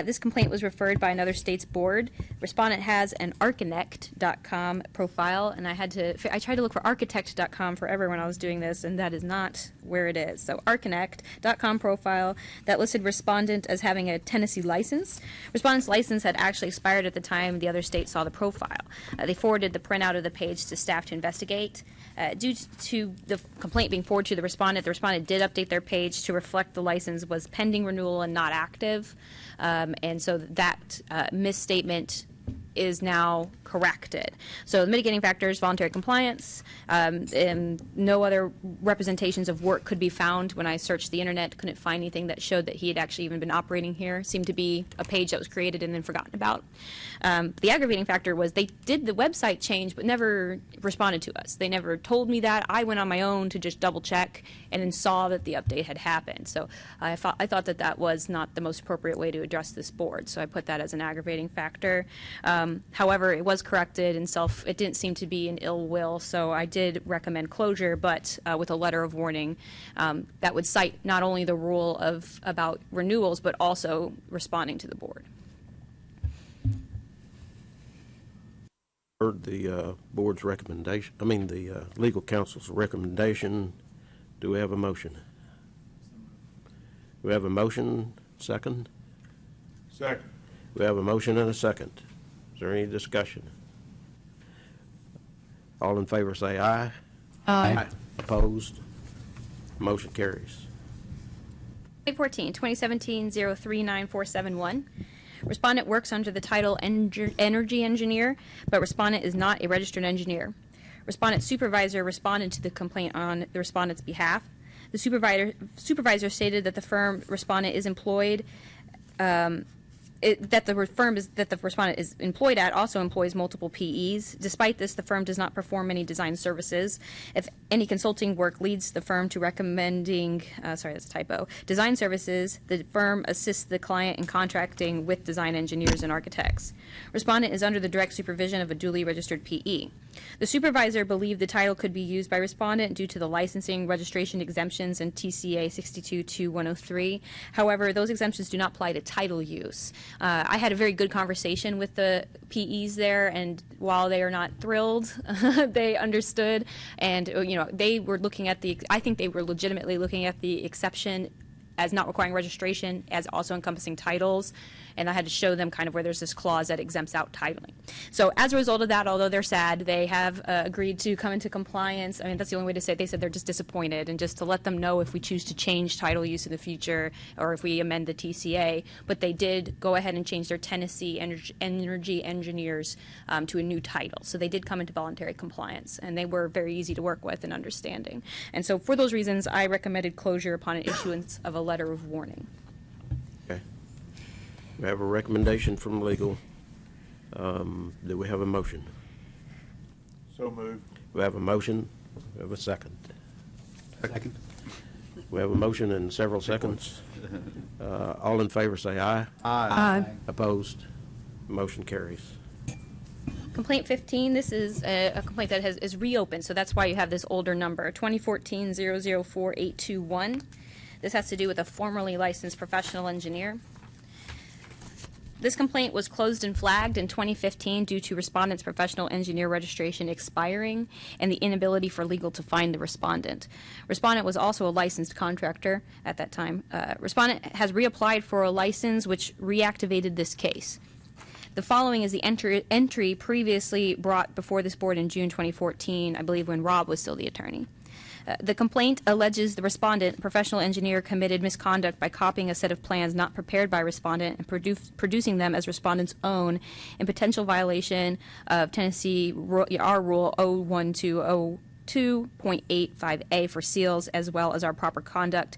This complaint was referred by another state's board. Respondent has an archinect.com profile, and I tried to look for architect.com forever when I was doing this, and that is not where it is. So archinect.com profile that listed respondent as having a Tennessee license. Respondent's license had actually expired at the time the other state saw the profile. They forwarded the printout of the page to staff to investigate. Due to the complaint being forwarded to the respondent did update their page to reflect the license was pending renewal and not active. And so that misstatement is now corrected. So the mitigating factors, voluntary compliance, and no other representations of work could be found. When I searched the internet, couldn't find anything that showed that he had actually even been operating here. Seemed to be a page that was created and then forgotten about. The aggravating factor was they did the website change but never responded to us. They never told me that. I went on my own to just double check and then saw that the update had happened. So I thought that that was not the most appropriate way to address this board. So I put that as an aggravating factor. However, it was corrected and it didn't seem to be an ill will, so I did recommend closure, but with a letter of warning that would cite not only the rule about renewals, but also responding to the board. Heard the board's recommendation, the legal counsel's recommendation. Do we have a motion? We have a motion, second? Second. We have a motion and a second. Is there any discussion? All in favor say aye. Aye. Opposed? Motion carries. 14, 2017-039471. Respondent works under the title Energy Engineer, but respondent is not a registered engineer. Respondent supervisor responded to the complaint on the respondent's behalf. The supervisor stated that the firm respondent is employed that the respondent is employed at also employs multiple PEs. Despite this, the firm does not perform any design services. If any consulting work leads the firm to recommending, sorry, that's a typo, design services, the firm assists the client in contracting with design engineers and architects. Respondent is under the direct supervision of a duly registered PE. The supervisor believed the title could be used by respondent due to the licensing registration exemptions in TCA 62-2103. However, those exemptions do not apply to title use. I had a very good conversation with the PEs there, and while they are not thrilled, they understood, and they were looking at I think they were legitimately looking at the exception as not requiring registration, as also encompassing titles. And I had to show them kind of where there's this clause that exempts out titling. So as a result of that, although they're sad, they have agreed to come into compliance. I mean, that's the only way to say it. They said they're just disappointed, and just to let them know if we choose to change title use in the future or if we amend the TCA. But they did go ahead and change their Tennessee Energy Engineers to a new title. So they did come into voluntary compliance, and they were very easy to work with and understanding. And so for those reasons, I recommended closure upon an issuance of a letter of warning. Okay. We have a recommendation from legal. Do we have a motion? So moved. We have a motion. We have a second. Second. We have a motion and several seconds. All in favor say aye. Aye. Opposed? Motion carries. Complaint 15, this is a complaint that is reopened, so that's why you have this older number, 2014-004821. This has to do with a formerly licensed professional engineer. This complaint was closed and flagged in 2015 due to respondent's professional engineer registration expiring and the inability for legal to find the respondent. Respondent was also a licensed contractor at that time. Respondent has reapplied for a license which reactivated this case. The following is the entry previously brought before this board in June 2014, I believe when Rob was still the attorney. The complaint alleges the respondent, professional engineer, committed misconduct by copying a set of plans not prepared by respondent and producing them as respondent's own in potential violation of Tennessee our Rule 01202.85A for seals, as well as our proper conduct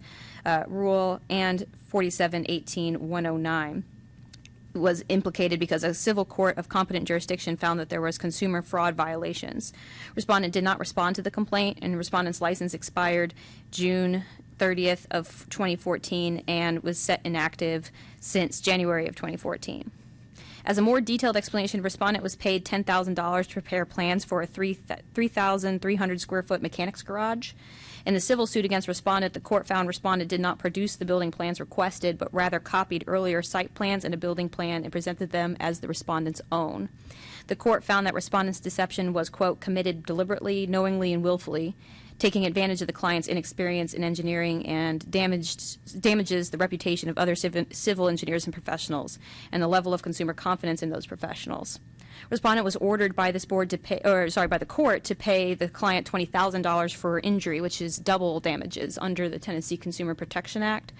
rule, and 4718.109. Was implicated because a civil court of competent jurisdiction found that there was consumer fraud violations. Respondent did not respond to the complaint, and respondent's license expired June 30th of 2014 and was set inactive since January of 2014. As a more detailed explanation, respondent was paid $10,000 to prepare plans for a 3,300 square foot mechanics garage. In the civil suit against respondent, the court found respondent did not produce the building plans requested, but rather copied earlier site plans and a building plan and presented them as the respondent's own. The court found that respondent's deception was, quote, committed deliberately, knowingly, and willfully, taking advantage of the client's inexperience in engineering and damages the reputation of other civil engineers and professionals and the level of consumer confidence in those professionals. Respondent was ordered by this board to pay, by the court to pay the client $20,000 for injury, which is double damages under the Tennessee Consumer Protection Act.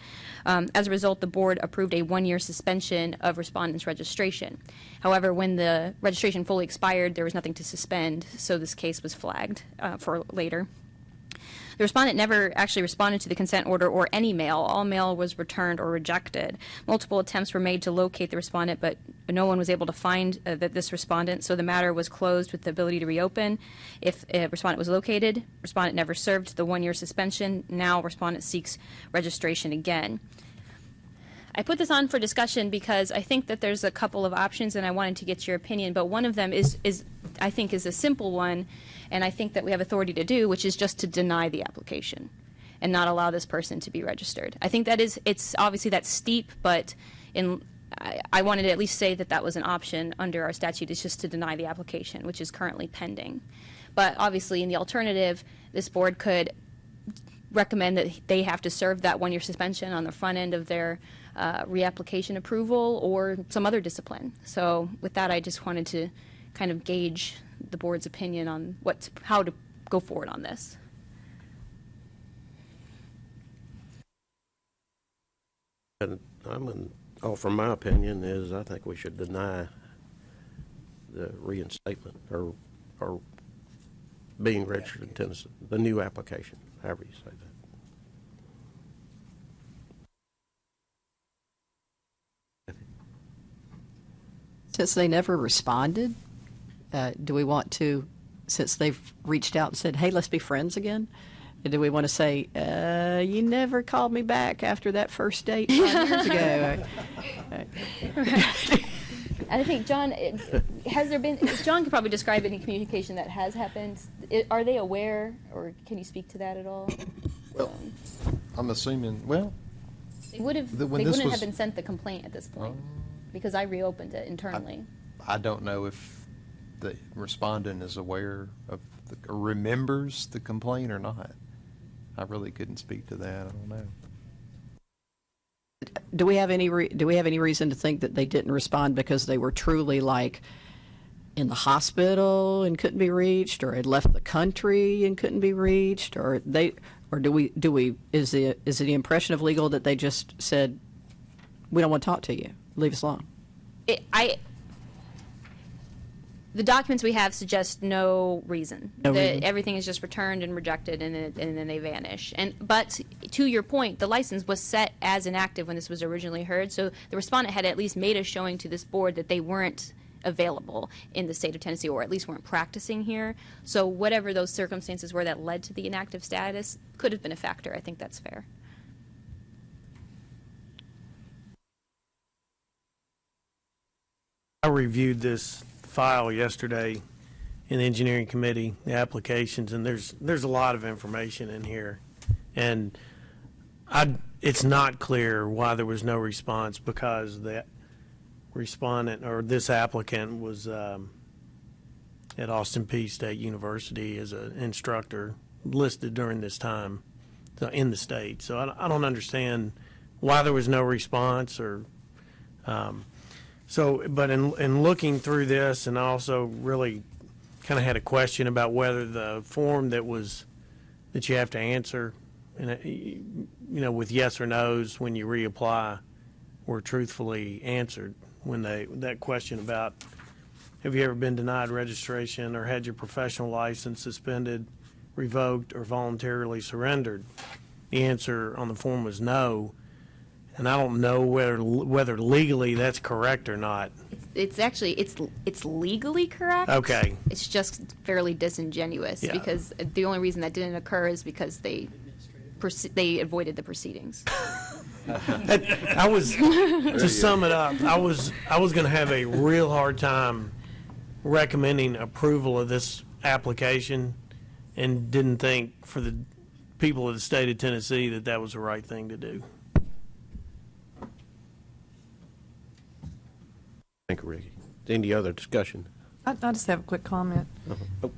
As a result, the board approved a one-year suspension of respondent's registration. However, when the registration fully expired, there was nothing to suspend, so this case was flagged for later. The respondent never actually responded to the consent order or any mail. All mail was returned or rejected. Multiple attempts were made to locate the respondent, but no one was able to find this respondent, so the matter was closed with the ability to reopen. If a respondent was located, respondent never served the one-year suspension. Now respondent seeks registration again. I put this on for discussion because I think that there's a couple of options, and I wanted to get your opinion, but one of them is I think is a simple one, and I think that we have authority to do, which is just to deny the application and not allow this person to be registered. I think that it's obviously that's steep, but I wanted to at least say that was an option under our statute, is just to deny the application, which is currently pending. But obviously, in the alternative, this board could recommend that they have to serve that one-year suspension on the front end of their reapplication approval or some other discipline. So with that, I just wanted to kind of gauge the board's opinion on how to go forward on this. And offer my opinion is I think we should deny the reinstatement or being registered in Tennessee, the new application, however you say that. Since they never responded, do we want to, since they've reached out and said, hey, let's be friends again, do we want to say, you never called me back after that first date 5 years ago? I think, John, John could probably describe any communication that has happened. Are they aware, or can you speak to that at all? Well, I'm assuming, they wouldn't have been sent the complaint at this point, because I reopened it internally. I don't know if the respondent is aware of or remembers the complaint or not. I really couldn't speak to that. I don't know. do we have any reason to think that they didn't respond because they were truly like in the hospital and couldn't be reached, or had left the country and couldn't be reached, or do we is the impression of legal that they just said, we don't want to talk to you, leave us alone? The documents we have suggest no reason. No reason. Everything is just returned and rejected, and then they vanish. But to your point, the license was set as inactive when this was originally heard, so the respondent had at least made a showing to this board that they weren't available in the state of Tennessee, or at least weren't practicing here. So whatever those circumstances were that led to the inactive status could have been a factor. I think that's fair. I reviewed this file yesterday in the engineering committee, the applications, and there's a lot of information in here, and it's not clear why there was no response, because the respondent, or this applicant, was at Austin Peay State University as an instructor listed during this time in the state. So I don't understand why there was no response, or but in looking through this, and I also really kind of had a question about whether the form that you have to answer, with yes or no's when you reapply, were truthfully answered. When that question about, have you ever been denied registration or had your professional license suspended, revoked, or voluntarily surrendered, the answer on the form was no. And I don't know whether legally that's correct or not. It's actually it's legally correct. Okay. It's just fairly disingenuous, Yeah. because the only reason that didn't occur is because they avoided the proceedings. I was to sum it up, I was going to have a real hard time recommending approval of this application, and didn't think for the people of the state of Tennessee that was the right thing to do. Thank you, Ricky. Any other discussion? I just have a quick comment. Oh.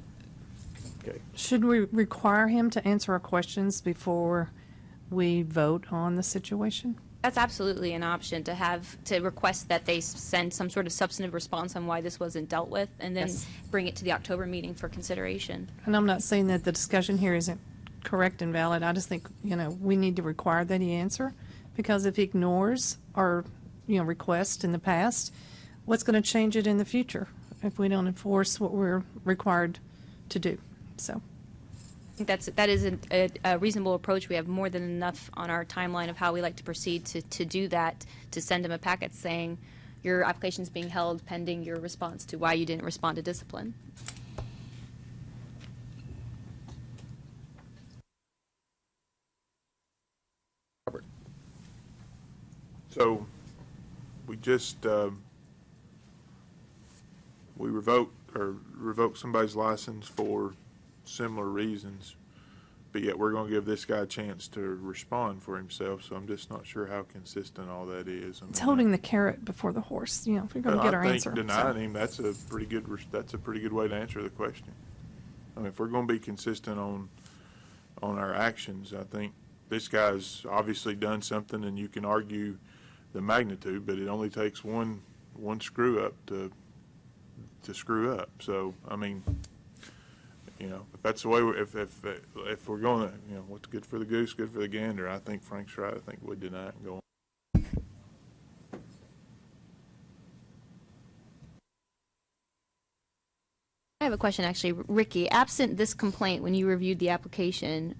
Okay. Should we require him to answer our questions before we vote on the situation? That's absolutely an option, to request that they send some sort of substantive response on why this wasn't dealt with, and then Yes. bring it to the October meeting for consideration. And I'm not saying that the discussion here isn't correct and valid. I just think, we need to require that he answer, because if he ignores our, request in the past, what's going to change it in the future if we don't enforce what we're required to do? So I think that is a reasonable approach. We have more than enough on our timeline of how we like to proceed to do that, to send them a packet saying your application is being held pending your response to why you didn't respond to discipline. Robert. So we just, we revoke somebody's license for similar reasons, but yet we're going to give this guy a chance to respond for himself. So I'm just not sure how consistent all that is. it's holding the carrot before the horse. If we're going to get our answer. I think denying him, that's a pretty good way to answer the question. I mean, if we're going to be consistent on our actions, I think this guy's obviously done something, and you can argue the magnitude, but it only takes one screw up to screw up. So I mean, if that's the way, if we're going to, what's good for the goose, good for the gander. I think Frank's right. I think we deny it and go on. I have a question, actually. Ricky, absent this complaint, when you reviewed the application,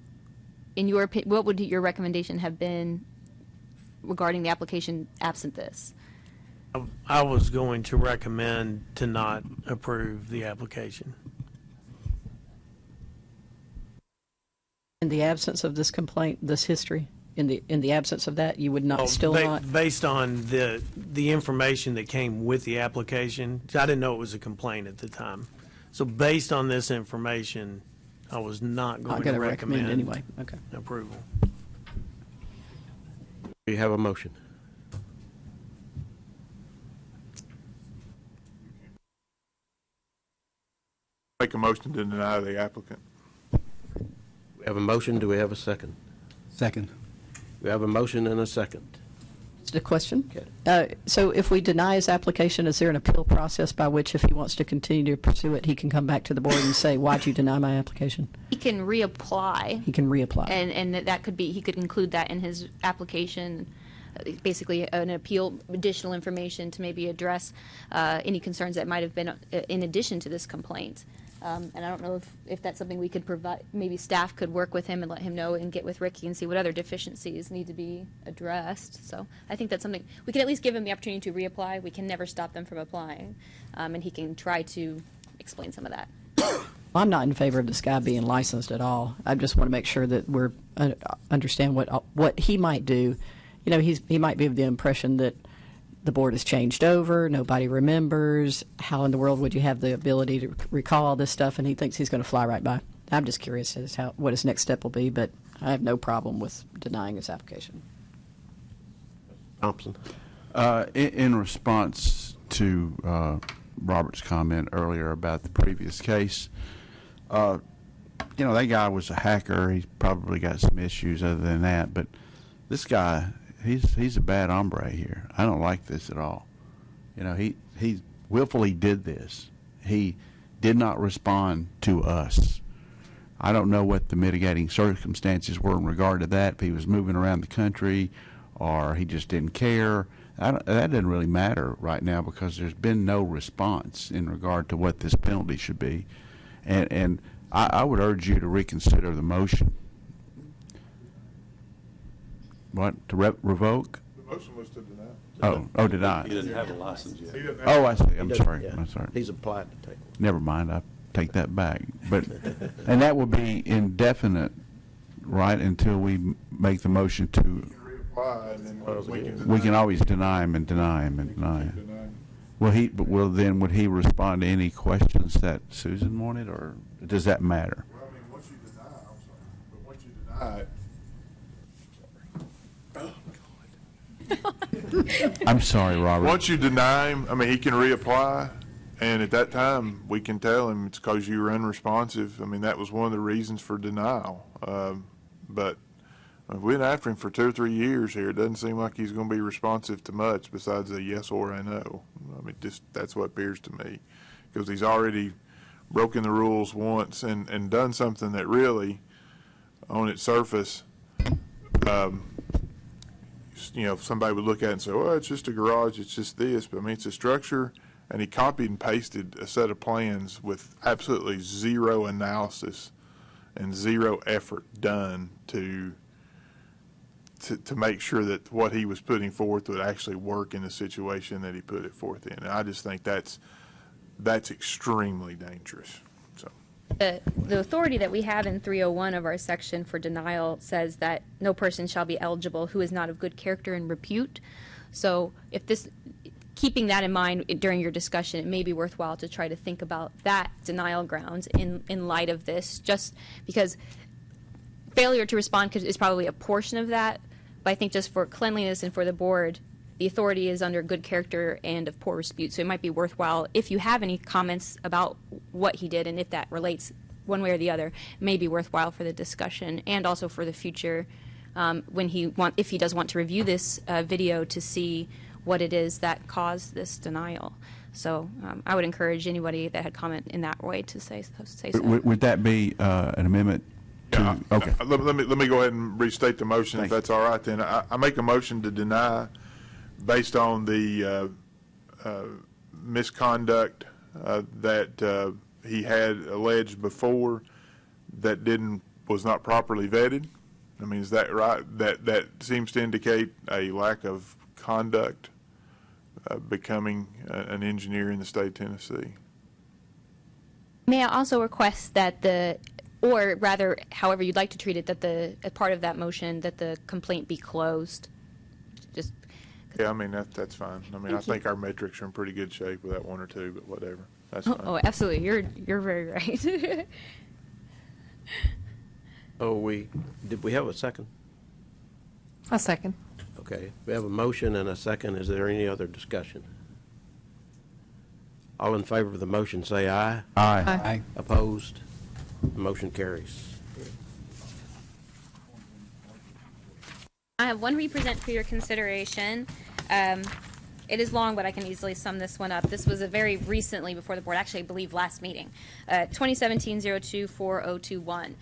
in your opinion, what would your recommendation have been regarding the application absent this? I was going to recommend to not approve the application. In the absence of this complaint, this history, in the absence of that, you would not not. Based on the information that came with the application, I didn't know it was a complaint at the time. So based on this information, I was not going to recommend anyway. Okay. Approval. Do you have a motion? Make a motion to deny the applicant. We have a motion. Do we have a second? Second. We have a motion and a second. Just a question. So if we deny his application, is there an appeal process by which, if he wants to continue to pursue it, he can come back to the board and say, why'd you deny my application? He can reapply. He can reapply. And that could be, he could include that in his application, basically an appeal, additional information to maybe address any concerns that might have been in addition to this complaint. And I don't know if that's something we could provide, maybe staff could work with him and let him know and get with Ricky and see what other deficiencies need to be addressed. So I think that's something, we can at least give him the opportunity to reapply. We can never stop them from applying. And he can try to explain some of that. I'm not in favor of this guy being licensed at all. I just want to make sure that we're understand what he might do. You know, he might be of the impression that the board has changed over, nobody remembers. How in the world would you have the ability to recall all this stuff? And he thinks he's going to fly right by. I'm just curious as to what his next step will be, but I have no problem with denying his application. Thompson. In response to Robert's comment earlier about the previous case, you know, that guy was a hacker. He's probably got some issues other than that, but this guy, he's a bad hombre here. I don't like this at all. You know, he willfully did this. He did not respond to us. I don't know what the mitigating circumstances were in regard to that, if he was moving around the country or he just didn't care. That doesn't really matter right now because there's been no response in regard to what this penalty should be. And I would urge you to reconsider the motion. What, to revoke? The motion was to deny. Oh, deny. He doesn't have a license yet. Oh, I see. I'm sorry. Yeah. I'm sorry. He's applied to take. Never mind. I take that back. But and that will be indefinite, right? Until we make the motion to. Reapply, and then We can always deny him and deny him and deny him. Well, then would he respond to any questions that Susan wanted, or does that matter? Well, I mean, once you deny, I'm sorry, but once you deny it. I'm sorry, Robert. Once you deny him, I mean, he can reapply, and at that time, we can tell him it's because you were unresponsive. I mean, that was one of the reasons for denial. But we've been after him for 2 or 3 years here. It doesn't seem like he's going to be responsive to much besides a yes or a no. I mean, just that's what appears to me, because he's already broken the rules once and done something that really, on its surface, you know, somebody would look at it and say, well, it's just a garage, it's just this. But I mean, it's a structure, and he copied and pasted a set of plans with absolutely zero analysis and zero effort done to make sure that what he was putting forth would actually work in the situation that he put it forth in. And I just think that's extremely dangerous. So. The authority that we have in 301 of our section for denial says that no person shall be eligible who is not of good character and repute. So if this, keeping that in mind during your discussion, it may be worthwhile to try to think about that denial grounds in light of this, just because failure to respond is probably a portion of that. But I think just for cleanliness and for the board, the authority is under good character and of poor repute. So it might be worthwhile, if you have any comments about what he did and if that relates one way or the other, it may be worthwhile for the discussion and also for the future if he does want to review this video to see what it is that caused this denial. So I would encourage anybody that had comment in that way to say so. Would that be an amendment? Yeah. Okay. Let me go ahead and restate the motion, if that's all right. Then I make a motion to deny based on the misconduct that he had alleged before that was not properly vetted. I mean, is that right? That seems to indicate a lack of conduct becoming an engineer in the state of Tennessee. May I also request that or rather, however you'd like to treat it, that as part of that motion, that the complaint be closed? Just. Yeah, I mean, that's fine. I mean, I think our metrics are in pretty good shape with that 1 or 2, but whatever. That's fine. Oh, absolutely. You're very right. Did we have a second? A second. Okay, we have a motion and a second. Is there any other discussion? All in favor of the motion say aye. Aye. Aye. Opposed? Motion carries. I have one represent for your consideration. It is long, but I can easily sum this one up. This was a very recently before the board, actually, I believe last meeting, 2017-02-4021.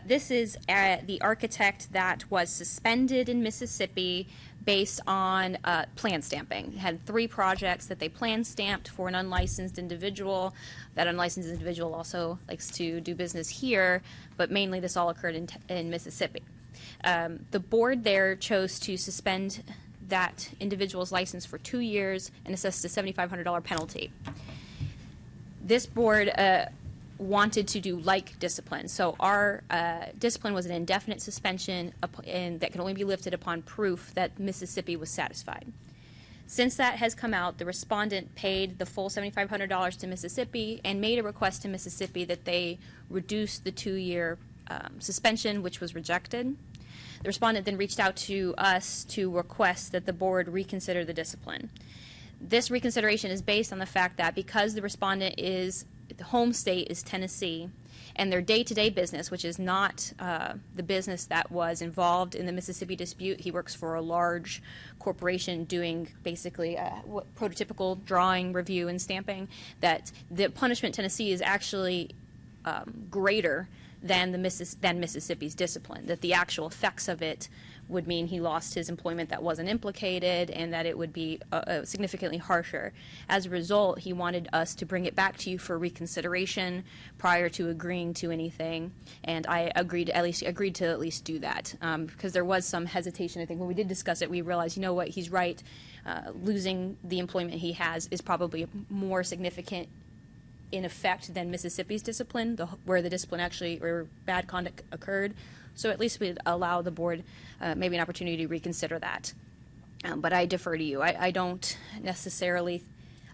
This is the architect that was suspended in Mississippi based on plan stamping. Had 3 projects that they plan stamped for an unlicensed individual. That unlicensed individual also likes to do business here, but mainly this all occurred in Mississippi. The board there chose to suspend that individual's license for 2 years and assessed a $7,500 penalty. This board wanted to do like discipline. So our discipline was an indefinite suspension and that can only be lifted upon proof that Mississippi was satisfied. Since that has come out, the respondent paid the full $7,500 to Mississippi and made a request to Mississippi that they reduce the 2-year suspension, which was rejected. The respondent then reached out to us to request that the board reconsider the discipline. This reconsideration is based on the fact that because the respondent is, the home state is Tennessee, and their day-to-day business, which is not the business that was involved in the Mississippi dispute, he works for a large corporation doing basically prototypical drawing, review, and stamping, that the punishment in Tennessee is actually greater than Mississippi's discipline, that the actual effects of it would mean he lost his employment that wasn't implicated and that it would be significantly harsher. As a result, he wanted us to bring it back to you for reconsideration prior to agreeing to anything, and I agreed to at least do that, because there was some hesitation. I think when we did discuss it, we realized, you know what, he's right. Losing the employment he has is probably more significant in effect than Mississippi's discipline, where the discipline actually, or bad conduct occurred. So at least we'd allow the board maybe an opportunity to reconsider that. But I defer to you. I don't necessarily,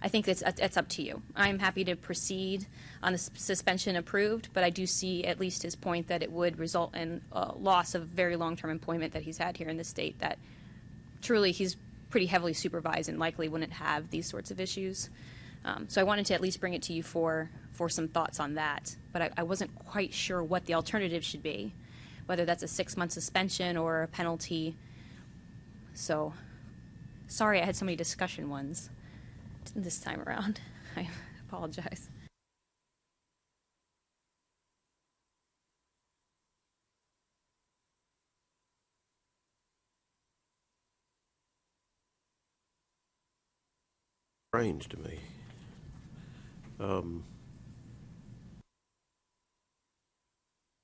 I think it's up to you. I'm happy to proceed on the suspension approved, but I do see at least his point that it would result in loss of very long-term employment that he's had here in the state, that truly he's pretty heavily supervised and likely wouldn't have these sorts of issues. So I wanted to at least bring it to you for some thoughts on that. But I wasn't quite sure what the alternative should be, whether that's a 6-month suspension or a penalty. So sorry I had so many discussion ones this time around. I apologize. Strange to me.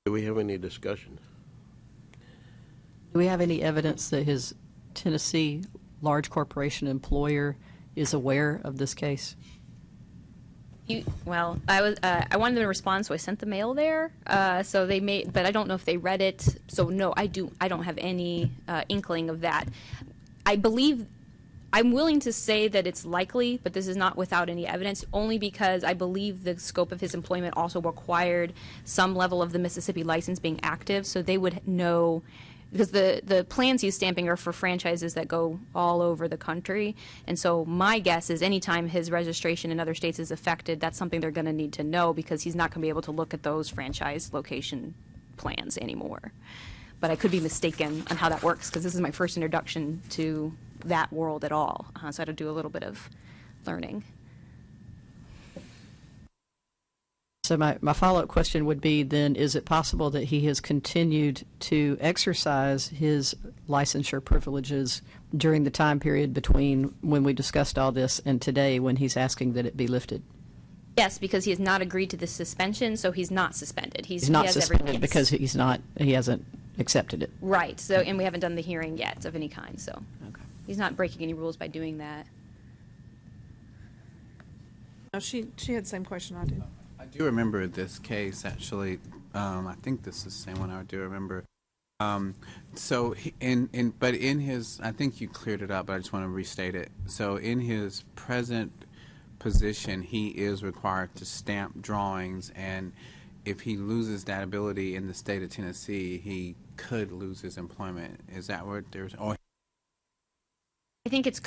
Do we have any discussion? Do we have any evidence that his Tennessee large corporation employer is aware of this case? Well, I wanted them to respond, so I sent the mail there. So they may, but I don't know if they read it. So no, I don't have any inkling of that. I'm willing to say that it's likely, but this is not without any evidence, only because I believe the scope of his employment also required some level of the Mississippi license being active, so they would know, because the plans he's stamping are for franchises that go all over the country, and so my guess is anytime his registration in other states is affected, that's something they're going to need to know, because he's not going to be able to look at those franchise location plans anymore. But I could be mistaken on how that works, because this is my first introduction to that world at all, so I had to do a little bit of learning. So my follow-up question would be then, is it possible that he has continued to exercise his licensure privileges during the time period between when we discussed all this and today, when he's asking that it be lifted? Yes, because he has not agreed to the suspension, so he's not suspended. He's not he has suspended because he hasn't accepted it. Right, so, and we haven't done the hearing yet of any kind, so. Okay. He's not breaking any rules by doing that. No, she had the same question I did. I do remember this case, actually. I think this is the same one I do remember. So, but in his, I think you cleared it up, but I just want to restate it. So in his present position, he is required to stamp drawings, and if he loses that ability in the state of Tennessee, he could lose his employment. Is that what there's? Oh. I think it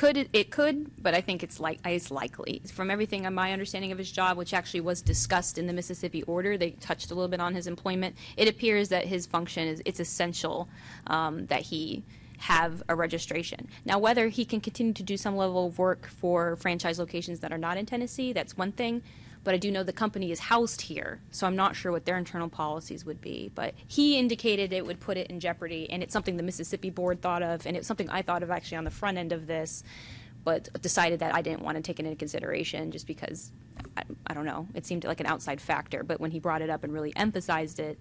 could, but I think it's likely. From everything on my understanding of his job, which actually was discussed in the Mississippi order, they touched a little bit on his employment. It appears that his function it's essential that he have a registration. Now, whether he can continue to do some level of work for franchise locations that are not in Tennessee, that's one thing. But I do know the company is housed here, so I'm not sure what their internal policies would be. But he indicated it would put it in jeopardy, and it's something the Mississippi board thought of, and it's something I thought of actually on the front end of this, but decided that I didn't want to take it into consideration just because, I don't know, it seemed like an outside factor. But when he brought it up and really emphasized it,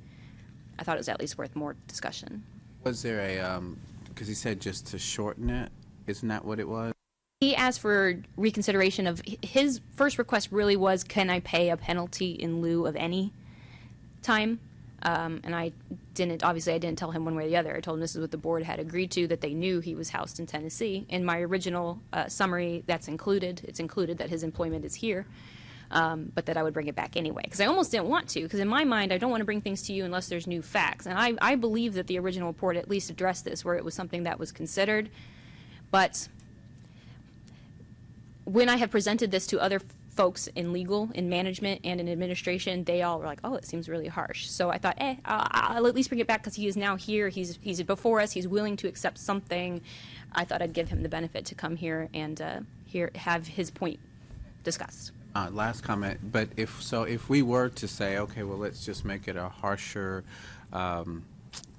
I thought it was at least worth more discussion. Was there a, because he said just to shorten it, isn't that what it was? He asked for reconsideration of his first request. Really was, can I pay a penalty in lieu of any time? And I didn't tell him one way or the other. I told him this is what the board had agreed to, that they knew he was housed in Tennessee. In my original summary, that's included. It's included that his employment is here, but that I would bring it back anyway. Because I almost didn't want to, because in my mind, I don't want to bring things to you unless there's new facts. And I believe that the original report at least addressed this, where it was something that was considered. But when I have presented this to other folks in legal, in management, and in administration, they all were like, oh, it seems really harsh. So I thought, I'll at least bring it back because he is now here. He's before us. He's willing to accept something. I thought I'd give him the benefit to come here and have his point discussed. Last comment, but if we were to say, okay, well, let's just make it a harsher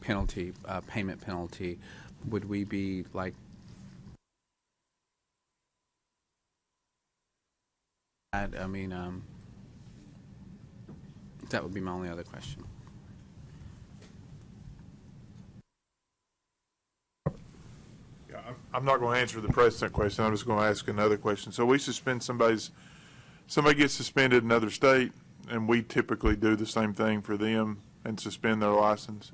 penalty, payment penalty, would we be like, I mean, that would be my only other question. Yeah, I'm not going to answer the precedent question. I'm just going to ask another question. So we suspend somebody gets suspended in another state, and we typically do the same thing for them and suspend their license.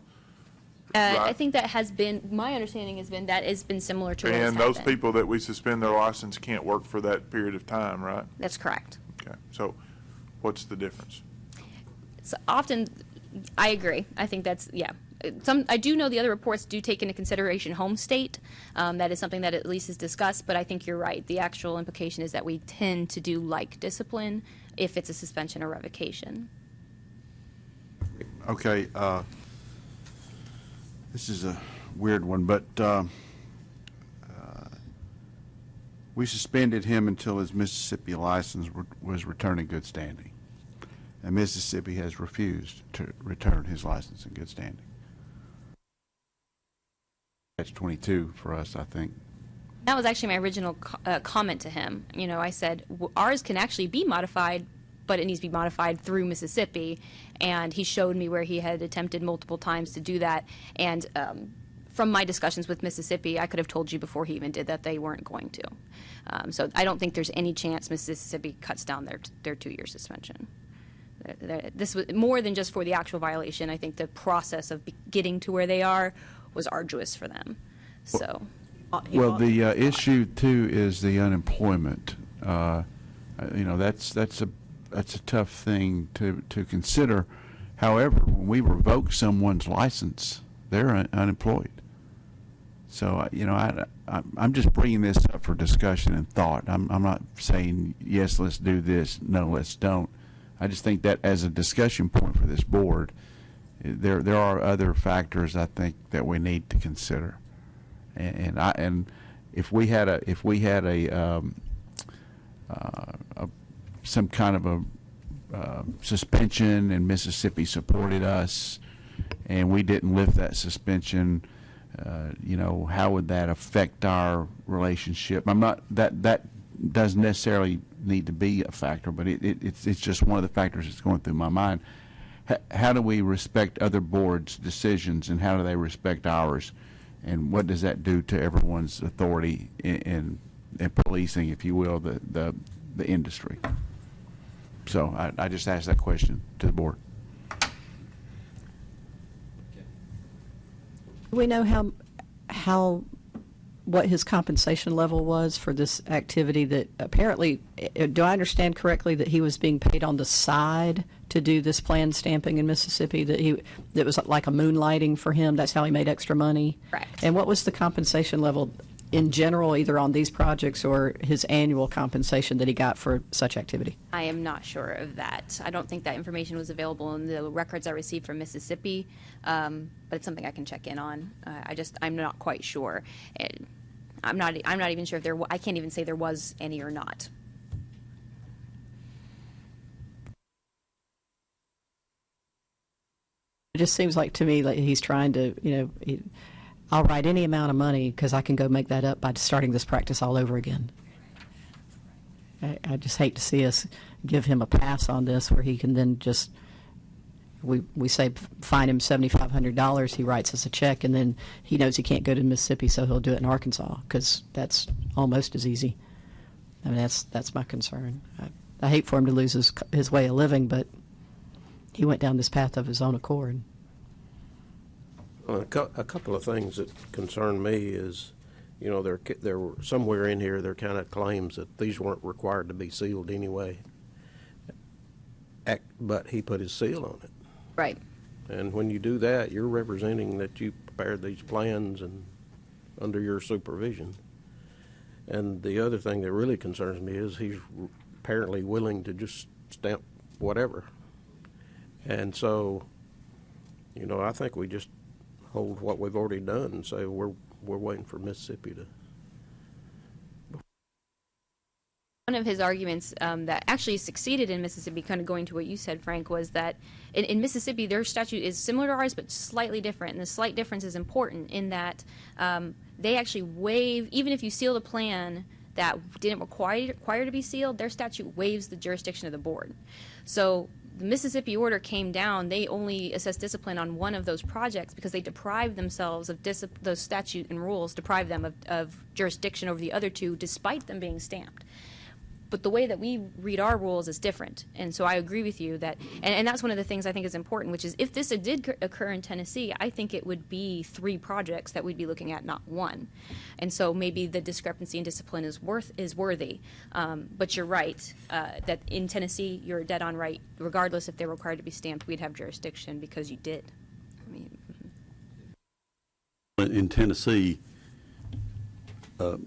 Right? I think that has been, my understanding has been that it's been similar to what has And those happened. people that we suspend their license can't work for that period of time, right? That's correct. Okay. So what's the difference? So often, I agree. I think that's, yeah. I do know the other reports do take into consideration home state. That is something that at least is discussed, but I think you're right. The actual implication is that we tend to do like discipline if it's a suspension or revocation. Okay, this is a weird one, but we suspended him until his Mississippi license was returned in good standing. And Mississippi has refused to return his license in good standing. That's 22 for us, I think. That was actually my original comment to him. You know, I said, ours can actually be modified, but it needs to be modified through Mississippi. And he showed me where he had attempted multiple times to do that. And from my discussions with Mississippi, I could have told you before he even did that they weren't going to. So I don't think there's any chance Mississippi cuts down their 2-year suspension. This was more than just for the actual violation. I think the process of getting to where they are was arduous for them. So, well, the issue too is the unemployment. You know, that's a tough thing to consider. However, when we revoke someone's license, they're unemployed. So you know, I'm just bringing this up for discussion and thought. I'm not saying yes, let's do this. No, let's don't. I just think that as a discussion point for this board, there are other factors I think that we need to consider, and if we had some kind of a suspension and Mississippi supported us, and we didn't lift that suspension, you know, how would that affect our relationship? I'm not that doesn't necessarily need to be a factor, but it's just one of the factors that's going through my mind. How do we respect other boards' decisions, and how do they respect ours? And what does that do to everyone's authority in policing, if you will, the industry? So I just asked that question to the board. Do we know what his compensation level was for this activity that apparently, do I understand correctly that he was being paid on the side to do this plan stamping in Mississippi, that was like a moonlighting for him? That's how he made extra money? Correct. And what was the compensation level in general, either on these projects or his annual compensation that he got for such activity? I am not sure of that. I don't think that information was available in the records I received from Mississippi, but it's something I can check in on. I'm not quite sure. I'm not even sure if I can't even say there was any or not. It just seems like to me like he's trying to, I'll write any amount of money because I can go make that up by starting this practice all over again. I just hate to see us give him a pass on this where he can then just, we say fine him $7,500, he writes us a check, and then he knows he can't go to Mississippi, so he'll do it in Arkansas because that's almost as easy. I mean, that's my concern. I hate for him to lose his way of living, but he went down this path of his own accord. Well, a couple of things that concern me is, there were somewhere in here there kind of claims that these weren't required to be sealed anyway. But he put his seal on it. Right. And when you do that, you're representing that you prepared these plans and under your supervision. And the other thing that really concerns me is he's apparently willing to just stamp whatever. And so, I think we just hold what we've already done and say we're waiting for Mississippi to. One of his arguments that actually succeeded in Mississippi, kind of going to what you said, Frank, was that in Mississippi their statute is similar to ours but slightly different. And the slight difference is important in that they actually waive, even if you seal the plan that didn't require to be sealed, their statute waives the jurisdiction of the board. So the Mississippi order came down, they only assessed discipline on one of those projects because they deprived themselves of those statute and rules, deprived them of jurisdiction over the other two despite them being stamped. But the way that we read our rules is different. And so I agree with you that, and that's one of the things I think is important, which is if this did occur in Tennessee, I think it would be 3 projects that we'd be looking at, not 1. And so maybe the discrepancy in discipline is worthy. But you're right, that in Tennessee, you're dead on right. Regardless if they're required to be stamped, we'd have jurisdiction because you did. I mean, in Tennessee, a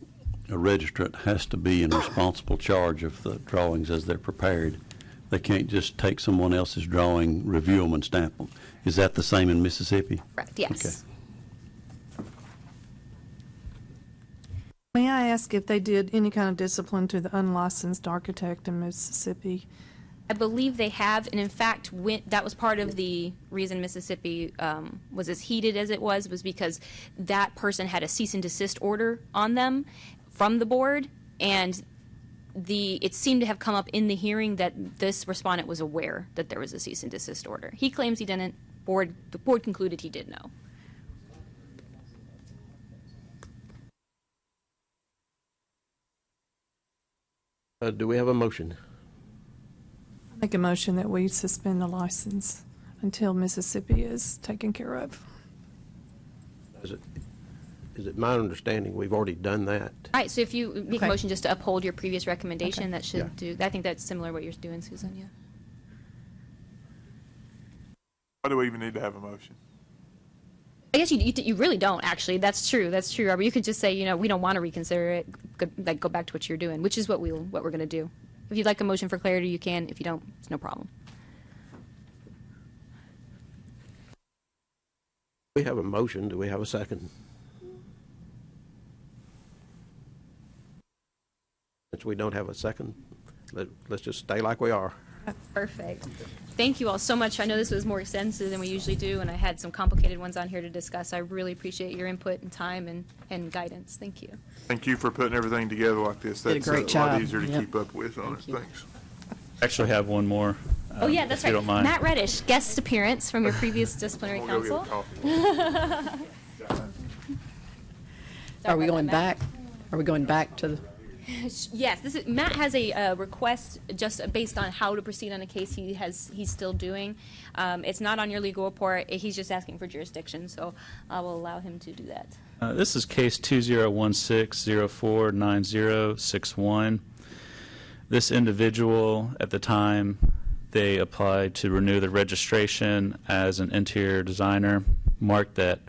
registrant has to be in responsible charge of the drawings as they're prepared. They can't just take someone else's drawing, review them, and stamp them. Is that the same in Mississippi? Correct, yes. Okay. May I ask if they did any kind of discipline to the unlicensed architect in Mississippi? I believe they have, and in fact, that was part of the reason Mississippi was as heated as it was because that person had a cease and desist order on them from the board, and it seemed to have come up in the hearing that this respondent was aware that there was a cease and desist order. He claims he didn't. The board concluded he did know. Do we have a motion? Make a motion that we suspend the license until Mississippi is taken care of. Is it my understanding we've already done that? All right, so if you make Okay. a motion just to uphold your previous recommendation, Okay. that should do. I think that's similar to what you're doing, Susan. Yeah. Why do we even need to have a motion? I guess you really don't actually. That's true. That's true, Robert. You could just say we don't want to reconsider it. Go back to what you're doing, which is what we're going to do. If you'd like a motion for clarity, you can. If you don't, it's no problem. We have a motion. Do we have a second? Since we don't have a second, let's just stay like we are. Perfect. Thank you all so much. I know this was more extensive than we usually do, and I had some complicated ones on here to discuss. I really appreciate your input and time and guidance. Thank you. Thank you for putting everything together like this. Did a That's great a job. lot easier to Yep. keep up with on it. Thanks. Actually have one more. Oh, yeah, that's if you right. don't mind. Matt Reddish, guest appearance from your previous disciplinary We'll go council. get a coffee. Are we going back? Are we going back to the? Yes, Matt has a request just based on how to proceed on a case he's still doing. It's not on your legal report. He's just asking for jurisdiction, so I will allow him to do that. This is case 2016-049061. This individual, at the time they applied to renew the registration as an interior designer, marked that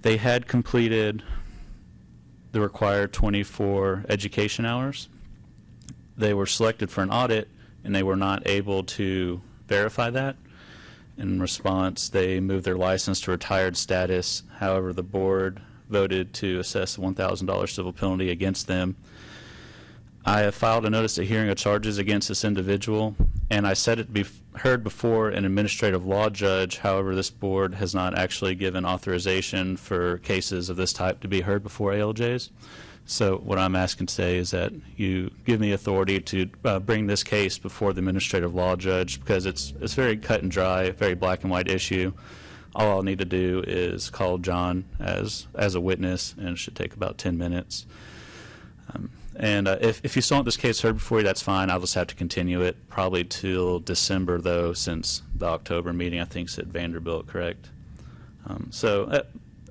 they had completed the required 24 education hours. They were selected for an audit, and they were not able to verify that. In response, they moved their license to retired status. However, the board voted to assess a $1,000 civil penalty against them. I have filed a notice of hearing of charges against this individual, and I said it be heard before an administrative law judge. However, this board has not actually given authorization for cases of this type to be heard before ALJs. So what I'm asking today is that you give me authority to bring this case before the administrative law judge, because it's very cut and dry, very black and white issue. All I'll need to do is call John as a witness, and it should take about 10 minutes. If you still want this case heard before you, that's fine. I'll just have to continue it probably till December, though, since the October meeting, I think, is at Vanderbilt, correct?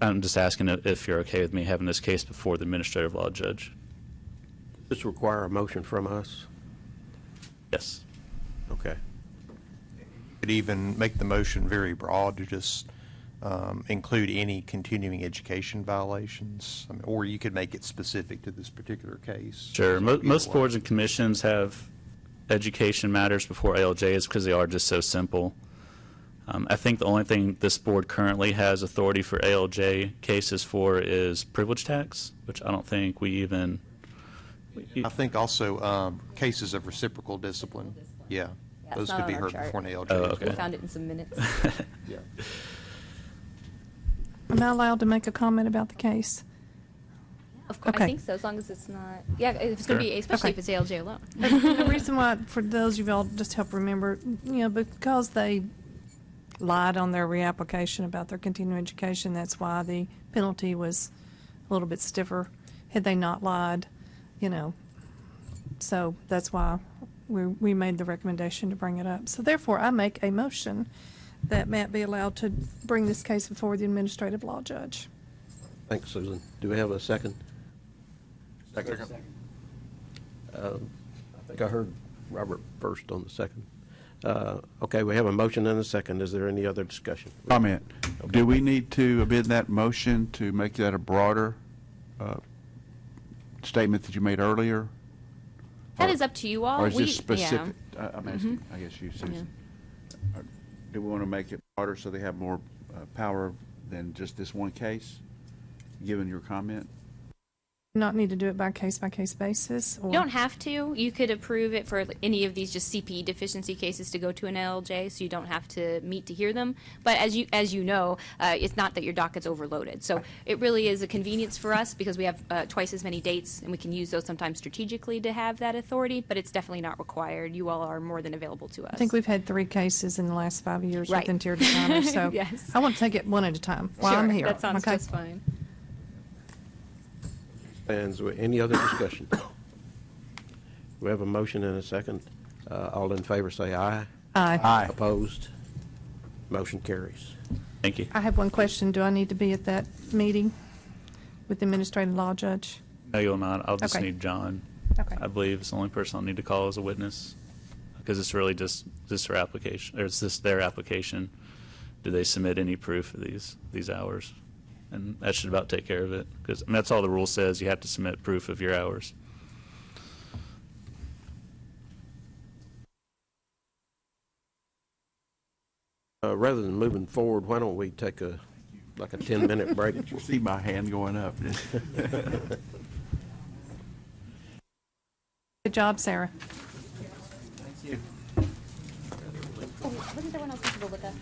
I'm just asking if you're okay with me having this case before the administrative law judge. Does this require a motion from us? Yes. Okay. Could even make the motion very broad to just include any continuing education violations, or you could make it specific to this particular case. Sure. Most boards and commissions have education matters before ALJs because they are just so simple. I think the only thing this board currently has authority for ALJ cases for is privilege tax, which I don't think we even... I think also cases of reciprocal discipline. Yeah. Yeah, Those it's not could be on our heard chart. before an ALJ. Oh, okay. We found it in some minutes. Yeah. Am I allowed to make a comment about the case? Of course, Okay. I think so, as long as it's not, yeah, if it's going to Sure. be, especially Okay. if it's ALJ alone. The reason why, for those of y'all, just help remember, because they lied on their reapplication about their continuing education, that's why the penalty was a little bit stiffer. Had they not lied, so that's why we made the recommendation to bring it up. So therefore, I make a motion that Matt be allowed to bring this case before the administrative law judge. Thanks, Susan. Do we have a second? Second. I think I heard Robert first on the second. Okay, we have a motion and a second. Is there any other discussion? Comment. Do we need to amend that motion to make that a broader statement that you made earlier? That is up to you all. Or is We- this specific? yeah. I'm asking, I guess you, Susan. Do we want to make it broader so they have more power than just this one case, given your comment? Not need to do it by case basis? Or You don't have to. You could approve it for any of these just CPE deficiency cases to go to an ALJ, so you don't have to meet to hear them. But as you know, it's not that your docket's overloaded. So it really is a convenience for us because we have twice as many dates, and we can use those sometimes strategically to have that authority, but it's definitely not required. You all are more than available to us. I think we've had 3 cases in the last 5 years Right. with interior designers, so Yes. I want to take it one at a time while I'm Sure, here. that sounds okay? just fine. And any other discussion? We have a motion and a second. All in favor say aye. Aye. Opposed? Motion carries. Thank you. I have one question. Do I need to be at that meeting with the administrative law judge? No, you'll not. I'll just Okay. need John. Okay. I believe it's the only person I'll need to call as a witness, because it's really just their application, or it's just their application. Do they submit any proof of these hours? And that should about take care of it, because that's all the rule says. You have to submit proof of your hours. Rather than moving forward, why don't we take a 10-minute break? You see my hand going up. Good job, Sarah. Oh, wasn't there one I was supposed to go look up?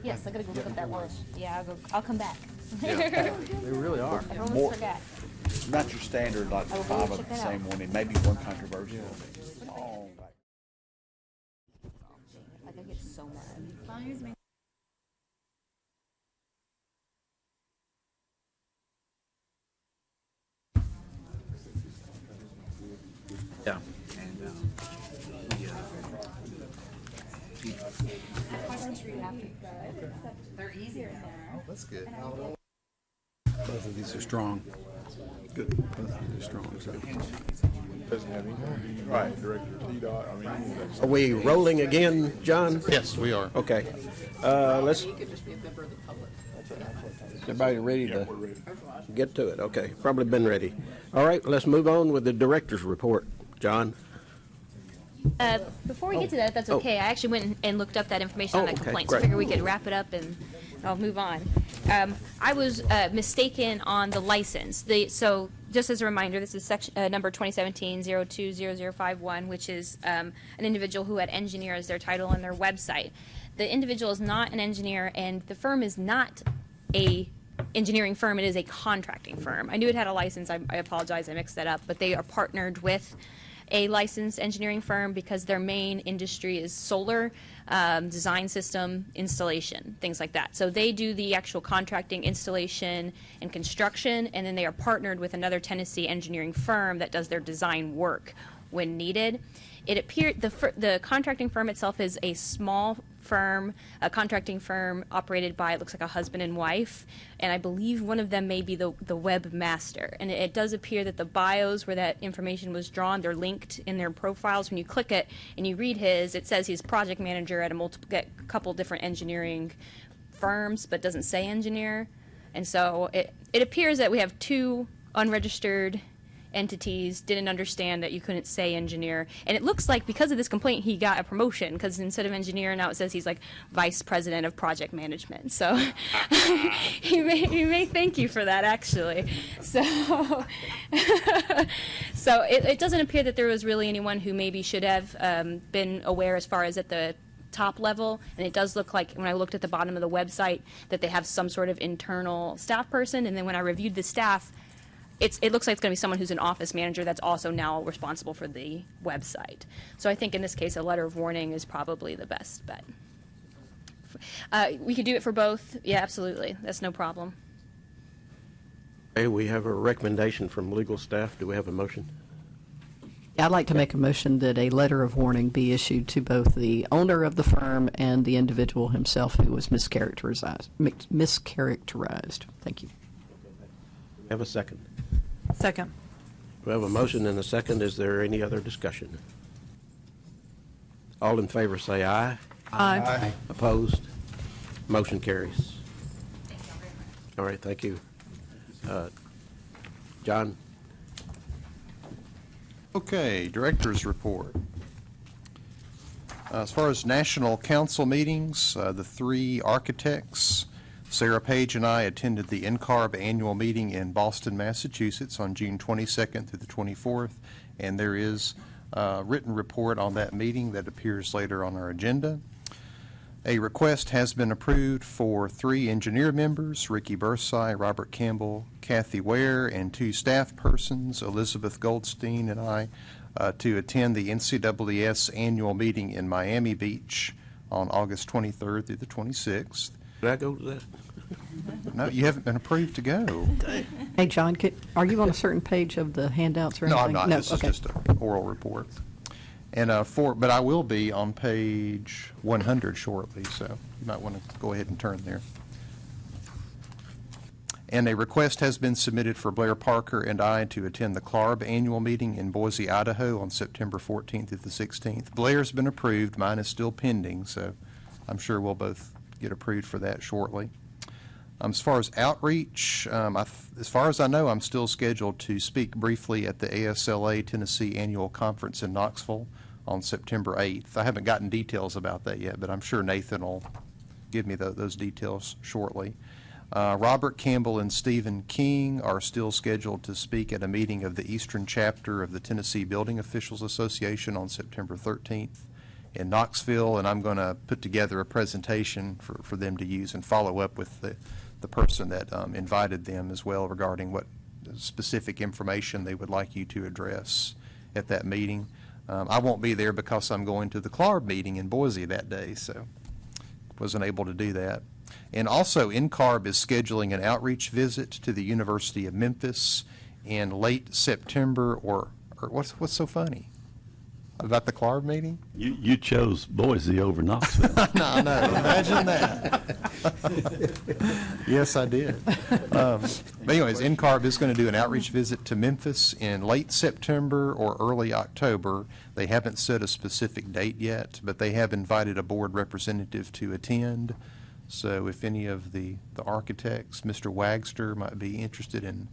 Yes, I gotta go look up that one. Yeah, I'll come back. They really are. I almost More- forgot. Not your standard, like I will 5 check of the that same out. one, and maybe one controversial. Oh, I think it's so mad. yeah. They're easier now. That's good. Both of these are strong. Good. Both of these are strong, so. Right, Director T-Dot, I mean. Are we rolling again, John? Yes, we are. Okay. Let's, Everybody ready to get to it? Okay, probably been ready. All right, let's move on with the director's report. John? Before we get to that, if that's okay, I actually went and looked up that information on that okay, complaint, so I great. figured we could wrap it up and I'll move on. I was mistaken on the license. So just as a reminder, this is section number 2017-020051, which is an individual who had engineer as their title on their website. The individual is not an engineer, and the firm is not a engineering firm. It is a contracting firm. I knew it had a license. I apologize. I mixed that up. But they are partnered with a licensed engineering firm because their main industry is solar, design system, installation, things like that. So they do the actual contracting, installation, and construction, and then they are partnered with another Tennessee engineering firm that does their design work when needed. It appeared the contracting firm itself is a small firm, a contracting firm operated by, it looks like a husband and wife, and I believe one of them may be the webmaster. And it does appear that the bios where that information was drawn, they're linked in their profiles. When you click it and you read his, it says he's project manager at a couple different engineering firms, but doesn't say engineer. And so it appears that we have two unregistered entities, didn't understand that you couldn't say engineer, and it looks like because of this complaint he got a promotion, because instead of engineer now it says he's like vice president of project management. So he may thank you for that, actually. So so it doesn't appear that there was really anyone who maybe should have been aware as far as at the top level, and it does look like when I looked at the bottom of the website that they have some sort of internal staff person, and then when I reviewed the staff, it looks like it's going to be someone who's an office manager that's also now responsible for the website. So I think in this case, a letter of warning is probably the best bet. We could do it for both. Yeah, absolutely. That's no problem. Okay, we have a recommendation from legal staff. Do we have a motion? I'd like to make a motion that a letter of warning be issued to both the owner of the firm and the individual himself who was mischaracterized. Thank you. We have a second. Second. We have a motion and a second. Is there any other discussion? All in favor say aye. Aye. Opposed? Motion carries. All right, thank you. John? Okay, director's report. As far as national council meetings, the three architects, Sarah Page and I attended the NCARB annual meeting in Boston, Massachusetts on June 22nd through the 24th, and there is a written report on that meeting that appears later on our agenda. A request has been approved for 3 engineer members, Ricky Bursai, Robert Campbell, Kathy Ware, and 2 staff persons, Elizabeth Goldstein and I, to attend the NCAAS annual meeting in Miami Beach on August 23rd through the 26th. Did I go to that? No, you haven't been approved to go. Hey, John, are you on a certain page of the handouts or No, anything? I'm not. This okay. is just an oral report. And but I will be on page 100 shortly, so you might want to go ahead and turn there. And a request has been submitted for Blair Parker and I to attend the CLARB annual meeting in Boise, Idaho on September 14th through the 16th. Blair's been approved. Mine is still pending, so I'm sure we'll both get approved for that shortly. As far as outreach, as far as I know, I'm still scheduled to speak briefly at the ASLA Tennessee Annual Conference in Knoxville on September 8th. I haven't gotten details about that yet, but I'm sure Nathan will give me those details shortly. Robert Campbell and Stephen King are still scheduled to speak at a meeting of the Eastern Chapter of the Tennessee Building Officials Association on September 13th in Knoxville, and I'm going to put together a presentation for them to use and follow up with the person that invited them as well regarding what specific information they would like you to address at that meeting. I won't be there because I'm going to the CLARB meeting in Boise that day, so wasn't able to do that. And also, NCARB is scheduling an outreach visit to the University of Memphis in late September, or what's so funny about the CLARB meeting? You chose Boise over Knoxville. No, imagine that. Yes, I did. But anyways, NCARB is going to do an outreach visit to Memphis in late September or early October. They haven't set a specific date yet, but they have invited a board representative to attend. So if any of the architects, Mr. Wagster, might be interested in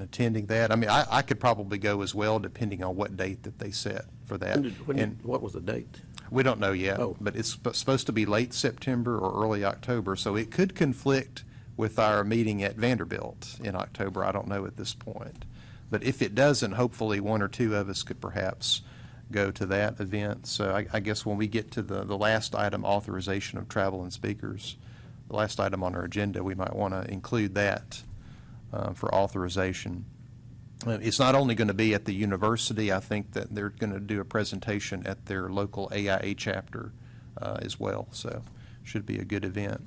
attending that. I mean, I could probably go as well, depending on what date that they set for that. What was the date? We don't know yet, Oh. but it's supposed to be late September or early October, so it could conflict with our meeting at Vanderbilt in October. I don't know at this point. But if it doesn't, hopefully one or two of us could perhaps go to that event. So I guess when we get to the last item, authorization of travel and speakers, the last item on our agenda, we might want to include that for authorization. It's not only going to be at the university. I think that they're going to do a presentation at their local AIA chapter as well, so should be a good event.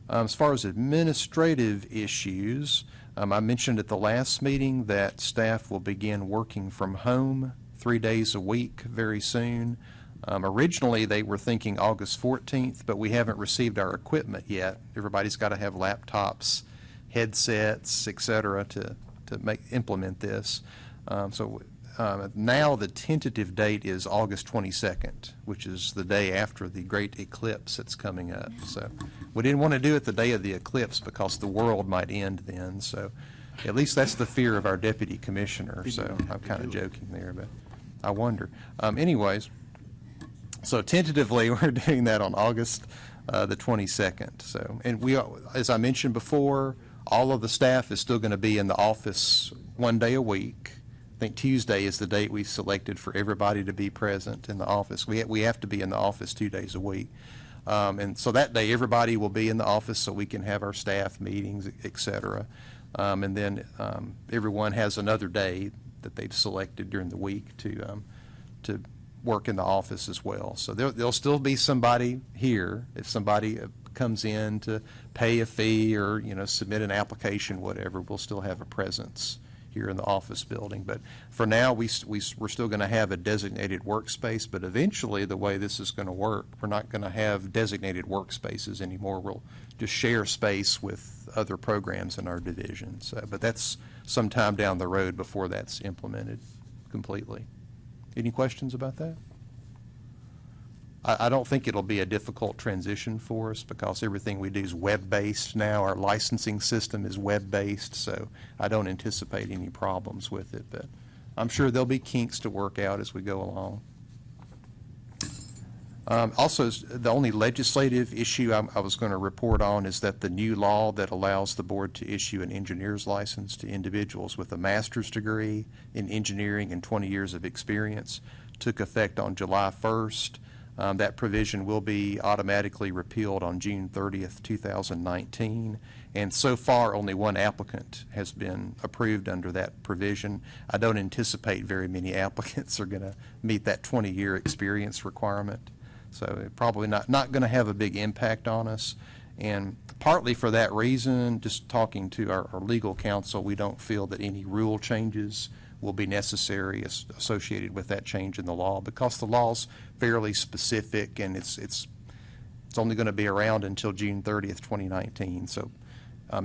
As far as administrative issues, I mentioned at the last meeting that staff will begin working from home 3 days a week very soon. Originally, they were thinking August 14th, but we haven't received our equipment yet. Everybody's got to have laptops, headsets, et cetera, to implement this. Now the tentative date is August 22nd, which is the day after the great eclipse that's coming up. So we didn't want to do it the day of the eclipse because the world might end then. So at least that's the fear of our deputy commissioner. So I'm kind of joking there, but I wonder. Anyways, so tentatively we're doing that on August the 22nd. So, and we, as I mentioned before, all of the staff is still going to be in the office 1 day a week. I think Tuesday is the date we've selected for everybody to be present in the office. We have to be in the office 2 days a week. And so that day, everybody will be in the office so we can have our staff meetings, et cetera. And then everyone has another day that they've selected during the week to work in the office as well. So there'll still be somebody here if somebody comes in to pay a fee or, submit an application, whatever. We'll still have a presence here in the office building. But for now, we're still going to have a designated workspace, but eventually the way this is going to work, we're not going to have designated workspaces anymore. We'll just share space with other programs in our division. So, but that's sometime down the road before that's implemented completely. Any questions about that? I don't think it'll be a difficult transition for us because everything we do is web-based now. Our licensing system is web-based, so I don't anticipate any problems with it. But I'm sure there'll be kinks to work out as we go along. Also, the only legislative issue I was going to report on is that the new law that allows the board to issue an engineer's license to individuals with a master's degree in engineering and 20 years of experience took effect on July 1st. That provision will be automatically repealed on June 30th, 2019. And so far, only one applicant has been approved under that provision. I don't anticipate very many applicants are going to meet that 20-year experience requirement. So probably not going to have a big impact on us. And partly for that reason, just talking to our legal counsel, we don't feel that any rule changes will be necessary associated with that change in the law because the law's fairly specific and it's only going to be around until June 30th, 2019. So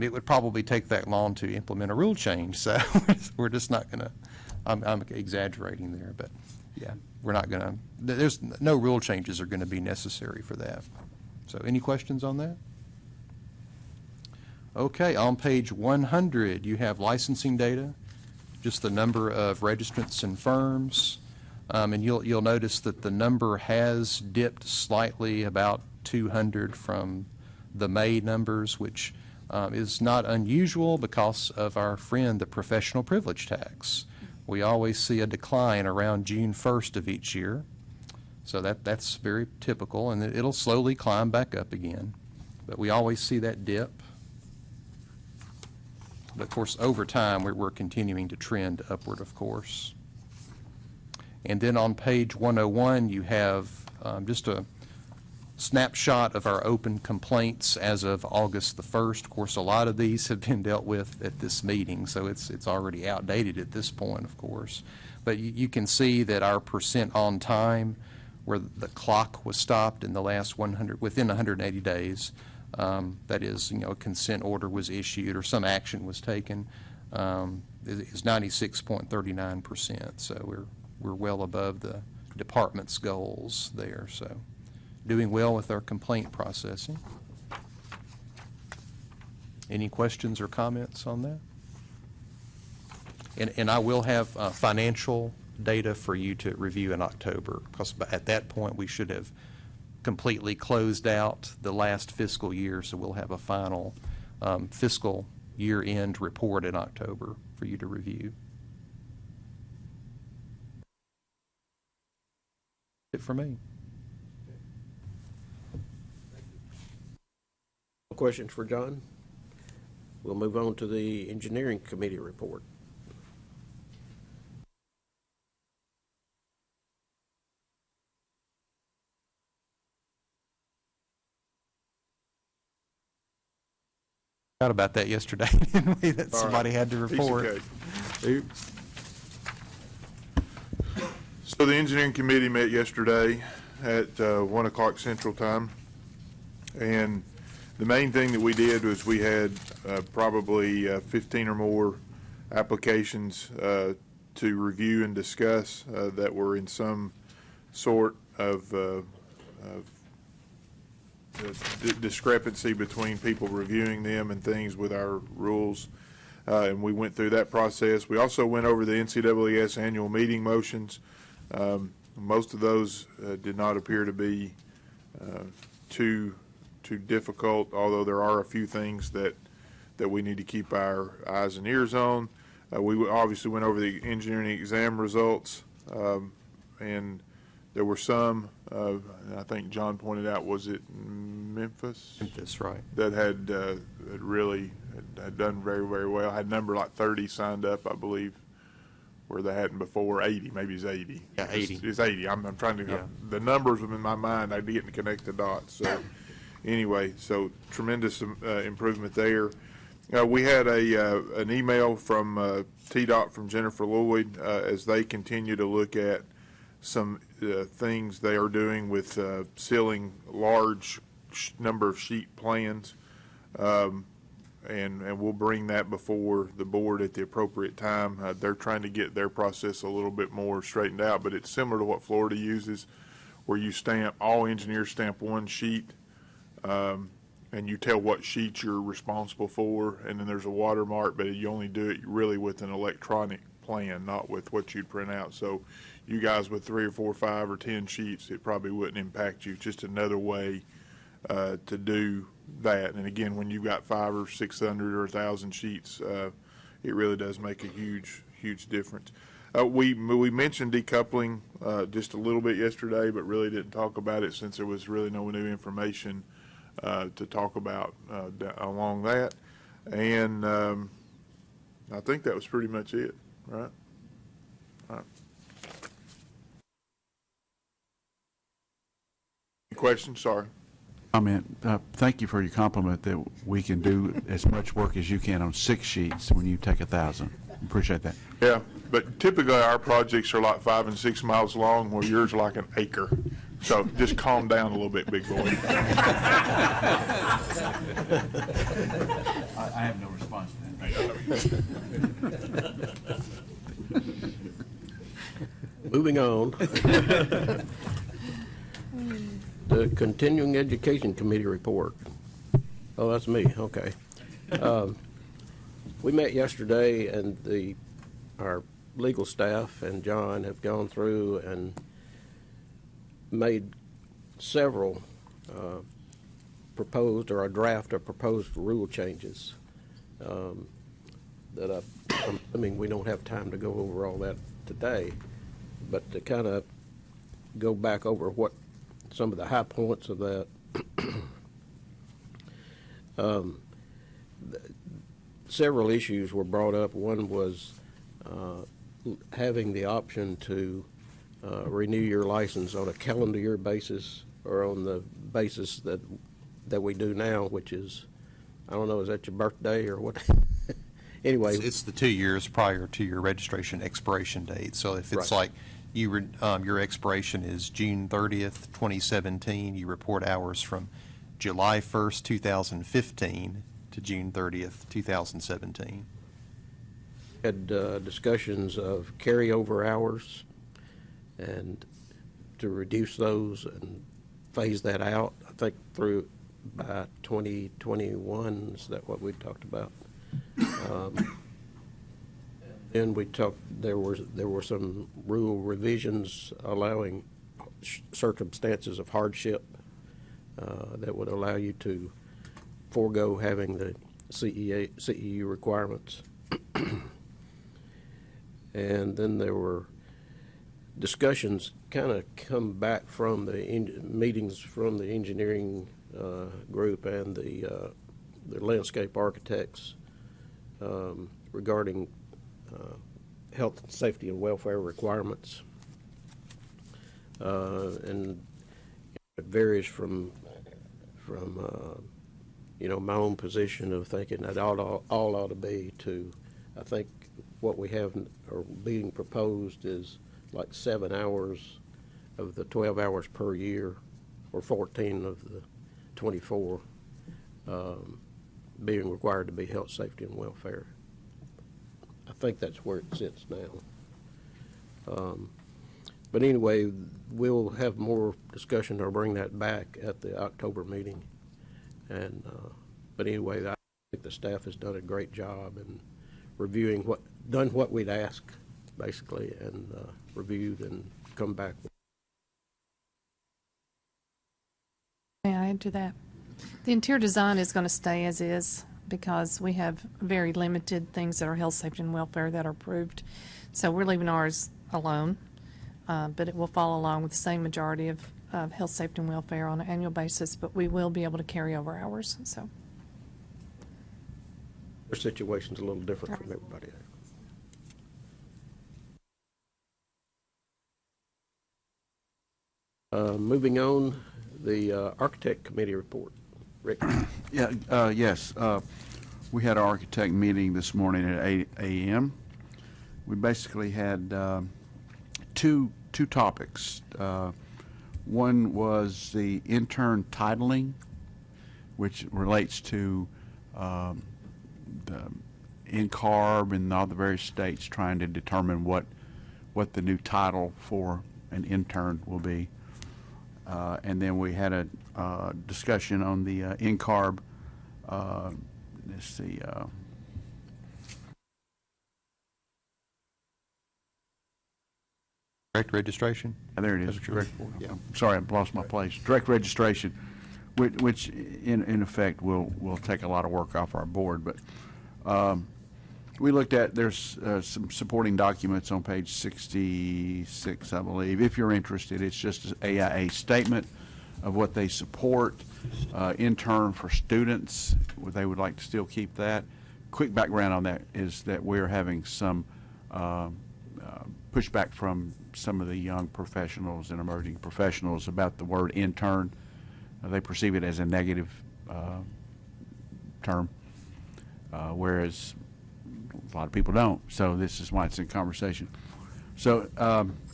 it would probably take that long to implement a rule change. So we're just not going to, I'm exaggerating there, but yeah, we're not going to, there's no rule changes are going to be necessary for that. So any questions on that? Okay, on page 100, you have licensing data, just the number of registrants and firms. And you'll notice that the number has dipped slightly, about 200 from the May numbers, which is not unusual because of our friend, the professional privilege tax. We always see a decline around June 1st of each year. So that's very typical, and it'll slowly climb back up again. But we always see that dip. But of course, over time, we're continuing to trend upward, of course. And then on page 101, you have just a snapshot of our open complaints as of August the 1st. Of course, a lot of these have been dealt with at this meeting, so it's already outdated at this point, of course. But you can see that our percent on time, where the clock was stopped in the last within 180 days, that is, a consent order was issued or some action was taken, is 96.39%. So we're well above the department's goals there. So doing well with our complaint processing. Any questions or comments on that? And I will have financial data for you to review in October, because at that point, we should have completely closed out the last fiscal year, so we'll have a final fiscal year-end report in October for you to review. It for me. Questions for John? We'll move on to the engineering committee report. Forgot about that yesterday, didn't we? That somebody had to report. Oops. So the engineering committee met yesterday at 1 o'clock Central Time, and the main thing that we did was we had probably 15 or more applications to review and discuss that were in some sort of discrepancy between people reviewing them and things with our rules, and we went through that process. We also went over the NCAAS annual meeting motions. Most of those did not appear to be too difficult, although there are a few things that we need to keep our eyes and ears on. We obviously went over the engineering exam results, and there were some, I think John pointed out, was it Memphis? Memphis, right. That had really done very, very well. Had a number like 30 signed up, I believe, where they hadn't before. 80, maybe it's 80. Yeah, 80. It's 80. I'm trying to, Yeah. the numbers in my mind, I'd be getting to connect the dots. So anyway, so tremendous improvement there. We had an email from TDOT from Jennifer Lloyd as they continue to look at some things they are doing with sealing large number of sheet plans, and we'll bring that before the board at the appropriate time. They're trying to get their process a little bit more straightened out, but it's similar to what Florida uses, where you stamp, all engineers stamp one sheet, and you tell what sheet you're responsible for, and then there's a watermark, but you only do it really with an electronic plan, not with what you'd print out. So you guys with 3 or 4 or 5 or 10 sheets, it probably wouldn't impact you. It's just another way to do that. And again, when you've got 500 or 600 or 1,000 sheets, it really does make a huge difference. We mentioned decoupling just a little bit yesterday, but really didn't talk about it since there was really no new information to talk about along that. And I think that was pretty much it, right? All right. Any questions? Sorry. Comment. Thank you for your compliment that we can do as much work as you can on 6 sheets when you take 1,000. Appreciate that. Yeah, but typically our projects are like 5 and 6 miles long, where yours are like an acre. So just calm down a little bit, big boy. I have no response to that. Moving on. The Continuing Education Committee report. Oh, that's me, okay. We met yesterday, and our legal staff and John have gone through and made several proposed, or a draft of proposed rule changes that I'm assuming we don't have time to go over all that today, but to kind of go back over what some of the high points of that. Several issues were brought up. One was having the option to renew your license on a calendar year basis, or on the basis that we do now, which is, I don't know, is that your birthday or what? Anyway. It's the 2 years prior to your registration expiration date. So if it's Right. like your expiration is June 30th, 2017, you report hours from July 1st, 2015 to June 30th, 2017. Had discussions of carryover hours and to reduce those and phase that out. I think through by 2021. Is that what we talked about? Then we talked, there were some rule revisions allowing circumstances of hardship that would allow you to forego having the CEU requirements. And then there were discussions kind of come back from the meetings from the engineering group and the landscape architects regarding health, safety, and welfare requirements. And it varies from my own position of thinking that all ought to be to, I think what we have or being proposed is like 7 hours of the 12 hours per year, or 14 of the 24 being required to be health, safety, and welfare. I think that's where it sits now. But anyway, we'll have more discussion or bring that back at the October meeting. And but anyway, I think the staff has done a great job in reviewing done what we'd asked, basically, and reviewed and come back. May I add to that? The interior design is going to stay as is because we have very limited things that are health, safety, and welfare that are approved. So we're leaving ours alone, but it will follow along with the same majority of health, safety, and welfare on an annual basis, but we will be able to carry over hours. So their situation's a little different from everybody else. Moving on, the Architect Committee report. Rick? Yes. We had our architect meeting this morning at 8 a.m. We basically had two topics. One was the intern titling, which relates to the NCARB and all the various states trying to determine what the new title for an intern will be. And then we had a discussion on the NCARB, let's see, Direct registration? there it is. I'm sorry, I lost my place. Direct registration, which in effect will take a lot of work off our board. But we looked at, there's some supporting documents on page 66, I believe. If you're interested, it's just an AIA statement of what they support. Intern for students, they would like to still keep that. Quick background on that is that we're having some pushback from some of the young professionals and emerging professionals about the word intern. They perceive it as a negative term, whereas a lot of people don't. So this is why it's in conversation. So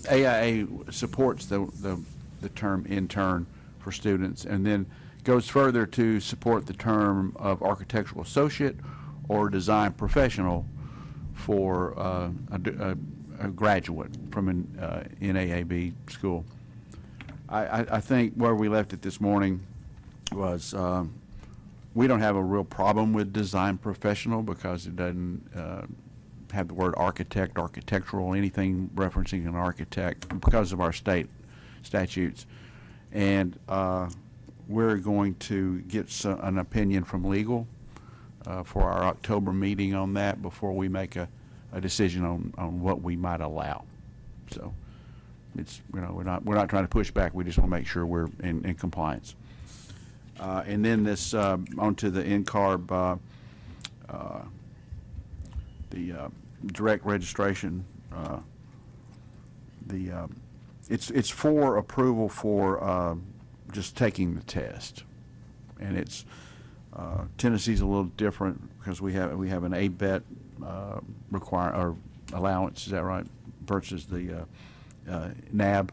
AIA supports the term intern for students, and then goes further to support the term of architectural associate or design professional for a graduate from an NAAB school. I think where we left it this morning was we don't have a real problem with design professional because it doesn't have the word architect, architectural, anything referencing an architect because of our state statutes. And we're going to get an opinion from legal for our October meeting on that before we make a decision on what we might allow. So it's, we're not trying to push back. We just want to make sure we're in compliance. And then this onto the NCARB, the direct registration. It's for approval for just taking the test, and it's Tennessee's a little different because we have an ABET allowance. Is that right? Versus the NAB.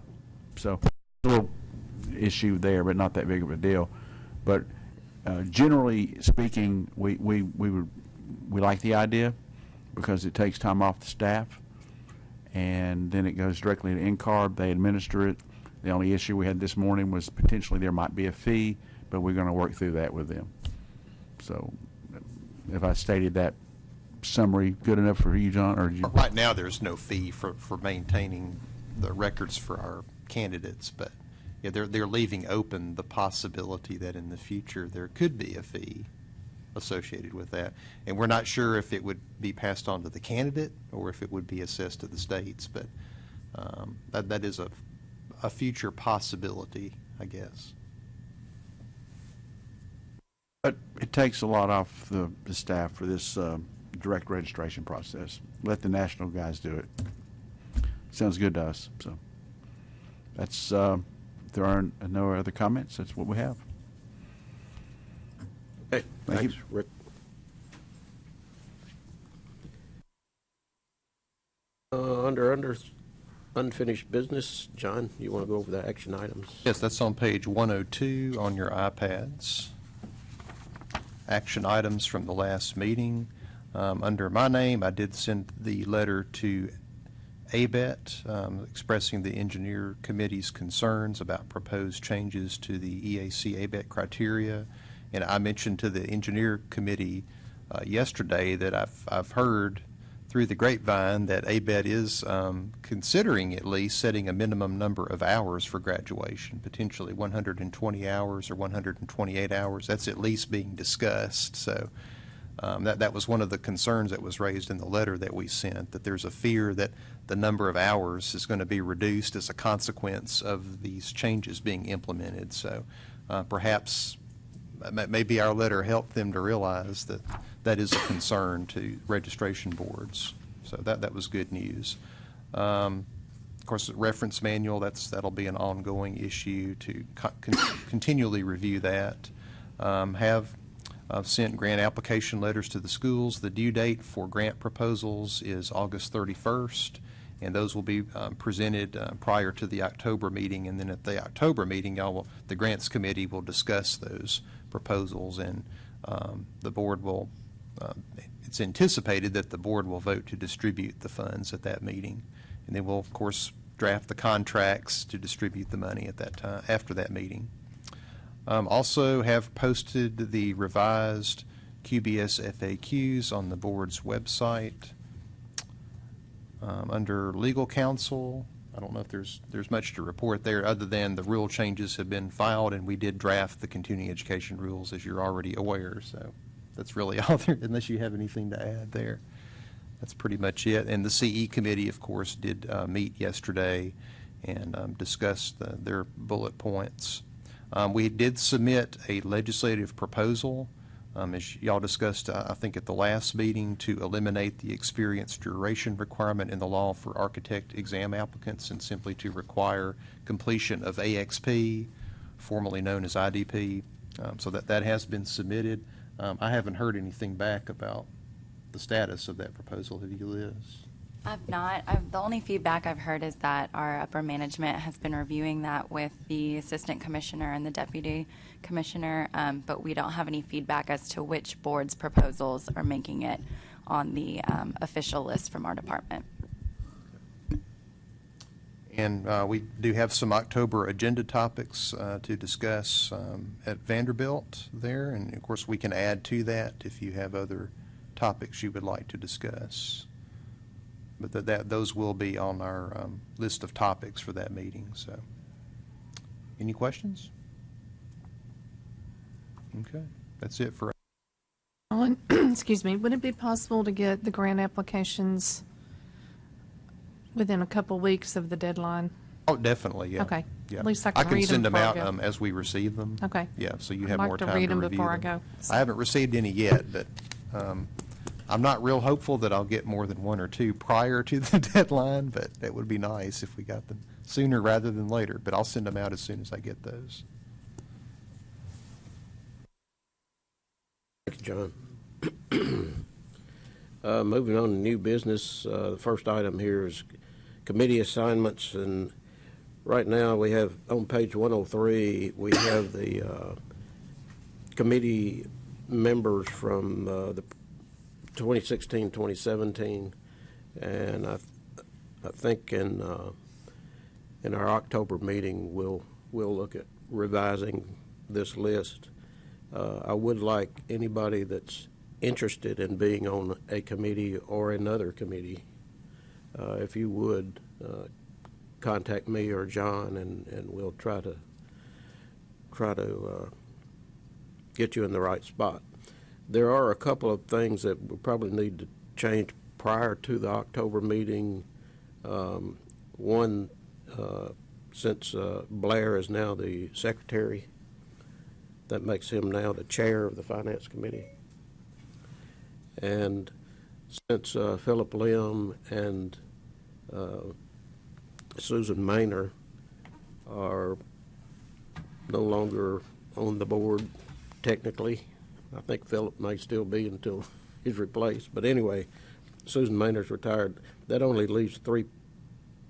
So a little issue there, but not that big of a deal. But generally speaking, we like the idea because it takes time off the staff, and then it goes directly to NCARB. They administer it. The only issue we had this morning was potentially there might be a fee, but we're going to work through that with them. So if I stated that summary good enough for you, John, or did you? Right now, there's no fee for maintaining the records for our candidates, but yeah, they're leaving open the possibility that in the future there could be a fee associated with that. And we're not sure if it would be passed on to the candidate or if it would be assessed to the states, but that is a future possibility, I guess. But it takes a lot off the staff for this direct registration process. Let the national guys do it. Sounds good to us. So that's, if there are no other comments, that's what we have. Okay, thanks, you. Rick. Under unfinished business, John, you want to go over the action items? Yes, that's on page 102 on your iPads. Action items from the last meeting. Under my name, I did send the letter to ABET expressing the engineer committee's concerns about proposed changes to the EAC ABET criteria. And I mentioned to the engineer committee yesterday that I've heard through the grapevine that ABET is considering at least setting a minimum number of hours for graduation, potentially 120 hours or 128 hours. That's at least being discussed. So that was one of the concerns that was raised in the letter that we sent, that there's a fear that the number of hours is going to be reduced as a consequence of these changes being implemented. So perhaps maybe our letter helped them to realize that that is a concern to registration boards. So that was good news. Of course, the reference manual, that'll be an ongoing issue to continually review that. I've sent grant application letters to the schools. The due date for grant proposals is August 31st, and those will be presented prior to the October meeting. And then at the October meeting, the grants committee will discuss those proposals, and the board will, it's anticipated that the board will vote to distribute the funds at that meeting. And then we'll, of course, draft the contracts to distribute the money at that time, after that meeting. Also have posted the revised QBS FAQs on the board's website. Under legal counsel, I don't know if there's much to report there other than the rule changes have been filed, and we did draft the continuing education rules, as you're already aware. So that's really all there, unless you have anything to add there. That's pretty much it. And the CE committee, of course, did meet yesterday and discuss their bullet points. We did submit a legislative proposal, as y'all discussed, I think at the last meeting, to eliminate the experience duration requirement in the law for architect exam applicants and simply to require completion of AXP, formerly known as IDP. So that has been submitted. I haven't heard anything back about the status of that proposal. Have you, Liz? I've not. The only feedback I've heard is that our upper management has been reviewing that with the assistant commissioner and the deputy commissioner, but we don't have any feedback as to which board's proposals are making it on the official list from our department. And we do have some October agenda topics to discuss at Vanderbilt there, and of course we can add to that if you have other topics you would like to discuss. But those will be on our list of topics for that meeting. So, any questions? Okay, that's it for. Excuse me. Would it be possible to get the grant applications within a couple weeks of the deadline? Oh, definitely. Yeah. Okay. Yeah. At least I can can read send them them before I out go. as we receive them. Okay. Yeah. So you I'd have like more to time read to them review before I them. go. I haven't received any yet, but I'm not real hopeful that I'll get more than one or two prior to the deadline, but that would be nice if we got them sooner rather than later. But I'll send them out as soon as I get those. Thank you, John. Moving on to new business, the first item here is committee assignments, and right now we have on page 103 we have the committee members from the 2016-2017, and I think in our October meeting we'll look at revising this list. I would like anybody that's interested in being on a committee or another committee, if you would, contact me or John, and we'll try to get you in the right spot. There are a couple of things that we probably need to change prior to the October meeting. One, since Blair is now the secretary, that makes him now the chair of the Finance Committee. And since Philip Lim and Susan Maynor are no longer on the board technically, I think Philip may still be until he's replaced. But anyway, Susan Maynor's retired. That only leaves 3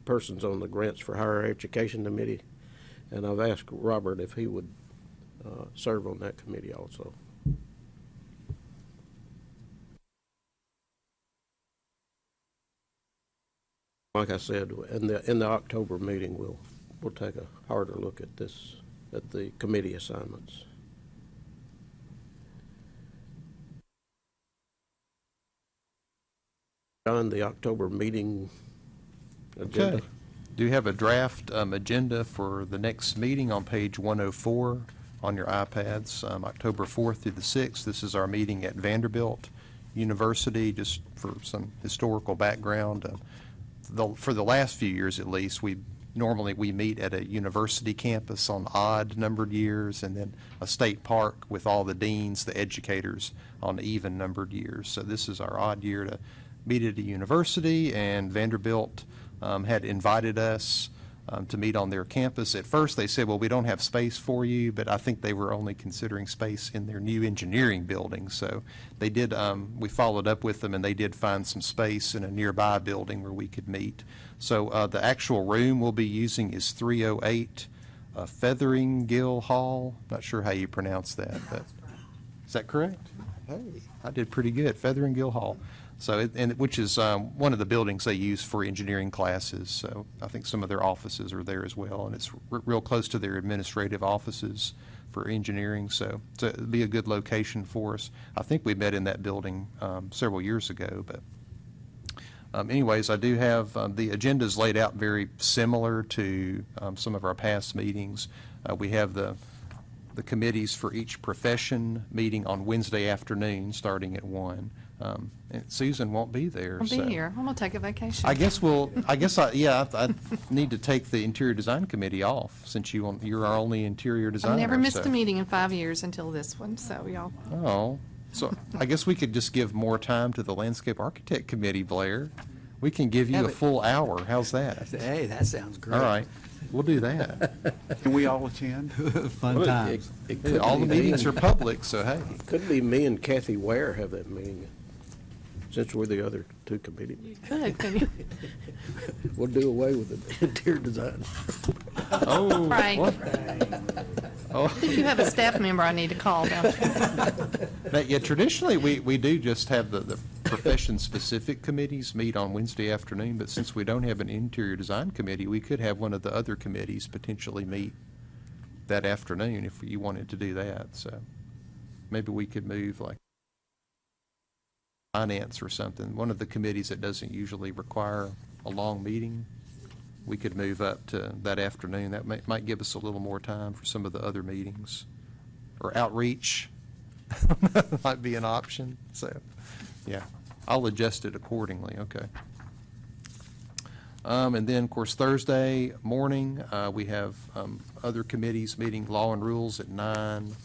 persons on the Grants for Higher Education Committee, and I've asked Robert if he would serve on that committee also. Like I said, in the October meeting, we'll take a harder look at this, at the committee assignments. On the October meeting agenda. Okay. Do you have a draft agenda for the next meeting on page 104 on your iPads, October 4th through the 6th? This is our meeting at Vanderbilt University, just for some historical background. For the last few years at least, normally we meet at a university campus on odd numbered years, and then a state park with all the deans, the educators, on even numbered years. So this is our odd year to meet at a university, and Vanderbilt had invited us to meet on their campus. At first they said, well, we don't have space for you, but I think they were only considering space in their new engineering building. So they did, we followed up with them, and they did find some space in a nearby building where we could meet. So the actual room we'll be using is 308 Featheringill Hall. Not sure how you pronounce that, but is that correct? Hey, I did pretty good. Featheringill Hall. So, which is one of the buildings they use for engineering classes. So I think some of their offices are there as well, and it's real close to their administrative offices for engineering. So it'd be a good location for us. I think we met in that building several years ago. But anyways, I do have the agendas laid out very similar to some of our past meetings. We have the committees for each profession meeting on Wednesday afternoon, starting at 1. And Susan won't be there. I'll be here. I'm going to take a vacation. I need to take the Interior Design Committee off, since you're our only interior designer. I've never missed a meeting in 5 years until this one, so y'all. Oh, so I guess we could just give more time to the Landscape Architect Committee, Blair. We can give you a full hour. How's that? Hey, that sounds great. All right. We'll do that. Can we all attend? Fun times. All the meetings are public, so hey. Could be me and Kathy Ware have that meeting, since we're the other 2 committees. You could, couldn't you? We'll do away with the interior design. Oh, Frank. what? Oh. I think you have a staff member I need to call, don't you? Yeah, traditionally, we do just have the profession-specific committees meet on Wednesday afternoon, but since we don't have an interior design committee, we could have one of the other committees potentially meet that afternoon if you wanted to do that. So maybe we could move like finance or something, one of the committees that doesn't usually require a long meeting. We could move up to that afternoon. That might give us a little more time for some of the other meetings. Or outreach might be an option. So, yeah, I'll adjust it accordingly. Okay. And then, of course, Thursday morning, we have other committees meeting, Law and Rules at 9.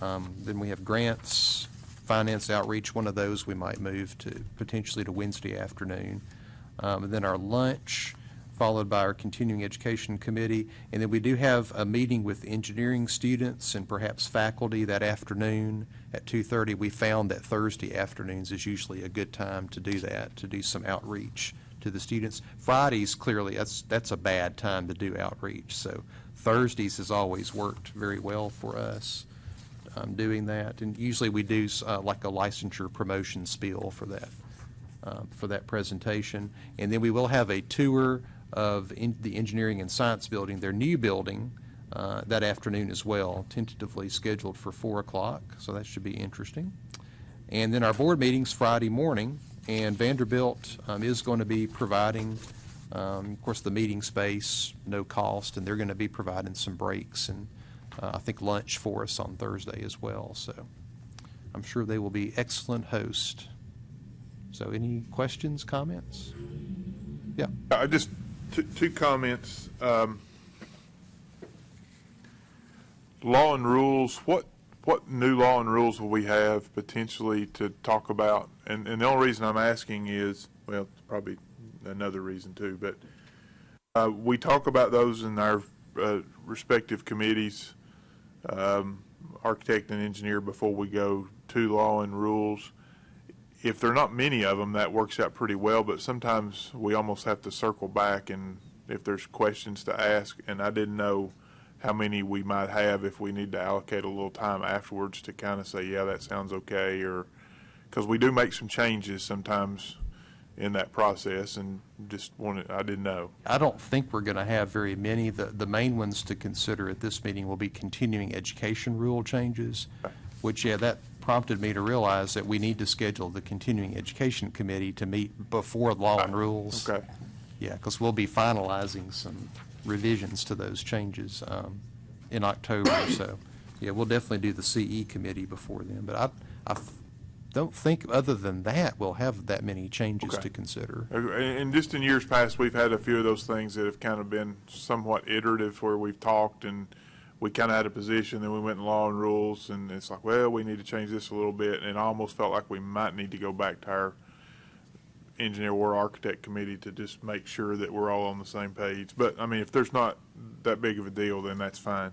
Then we have grants, finance, outreach. One of those we might move to potentially to Wednesday afternoon. And then our lunch, followed by our continuing education committee. And then we do have a meeting with engineering students and perhaps faculty that afternoon at 2:30. We found that Thursday afternoons is usually a good time to do that, to do some outreach to the students. Fridays, clearly, that's a bad time to do outreach. So Thursdays has always worked very well for us doing that. And usually we do like a licensure promotion spiel for that presentation. And then we will have a tour of the Engineering and Science Building, their new building, that afternoon as well, tentatively scheduled for 4 o'clock, so that should be interesting. And then our board meeting's Friday morning, and Vanderbilt is going to be providing, of course, the meeting space, no cost, and they're going to be providing some breaks and I think lunch for us on Thursday as well. So I'm sure they will be excellent hosts. So any questions, comments? Yeah. I just, two comments. Law and rules, what new law and rules will we have potentially to talk about? And the only reason I'm asking is, well, it's probably another reason too, but we talk about those in our respective committees, architect and engineer, before we go to law and rules. If there are not many of them, that works out pretty well, but sometimes we almost have to circle back and if there's questions to ask, and I didn't know how many we might have if we need to allocate a little time afterwards to kind of say, yeah, that sounds okay, or because we do make some changes sometimes in that process, and just wanted, I didn't know. I don't think we're going to have very many. The main ones to consider at this meeting will be continuing education rule changes, which, yeah, that prompted me to realize that we need to schedule the continuing education committee to meet before law and rules. Okay. Yeah, because we'll be finalizing some revisions to those changes in October. So, yeah, we'll definitely do the CE committee before then. But I don't think, other than that, we'll have that many changes to consider. And just in years past, we've had a few of those things that have kind of been somewhat iterative, where we've talked and we kind of had a position, then we went in law and rules, and it's like, well, we need to change this a little bit, and I almost felt like we might need to go back to our engineer or architect committee to just make sure that we're all on the same page. But I mean, if there's not that big of a deal, then that's fine.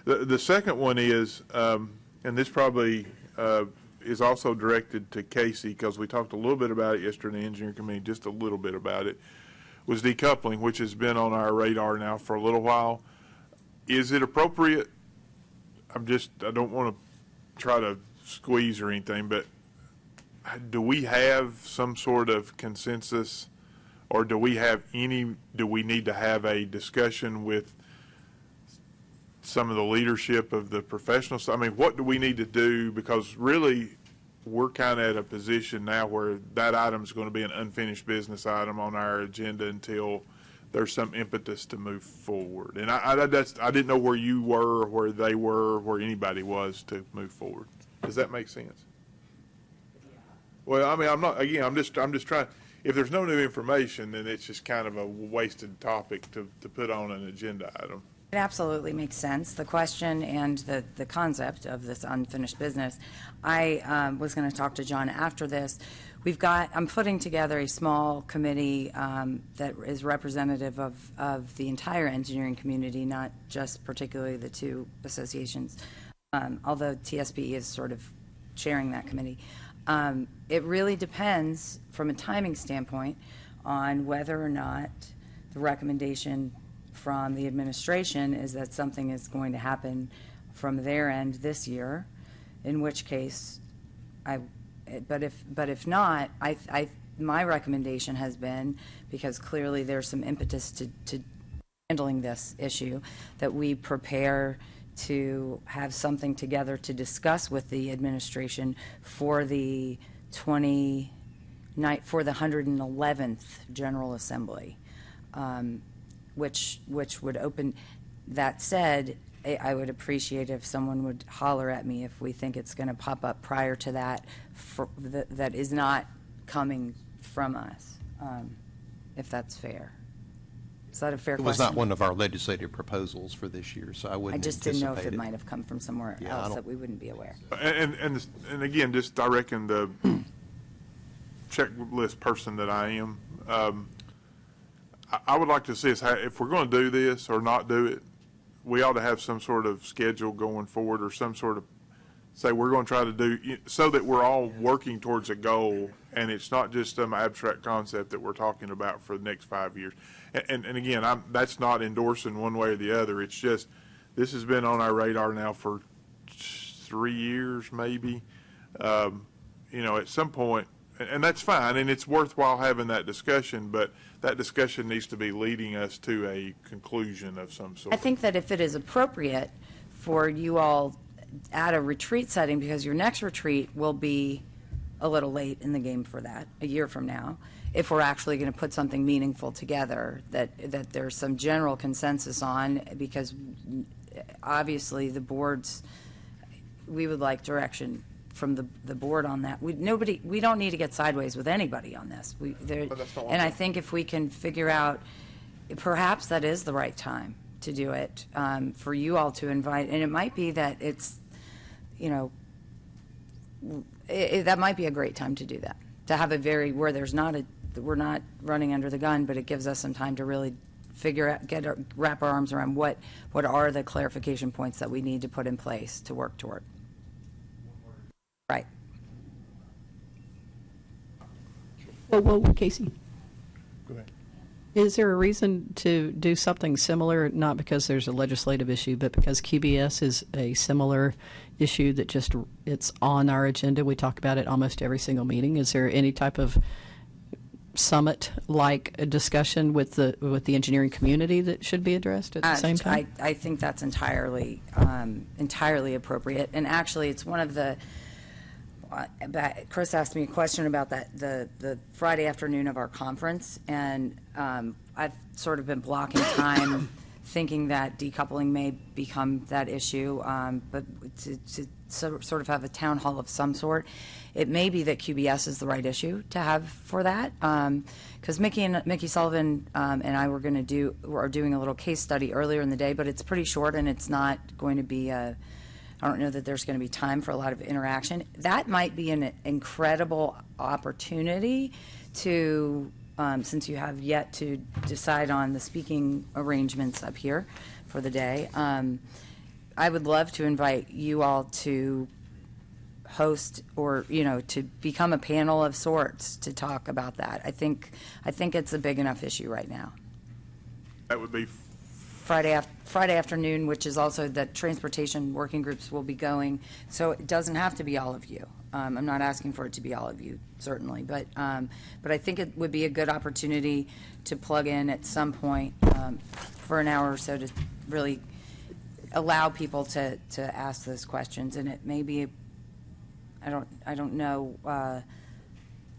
The second one is, and this probably is also directed to Casey, because we talked a little bit about it yesterday in the engineering committee, just a little bit about it, was decoupling, which has been on our radar now for a little while. Is it appropriate? I don't want to try to squeeze or anything, but do we have some sort of consensus, or do we need to have a discussion with some of the leadership of the professionals? I mean, what do we need to do? Because really, we're kind of at a position now where that item is going to be an unfinished business item on our agenda until there's some impetus to move forward. And I didn't know where you were, where they were, where anybody was to move forward. Does that make sense? Well, I mean, I'm just trying, if there's no new information, then it's just kind of a wasted topic to put on an agenda item. It absolutely makes sense, the question and the concept of this unfinished business. I was going to talk to John after this. I'm putting together a small committee that is representative of the entire engineering community, not just particularly the two associations, although TSPE is sort of chairing that committee. It really depends, from a timing standpoint, on whether or not the recommendation from the administration is that something is going to happen from their end this year, in which case, but if not, my recommendation has been, because clearly there's some impetus to handling this issue, that we prepare to have something together to discuss with the administration for the 111th General Assembly, which would open. That said, I would appreciate if someone would holler at me if we think it's going to pop up prior to that, that is not coming from us, if that's fair. Is that a fair question? It was not one of our legislative proposals for this year, so I wouldn't I just didn't know if anticipate it might have come from somewhere else that we wouldn't be aware. And again, just I reckon the checklist person that I am, I would like to see us, if we're going to do this or not do it, we ought to have some sort of schedule going forward, or some sort of, say we're going to try to do, so that we're all working towards a goal, and it's not just some abstract concept that we're talking about for the next 5 years. And again, that's not endorsing one way or the other. It's just, this has been on our radar now for 3 years, maybe. At some point, and that's fine, and it's worthwhile having that discussion, but that discussion needs to be leading us to a conclusion of some sort. I think that if it is appropriate for you all at a retreat setting, because your next retreat will be a little late in the game for that, a year from now, if we're actually going to put something meaningful together that there's some general consensus on, because obviously the boards, we would like direction from the board on that. We don't need to get sideways with anybody on this. And I think if we can figure out, perhaps that is the right time to do it, for you all to invite, and it might be that it's, that might be a great time to do that, to have where there's we're not running under the gun, but it gives us some time to really wrap our arms around what are the clarification points that we need to put in place to work toward. Right. Well, Casey, Go ahead. is there a reason to do something similar, not because there's a legislative issue, but because QBS is a similar issue that it's on our agenda? We talk about it almost every single meeting. Is there any type of summit-like a discussion with the engineering community that should be addressed at the same time? I think that's entirely appropriate. And actually, it's one of the Chris asked me a question about that the Friday afternoon of our conference, and I've sort of been blocking time thinking that decoupling may become that issue, but to sort of have a town hall of some sort. It may be that QBS is the right issue to have for that, because Mickey Sullivan and I were doing a little case study earlier in the day, but it's pretty short and it's not going to be I don't know that there's going to be time for a lot of interaction. That might be an incredible opportunity to, since you have yet to decide on the speaking arrangements up here for the day, I would love to invite you all to host or, to become a panel of sorts to talk about that. I think it's a big enough issue right now. That would be Friday afternoon, which is also that transportation working groups will be going, so it doesn't have to be all of you. I'm not asking for it to be all of you, certainly, but I think it would be a good opportunity to plug in at some point for an hour or so to really allow people to ask those questions. And it may be, I don't know,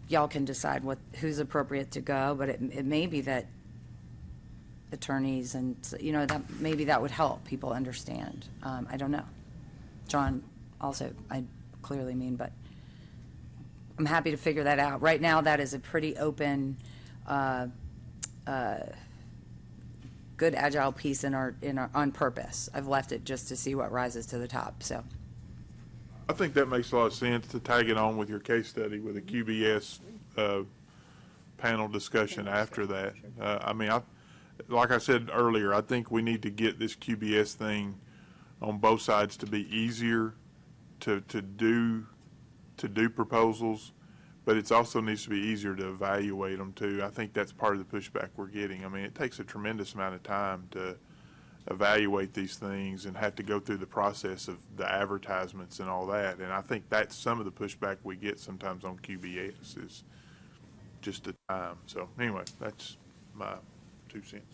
y'all can decide who's appropriate to go, but it may be that attorneys and that maybe that would help people understand. I don't know. John also, I clearly mean, but I'm happy to figure that out. Right now, that is a pretty open, good agile piece in our on purpose. I've left it just to see what rises to the top. So I think that makes a lot of sense to tag it on with your case study with a QBS panel discussion after that. Like I said earlier, I think we need to get this QBS thing on both sides to be easier to do proposals, but it also needs to be easier to evaluate them too. I think that's part of the pushback we're getting. It takes a tremendous amount of time to evaluate these things and have to go through the process of the advertisements and all that. And I think that's some of the pushback we get sometimes on QBS is just the time. So anyway, that's my 2 cents.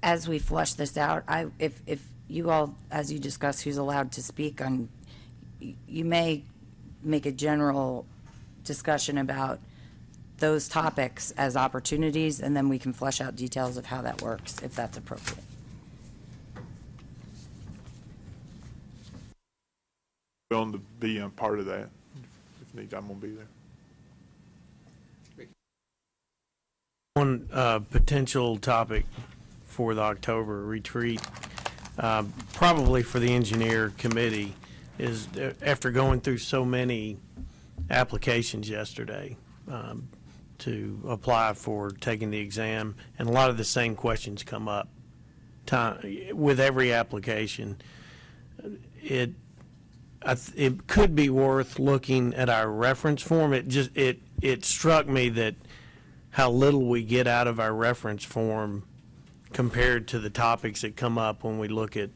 As we flush this out, if you all, as you discuss who's allowed to speak on, you may make a general discussion about those topics as opportunities, and then we can flesh out details of how that works, if that's appropriate. Willing to be a part of that. If need, I'm going to be there. One potential topic for the October retreat, probably for the engineer committee, is after going through so many applications yesterday to apply for taking the exam, and a lot of the same questions come up with every application. It could be worth looking at our reference form. It struck me that how little we get out of our reference form compared to the topics that come up when we look at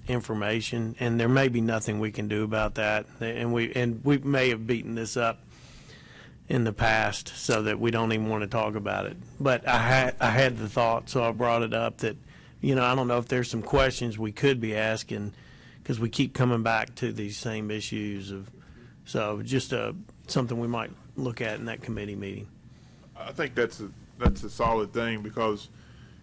information, and there may be nothing we can do about that. And we may have beaten this up in the past so that we don't even want to talk about it. But I had the thought, so I brought it up that, I don't know if there's some questions we could be asking, because we keep coming back to these same issues so just something we might look at in that committee meeting. I think that's a solid thing, because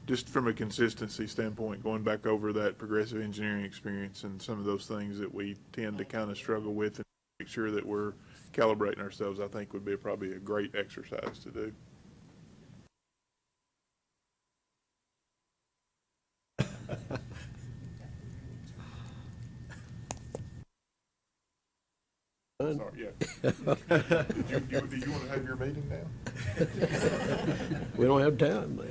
just from a consistency standpoint, going back over that progressive engineering experience and some of those things that we tend to kind of struggle with, and make sure that we're calibrating ourselves, I think would be probably a great exercise to do. Sorry, yeah. Do you want to have your meeting now? We don't have time now.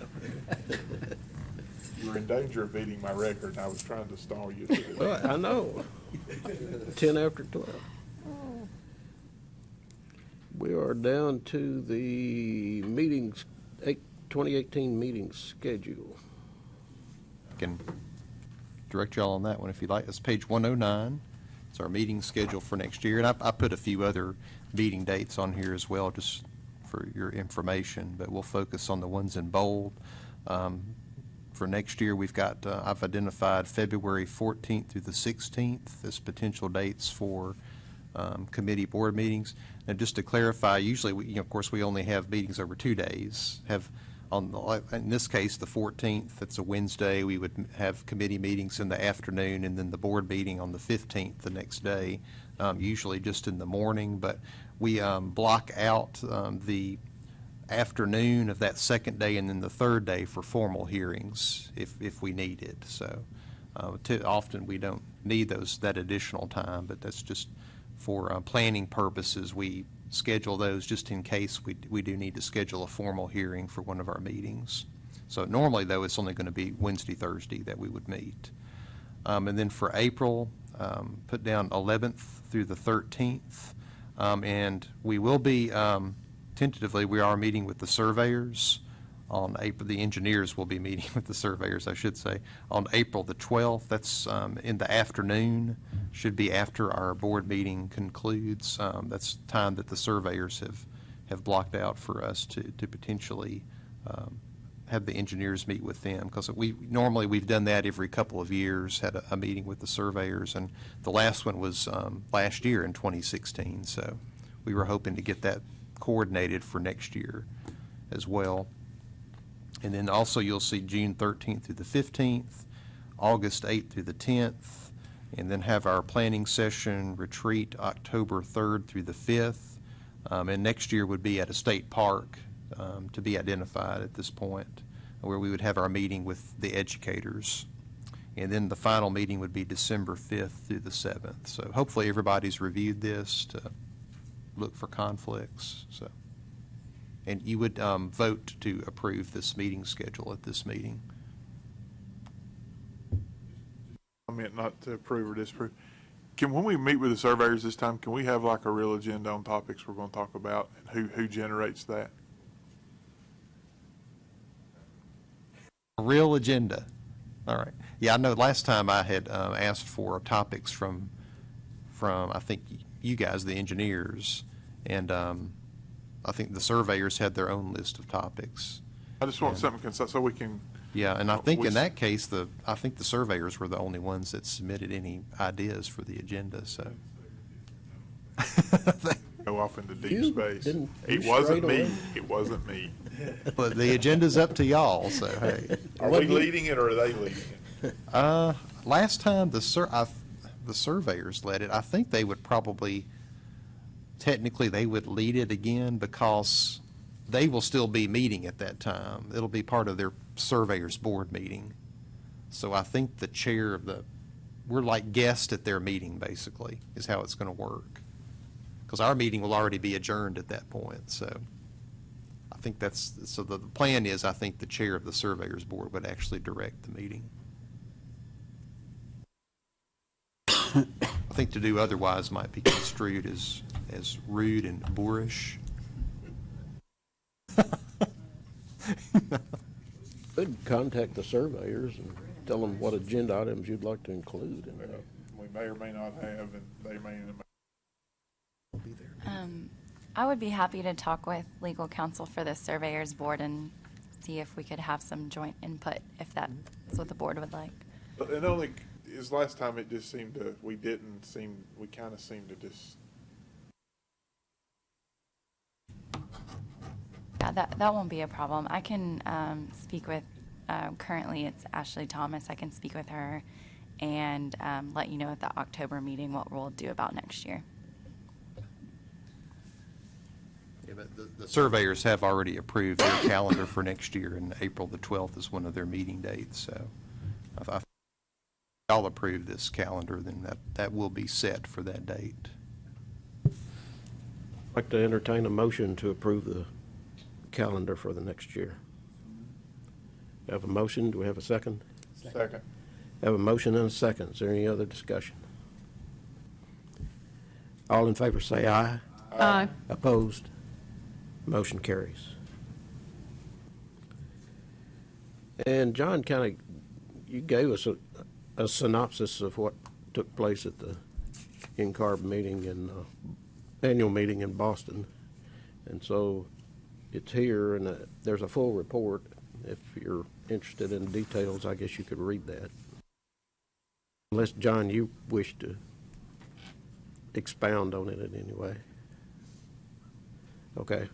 You were in danger of beating my record, and I was trying to stall you. I know. 10 after 12. We are down to the 2018 meeting schedule. I can direct y'all on that one if you'd like. It's page 109. It's our meeting schedule for next year. And I put a few other meeting dates on here as well, just for your information, but we'll focus on the ones in bold. For next year, we've got, I've identified February 14th through the 16th as potential dates for committee board meetings. And just to clarify, usually, of course, we only have meetings over 2 days. In this case, the 14th, it's a Wednesday, we would have committee meetings in the afternoon, and then the board meeting on the 15th the next day, usually just in the morning. But we block out the afternoon of that second day and then the third day for formal hearings if we need it. So too often we don't need that additional time, but that's just for planning purposes. We schedule those just in case we do need to schedule a formal hearing for one of our meetings. So normally, though, it's only going to be Wednesday, Thursday that we would meet. And then for April, put down 11th through the 13th. And we will be, tentatively, we are meeting with the surveyors on April. The engineers will be meeting with the surveyors, I should say, on April the 12th. That's in the afternoon. Should be after our board meeting concludes. That's time that the surveyors have blocked out for us to potentially have the engineers meet with them, because we've done that every couple of years, had a meeting with the surveyors, and the last one was last year in 2016. So we were hoping to get that coordinated for next year as well. And then also you'll see June 13th through the 15th, August 8th through the 10th, and then have our planning session retreat October 3rd through the 5th. And next year would be at a state park to be identified at this point, where we would have our meeting with the educators. And then the final meeting would be December 5th through the 7th. So hopefully everybody's reviewed this to look for conflicts. So, and you would vote to approve this meeting schedule at this meeting. I meant not to approve or disapprove. When we meet with the surveyors this time, can we have like a real agenda on topics we're going to talk about, and who generates that? A real agenda. All right. Yeah, I know last time I had asked for topics from I think you guys, the engineers, and I think the surveyors had their own list of topics. I just want something so we can. Yeah, and I think in that case, I think the surveyors were the only ones that submitted any ideas for the agenda, so. Go off into deep space. It wasn't me. It wasn't me. But the agenda's up to y'all, so hey. Are we leading it or are they leading it? Last time the surveyors led it. I think they would probably, technically they would lead it again, because they will still be meeting at that time. It'll be part of their surveyors board meeting. So I think the chair of we're like guests at their meeting, basically, is how it's going to work. Because our meeting will already be adjourned at that point. So I think so the plan is, I think the chair of the surveyors board would actually direct the meeting. I think to do otherwise might be construed as rude and boorish. Could contact the surveyors and tell them what agenda items you'd like to include in there. We may or may not have, and they may. I would be happy to talk with legal counsel for the surveyors board and see if we could have some joint input, if that's what the board would like. But and only is last time it just seemed to we kind of seemed to just. Yeah, that won't be a problem. I can speak with, currently it's Ashley Thomas. I can speak with her and let you know at the October meeting what we'll do about next year. Yeah, but the surveyors have already approved their calendar for next year, and April the 12th is one of their meeting dates. So if I'll approve this calendar, then that will be set for that date. I'd like to entertain a motion to approve the calendar for the next year. Have a motion. Do we have a second? Second. Have a motion and a second. Is there any other discussion? All in favor say aye. Aye. Opposed? Motion carries. And John, you gave us a synopsis of what took place at the NCARB meeting and annual meeting in Boston. And so it's here, and there's a full report. If you're interested in details, I guess you could read that. Unless, John, you wish to expound on it in any way. Okay.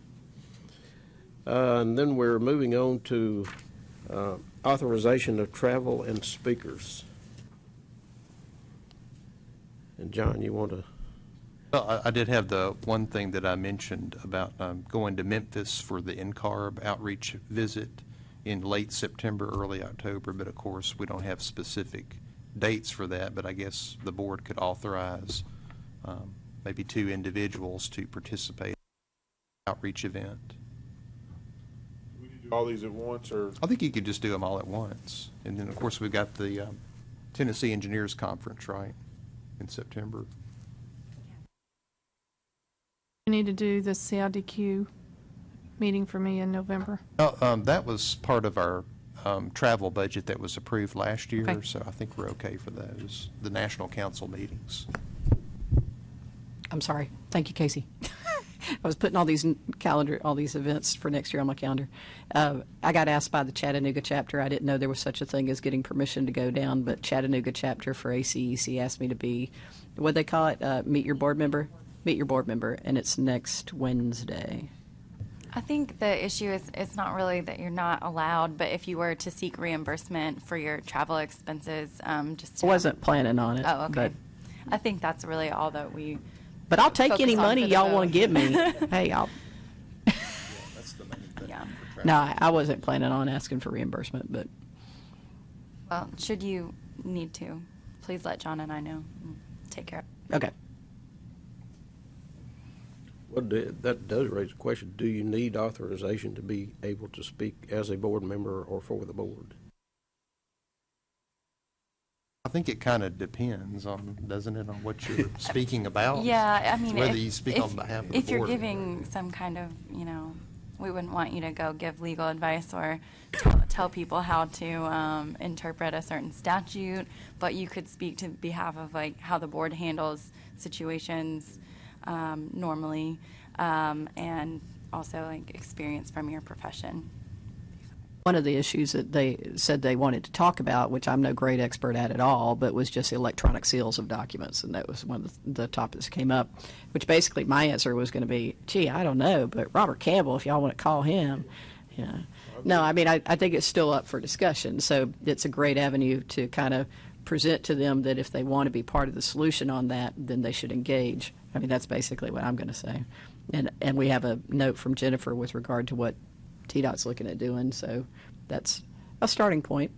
And then we're moving on to authorization of travel and speakers. And John, you want to? Well, I did have the one thing that I mentioned about going to Memphis for the NCARB outreach visit in late September, early October, but of course we don't have specific dates for that, but I guess the board could authorize maybe 2 individuals to participate in the outreach event. We need to do all these at once, or? I think you could just do them all at once. And then, of course, we've got the Tennessee Engineers Conference, right, in September. You need to do the CIDQ meeting for me in November. That was part of our travel budget that was approved last year, Okay. so I think we're okay for those, the National Council meetings. I'm sorry. Thank you, Casey. I was putting all these events for next year on my calendar. I got asked by the Chattanooga chapter. I didn't know there was such a thing as getting permission to go down, but Chattanooga chapter for ACEC asked me to be, what'd they call it? Meet your board member? Meet your board member, and it's next Wednesday. I think the issue is it's not really that you're not allowed, but if you were to seek reimbursement for your travel expenses, just to I wasn't planning on it. Oh, okay. But, I think that's really all that we. but I'll take focus any on money for the y'all vote. want to give me. Hey, I'll. That's the main thing. Yeah. No, I wasn't planning on asking for reimbursement, but Well, should you need to, please let John and I know. We'll take care of it. okay. Well, that does raise a question. Do you need authorization to be able to speak as a board member or for the board? I think it kind of depends on, doesn't it, on what you're speaking about? Yeah, I mean, Whether if- you speak if- on behalf of the board. If you're giving some kind of, we wouldn't want you to go give legal advice or tell people how to interpret a certain statute, but you could speak to behalf of like how the board handles situations normally, and also like experience from your profession. One of the issues that they said they wanted to talk about, which I'm no great expert at all, but was just electronic seals of documents, and that was one of the topics that came up, which basically my answer was going to be, gee, I don't know, but Robert Campbell, if y'all want to call him, No, I mean, I think it's still up for discussion, so it's a great avenue to kind of present to them that if they want to be part of the solution on that, then they should engage. I mean, that's basically what I'm going to say. And we have a note from Jennifer with regard to what TDOT's looking at doing, so that's a starting point.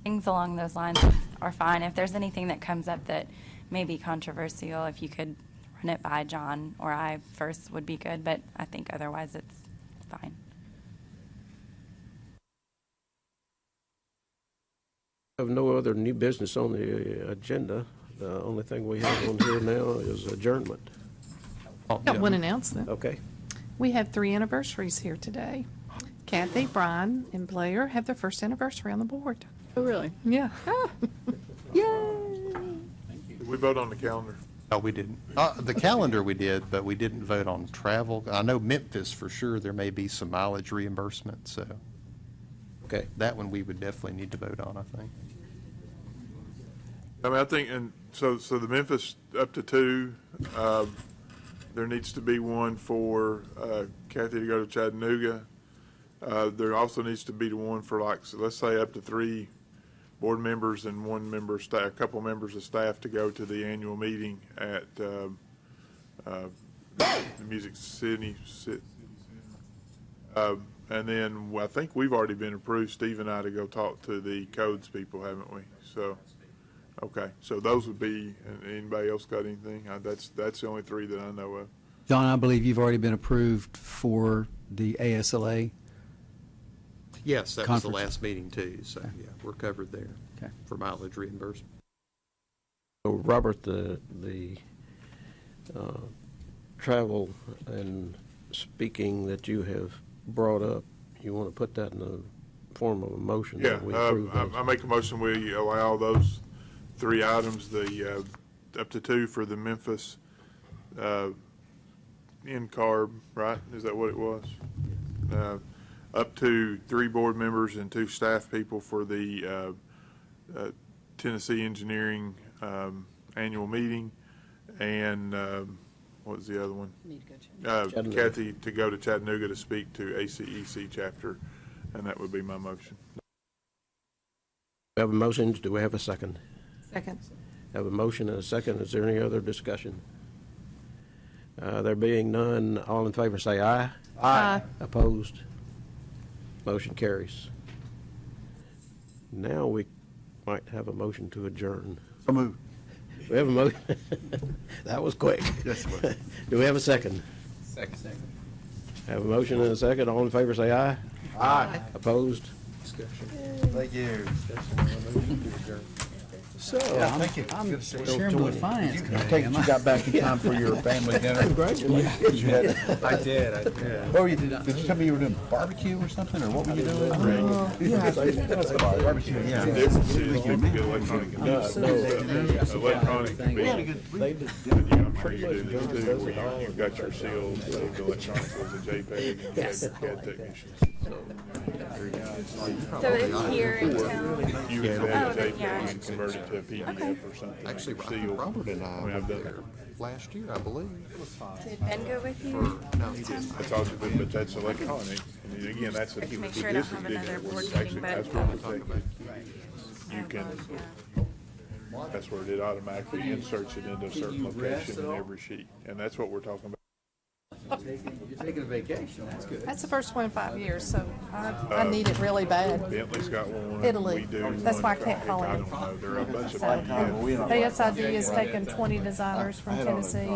Things along those lines are fine. If there's anything that comes up that may be controversial, if you could run it by John or I first would be good, but I think otherwise it's fine. Have no other new business on the agenda. The only thing we have on here now is adjournment. Got one announcement. Okay. We have 3 anniversaries here today. Kathy, Brian, and Blair have their first anniversary on the board. Oh, really? Yeah. Did we vote on the calendar? No, we didn't. The calendar we did, but we didn't vote on travel. I know Memphis for sure, there may be some mileage reimbursement, so Okay. that one we would definitely need to vote on, I think. I mean, I think, and so the Memphis up to 2, there needs to be one for Kathy to go to Chattanooga. There also needs to be the one for, like, so let's say up to 3 board members and 1 member of staff, a couple members of staff to go to the annual meeting at the Music City. And then I think we've already been approved, Steve and I, to go talk to the codes people, haven't we? So, okay, so those would be, anybody else got anything? That's the only 3 that I know of. John, I believe you've already been approved for the ASLA. Yes, that was the Conference. last meeting too, so yeah, we're covered there Okay. for mileage reimbursement. So Robert, the travel and speaking that you have brought up, you want to put that in the form of a motion? Yeah, that we approve those? I make a motion, we allow those 3 items, the up to 2 for the Memphis NCARB, right? Is that what it was? Up to 3 board members and 2 staff people for the Tennessee Engineering annual meeting, and what was the other one? Kathy to go to Chattanooga to speak to ACEC chapter, and that would be my motion. We have a motion. Do we have a second? Second. Have a motion and a second. Is there any other discussion? There being none, all in favor say aye. Aye. Opposed? Motion carries. Now we might have a motion to adjourn. So moved. We have a motion. That was quick. Yes, it was. Do we have a second? Second. Have a motion and a second. All in favor say aye. Aye. Opposed? Thank you. So, Thank you. I'm Good to see you. chairman of the finance I committee. take it am you I? got back in time for your family dinner? Congratulations. You had- I did. What were you, did you tell me you were doing barbecue or something, or what were you doing? Barbecue, The yeah. difference is people get electronic convenience. Electronic convenience. I'm sure you do this too, where you've got your seals saved electronically as a JPEG, and you have CAD technicians. So it's here in town. You would have a Oh, JPEG yeah. and convert it to a PDF or something. Actually, Sealed. Robert and I I've were done there last year, I believe. Did Ben go with you? No, he didn't. That's all you do, but that's electronic. And again, that's a. Make with sure I this don't have is another digital, board it's meeting, actually but- password protected. You can, that's where it automatically inserts it into a certain location in every sheet. And that's what we're talking about. You're taking a vacation, that's good. That's the first one in 5 years, so I need it really bad. Bentley's got one. Italy. We do That's why I one. can't call I it. don't know. There are a bunch of So, PDF. ASID has taken 20 designers from Tennessee.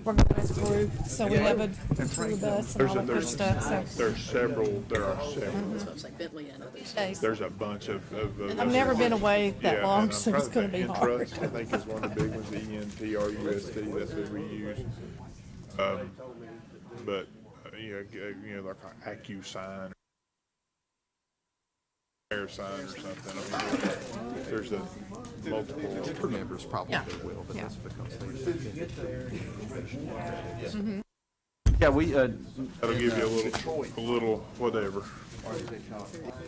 We're going as a group, so we have a tour bus and all that good stuff, so. There are several. Days. There's a bunch of. I've never been away that Yeah, long, and I'm so it's trying gonna be think hard. Intrust, I think is one of the big ones, ENTRUST, that's what we use. But, like an AccuSign, or sign or something. I mean, there's a multiple. Board members probably Yeah. will, but Yeah. that's because they. Yeah, we, That'll give you a little whatever.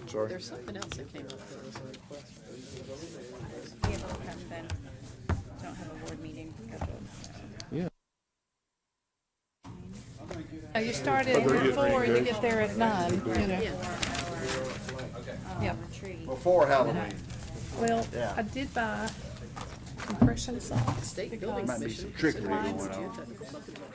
Sorry. There's something else that came up that was a request. Don't have a board meeting scheduled. Now, you start at 4 and you get there at 9, you know. Yeah. Before Halloween. Well, I did buy compression socks State Building because Commission. trickery mine's going on. Technical supplement.